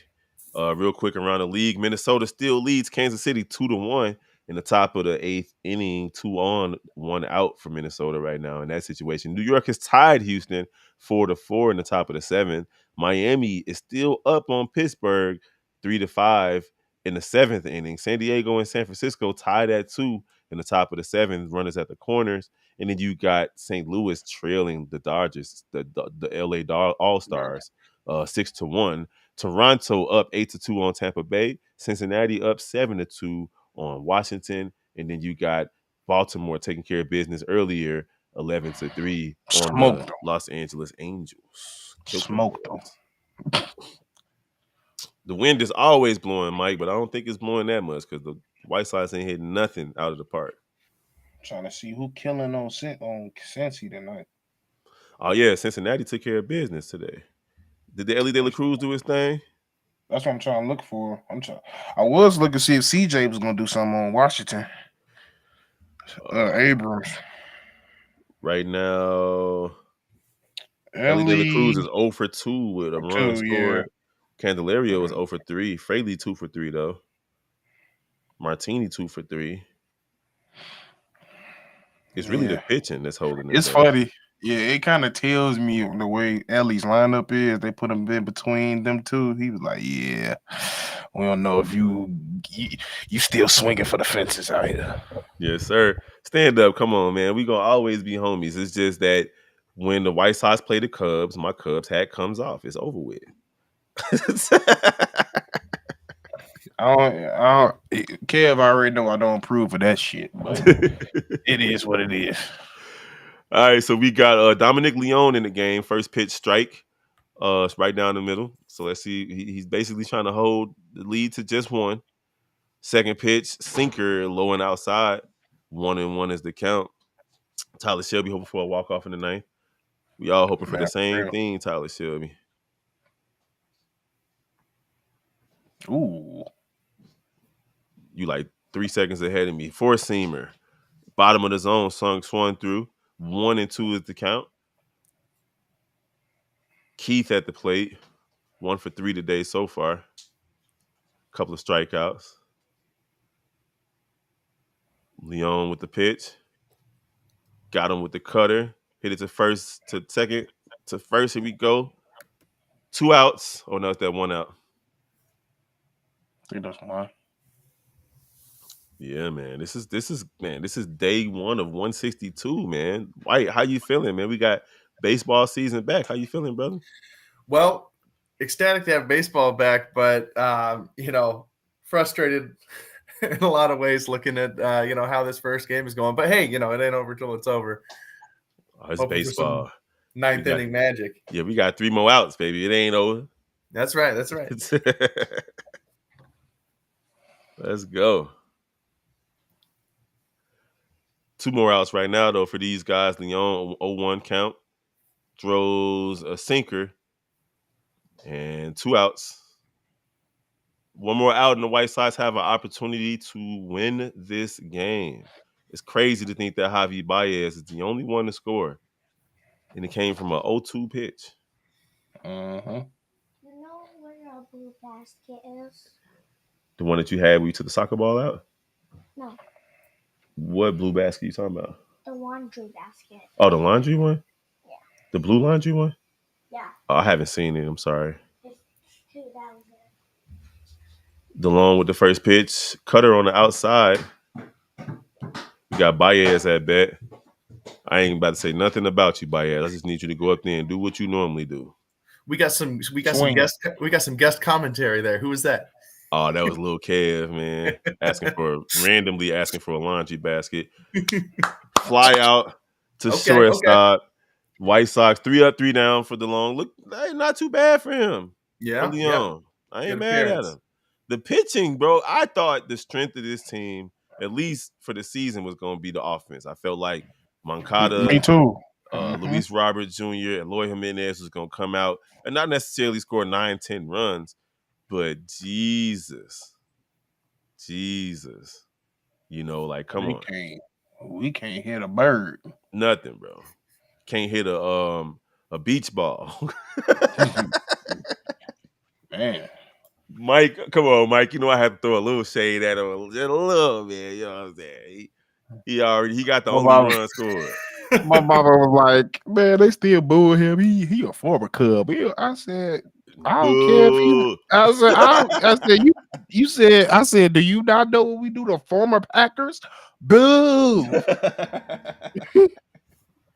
real quick around the league, Minnesota still leads Kansas City 2-1 in the top of the eighth inning, 2 on, 1 out for Minnesota right now in that situation. New York has tied Houston 4-4 in the top of the seventh. Miami is still up on Pittsburgh 3-5 in the seventh inning. San Diego and San Francisco tied at 2 in the top of the seventh. Runners at the corners. And then you got St. Louis trailing the Dodgers, the LA All Stars, 6-1. Toronto up 8-2 on Tampa Bay. Cincinnati up 7-2 on Washington, and then you got Baltimore taking care of business earlier, 11-3 on the Smoked them. Los Angeles Angels. Killed them Smoked them. boys. The wind is always blowing, Mike, but I don't think it's blowing that much because the White Sox ain't hitting nothing out of the park. Trying to see who killing on Cincy tonight. Oh yeah, Cincinnati took care of business today. Did the Ellie De La Cruz do his thing? That's what I'm trying to look for. I was looking to see if CJ was gonna do something on Washington. Abrams. Right now, Ellie De La Ellie Cruz is 0 for 2 with a run 2, yeah. scored. Candelario is 0 for 3. Fraley 2 for 3 though. Martini 2 for 3. It's really the pitching that's holding them It's back. funny. Yeah, it kind of tells me the way Ellie's lineup is. They put him in between them two. He was like, "Yeah, we don't know if you still swinging for the fences out here." Yes, sir. Stand up. Come on, man. We gonna always be homies. It's just that when the White Sox play the Cubs, my Cubs hat comes off. It's over with. Kev already know I don't approve of that shit, but it is what it is. All right, so we got Dominic Leone in the game. First pitch strike. It's right down the middle. So let's see. He's basically trying to hold the lead to just one. Second pitch, sinker, low and outside. 1-1 is the count. Tyler Shelby hoping for a walk-off in the ninth. We all hoping for the same thing, Tyler Shelby. Ooh. You like 3 seconds ahead of me. Four-seamer. Bottom of the zone, swung through. 1-2 is the count. Keith at the plate. 1 for 3 today so far. Couple of strikeouts. Leon with the pitch. Got him with the cutter. Hit it to first, to second, to first. Here we go. 2 outs. Oh, no, it's that 1 out. I think that's one. Yeah, man. This is day 1 of 162, man. White, how you feeling, man? We got baseball season back. How you feeling, brother? Well, ecstatic to have baseball back, but frustrated in a lot of ways looking at how this first game is going. But hey, it ain't over till it's over. Oh, it's baseball. Ninth inning magic. Yeah, we got 3 more outs, baby. It ain't over. That's right. Let's go. 2 more outs right now, though, for these guys. Leon, 0-1 count. Throws a sinker. And 2 outs. 1 more out, and the White Sox have an opportunity to win this game. It's crazy to think that Javi Baez is the only one to score. And it came from an 0-2 pitch. Uh-huh. You know where our blue basket is? The one that you had when you took the soccer ball out? No. What blue basket you talking about? The laundry basket. Oh, the laundry one? Yeah. The blue laundry one? Yeah. Oh, I haven't seen it. I'm sorry. There's 2 down there. DeLong with the first pitch. Cutter on the outside. We got Baez at bat. I ain't about to say nothing about you, Baez. I just need you to go up there and do what you normally do. We got some guest commentary there. Who was that? Oh, that was Lil Kev, man. Randomly asking for a laundry basket. Fly out to Okay. shortstop. White Sox 3 up, 3 down for the long. Look, not too bad for him Yeah. early Yeah. on. I ain't Good mad at appearance. him. The pitching, bro, I thought the strength of this team, at least for the season, was going to be the offense. I felt like Moncada, Me too. Mhm. Luis Robert Jr., and Lloyd Jimenez was going to come out and not necessarily score 9, 10 runs, but Jesus, you know, like, come on. We can't hit a bird. Nothing, bro. Can't hit a beach ball. Man. Mike, come on, Mike. You know I have to throw a little shade at him, just a little bit. You know what I'm saying? He got the only run scored. My mama was like, "Man, they still boo him. He a former Cub." I said, "I don't care if you." Boo. I said, "You said." I said, "Do you not know what we do to former Packers?" Boo.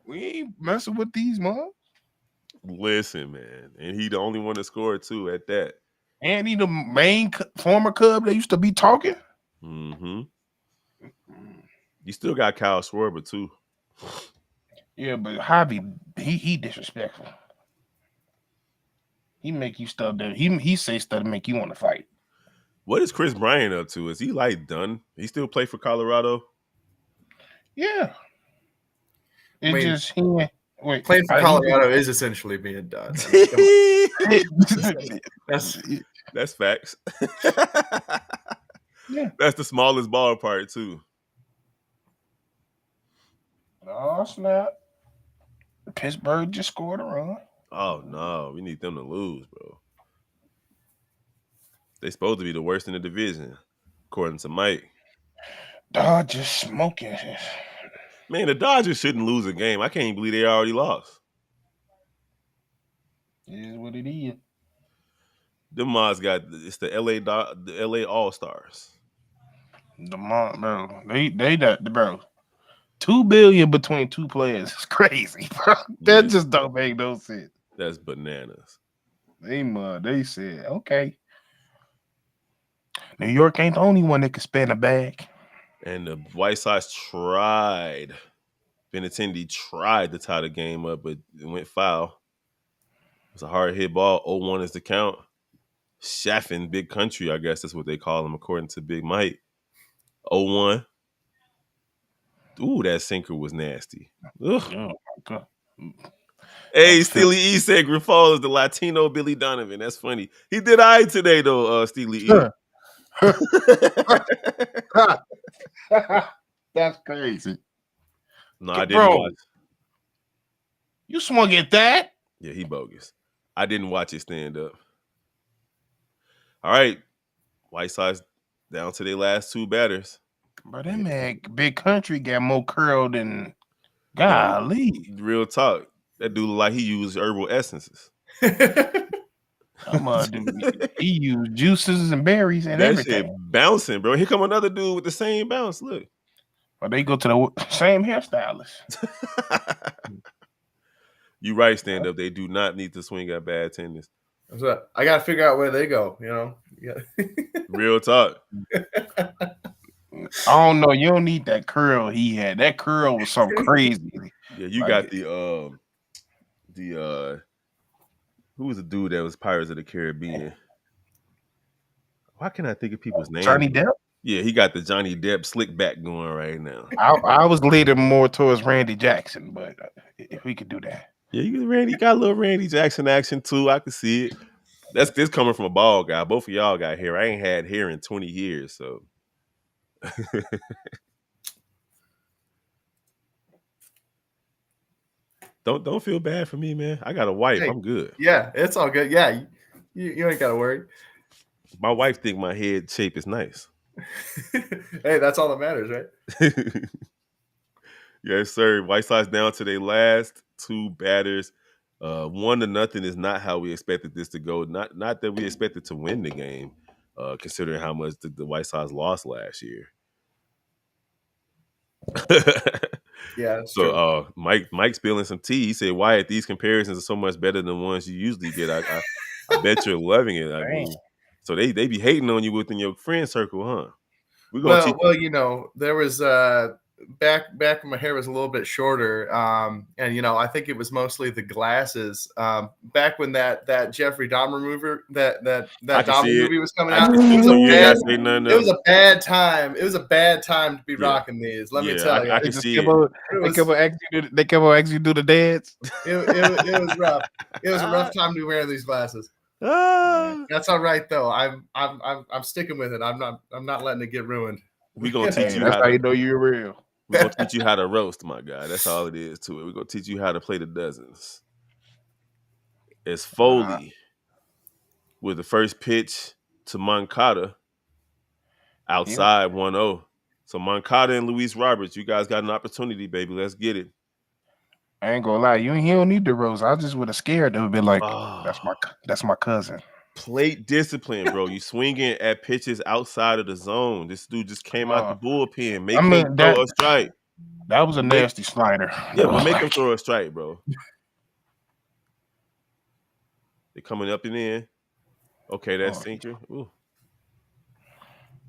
We ain't messing with these mom. Listen, man, and he the only one to score too at that. And he the main former Cub that used to be talking. Mm-hmm. You still got Kyle Schwarber too. Yeah, but Javi, he disrespectful. He make you stuff that he say stuff to make you want to fight. What is Chris Bryant up to? Is he like done? He still play for Colorado? Yeah. I mean, Wait, playing for Colorado is essentially being done. I mean, That's facts. Yeah. That's the smallest ballpark too. Oh snap! Pittsburgh just scored a run. Oh no, we need them to lose, bro. They supposed to be the worst in the division, according to Mike. Dodgers smoking. Man, the Dodgers shouldn't lose a game. I can't believe they already lost. It is what it is. Them Mods it's the LA All-Stars. Bro. They that bro. $2 billion between two players is crazy, bro. That just don't make no sense. That's bananas. They said, okay. New York ain't the only one that can spend a bag. And the White Sox tried. Benintendi tried to tie the game up, but it went foul. It was a hard hit ball. 0-1 is the count. Chaffin, Big Country, I guess that's what they call him, according to Big Mike. 0-1. Ooh, that sinker was nasty. Ugh. Oh my God. Hey, Steely E said Grifol is the Latino Billy Donovan. That's funny. He did all right today, though, Steely E. That's crazy. No, I didn't watch. You swung at that? Yeah, he bogus. I didn't watch it stand up. All right. White Sox down to their last two batters. But that man, Big Country, got more curl than golly. Real talk. That dude look like he used herbal essences. He used juices and berries and everything. That shit bouncing, bro. Here come another dude with the same bounce. Look. But they go to the same hairstylist. You right, stand up. They do not need to swing at bad tennis. I got to figure out where they go, you know? Yeah. Real talk. I don't know. You don't need that curl he had. That curl was so crazy. Yeah, you got the who was the dude that was Pirates of the Caribbean? Why can't I think of people's names? Johnny Depp? Yeah, he got the Johnny Depp slick back going right now. I was leaning more towards Randy Jackson, but if we could do that. Yeah, you got a little Randy Jackson action too. I can see it. This coming from a bald guy. Both of y'all got hair. I ain't had hair in 20 years, so. Don't feel bad for me, man. I got a wife. Hey, I'm good. Yeah, it's all good. Yeah, you ain't got to worry. My wife think my head shape is nice. Hey, that's all that matters, right? Yes, sir. White Sox down to their last two batters. 1-0 is not how we expected this to go. Not that we expected to win the game, considering how much the White Sox lost last year. Yeah. That's so true. Mike's spilling some tea. He said, Wyatt, these comparisons are so much better than ones you usually get. I bet you're loving it. I mean, So they be hating on you within your friend circle, huh? We're gonna Well, teach well, there was back when my hair was a little bit shorter, and I think it was mostly the glasses. Back when that Jeffrey Dahmer movie I that can Dahmer see it. movie was coming I out, can it see it. was So a you ain't bad gotta say nothing it was else. a bad time. It was a bad time to be Yeah. rocking these. Let me Yeah, tell you, I can see it. They kept on asking you to do the dance. it was rough. It was a rough time to be wearing these glasses. Ah. That's all right though. I'm sticking with it. I'm not letting it get ruined. We're gonna teach Hey, you that's how how to you know you're real. we're gonna teach you how to roast, my guy. That's all it is to it. We're gonna teach you how to play the dozens. It's Foley with the first pitch to Moncada outside 1-0. So Moncada and Luis Roberts, you guys got an opportunity, baby. Let's get it. I ain't gonna lie, he don't need the rose. I just would have scared them and been like, Oh, that's my cousin. plate discipline, bro. You swinging at pitches outside of the zone. This dude just came out the bullpen. Make him throw a strike. That was a nasty slider. Yeah, but make him throw a strike, bro. They're coming up and in. Okay, that's sinker. Ooh.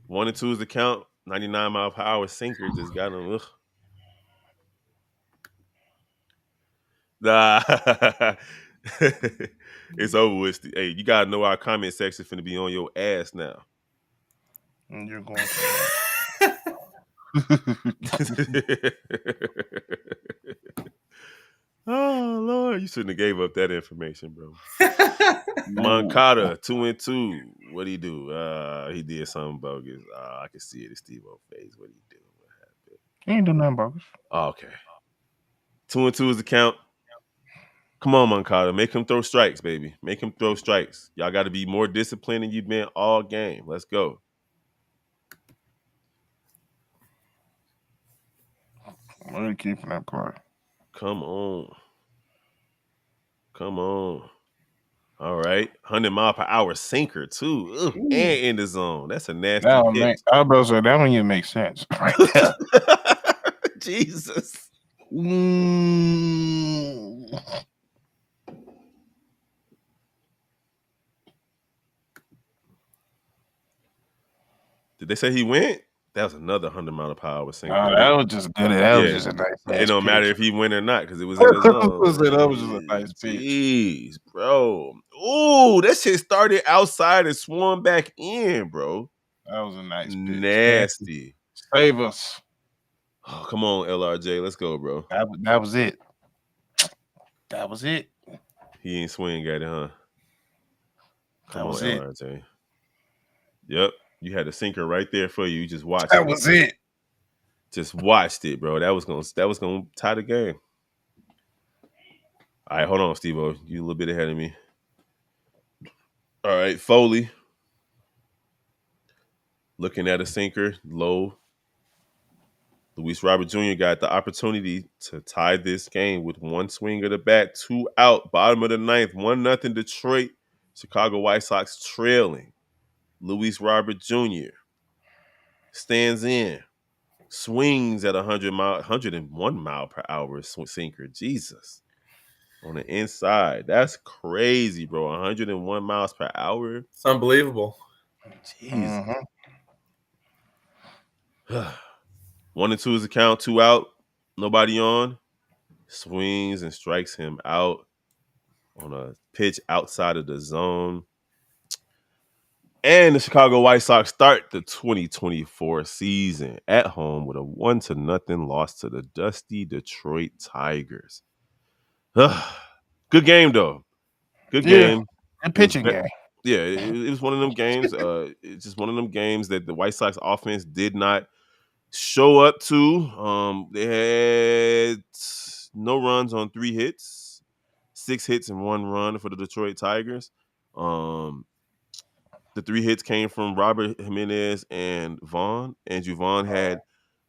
1-2 is the count. 99-mile-per-hour sinker just got him. Ugh. Nah. It's over with. Hey, you gotta know our comment section finna be on your ass now. And you're going to. Oh Lord, you shouldn't have gave up that information, bro. Moncada 2-2. What'd he do? He did something bogus. I can see it in Steve-O's face. What'd he do? What happened? He ain't do nothing bogus. Oh, okay. 2-2 is the count. Come on, Moncada. Make him throw strikes, baby. Make him throw strikes. Y'all got to be more disciplined than you've been all game. Let's go. I'm keeping that quiet. Come on. Come on. All right. 100-mile-per-hour sinker, too. Ugh. And in the zone. That's a nasty pitch. That don't even make sense. Right there. Jesus. Did they say he went? That was another 100-mile-per-hour sinker. That was just good. That was just a nice pitch. It don't matter if he went or not because it was in the zone. That was just a nice pitch. Jeez, bro. Ooh, that shit started outside and swung back in, bro. That was a nice pitch. Nasty. Save us. Oh, come on, LRJ. Let's go, bro. That was it. That was it. He ain't swing at it, huh? That was it. LRJ. Yep. You had a sinker right there for you. You just watched it. That was it. Just watched it, bro. That was gonna tie the game. All right, hold on, Steve-O. You a little bit ahead of me. All right, Foley. Looking at a sinker, low. Luis Robert Jr. got the opportunity to tie this game with one swing of the bat, 2 out, bottom of the ninth, 1-0 Detroit. Chicago White Sox trailing. Luis Robert Jr. stands in, swings at 101 mile per hour sinker. Jesus. On the inside. That's crazy, bro. 101 miles per hour. It's unbelievable. Jesus. 1-2 is the count, 2 out, nobody on. Swings and strikes him out on a pitch outside of the zone. And the Chicago White Sox start the 2024 season at home with a 1-0 loss to the dusty Detroit Tigers. Good game, though. Good game. A pitching game. Yeah, it was one of them games. It's just one of them games that the White Sox offense did not show up to. They had no runs on 3 hits, 6 hits and 1 run for the Detroit Tigers. The 3 hits came from Robert Jimenez and Vaughn. Andrew Vaughn had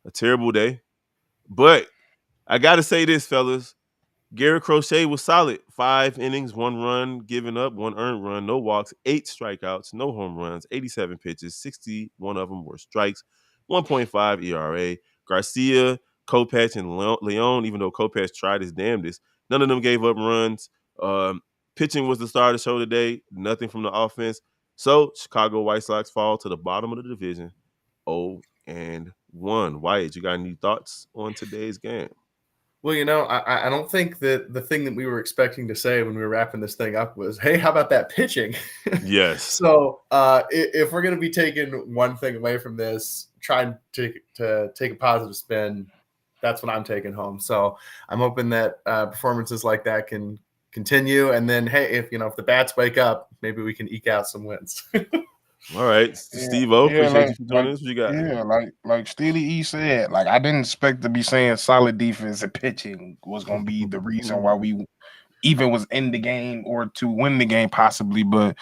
a terrible day. But I got to say this, fellas. Garrett Crochet was solid. 5 innings, 1 run given up, 1 earned run, no walks, 8 strikeouts, no home runs, 87 pitches, 61 of them were strikes, 1.5 ERA. Garcia, Kopech, and Leon, even though Kopech tried his damnedest, none of them gave up runs. Pitching was the star of the show today. Nothing from the offense. So Chicago White Sox fall to the bottom of the division, 0-1. Wyatt, you got any thoughts on today's game? Well, I don't think that the thing that we were expecting to say when we were wrapping this thing up was, "Hey, how about that pitching?" Yes. So, if we're going to be taking one thing away from this, trying to take a positive spin, that's what I'm taking home. So, I'm hoping that performances like that can continue, and then, hey, if the bats wake up, maybe we can eke out some wins. All right, Steve-O, appreciate you for joining us. What you got? Like Steely E said, like I didn't expect to be saying solid defense and pitching was gonna be the reason why we even was in the game or to win the game possibly, but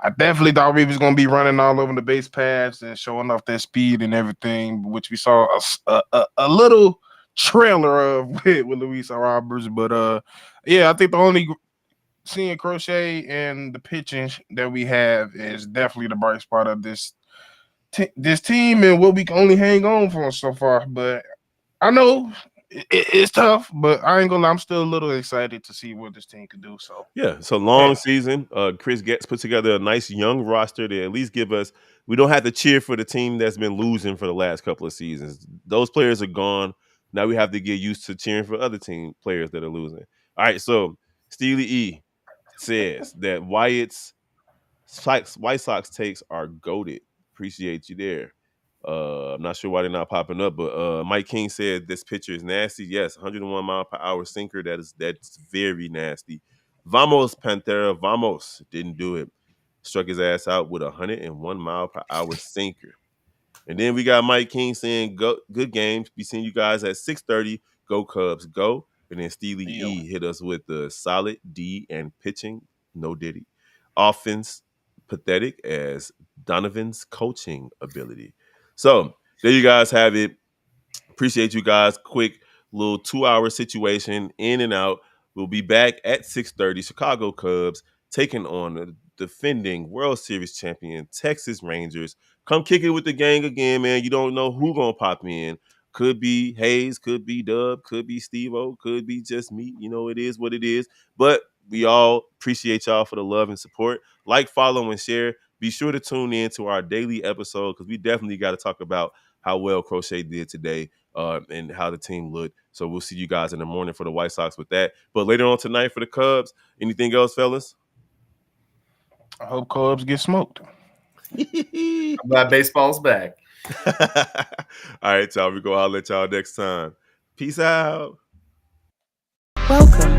I definitely thought we was gonna be running all over the base paths and showing off that speed and everything, which we saw a little trailer of with Luis Roberts. But yeah, I think the only seeing Crochet and the pitching that we have is definitely the bright spot of this team and what we can only hang on for so far. But I know it's tough, but I ain't gonna lie, I'm still a little excited to see what this team can do. So yeah, it's a long season. Chris Getz put together a nice young roster to at least give us. We don't have to cheer for the team that's been losing for the last couple of seasons. Those players are gone. Now we have to get used to cheering for other team players that are losing. All right, so Steely E says that White Sox takes are goated. Appreciate you there. I'm not sure why they're not popping up, but Mike King said this pitcher is nasty. Yes, 101 mile per hour sinker. That's very nasty. Vamos Pantera, vamos, didn't do it. Struck his ass out with a 101 mile per hour sinker. And then we got Mike King saying, "Go, good games. Be seeing you guys at 6:30. Go Cubs, go." And then Steely E hit us with the solid D and pitching, no diddy. Offense, pathetic as Donovan's coaching ability. So there you guys have it. Appreciate you guys. Quick little 2-hour situation in and out. We'll be back at 6:30. Chicago Cubs taking on the defending World Series champion Texas Rangers. Come kick it with the gang again, man. You don't know who gonna pop in. Could be Hayes, could be Dub, could be Steve-O, could be just me. It is what it is. But we all appreciate y'all for the love and support. Like, follow, and share. Be sure to tune in to our daily episode because we definitely got to talk about how well Crochet did today and how the team looked. So we'll see you guys in the morning for the White Sox with that. But later on tonight for the Cubs, anything else, fellas? I hope Cubs get smoked. I'm glad baseball's back. All right, y'all. We're going to let y'all next time. Peace out. Welcome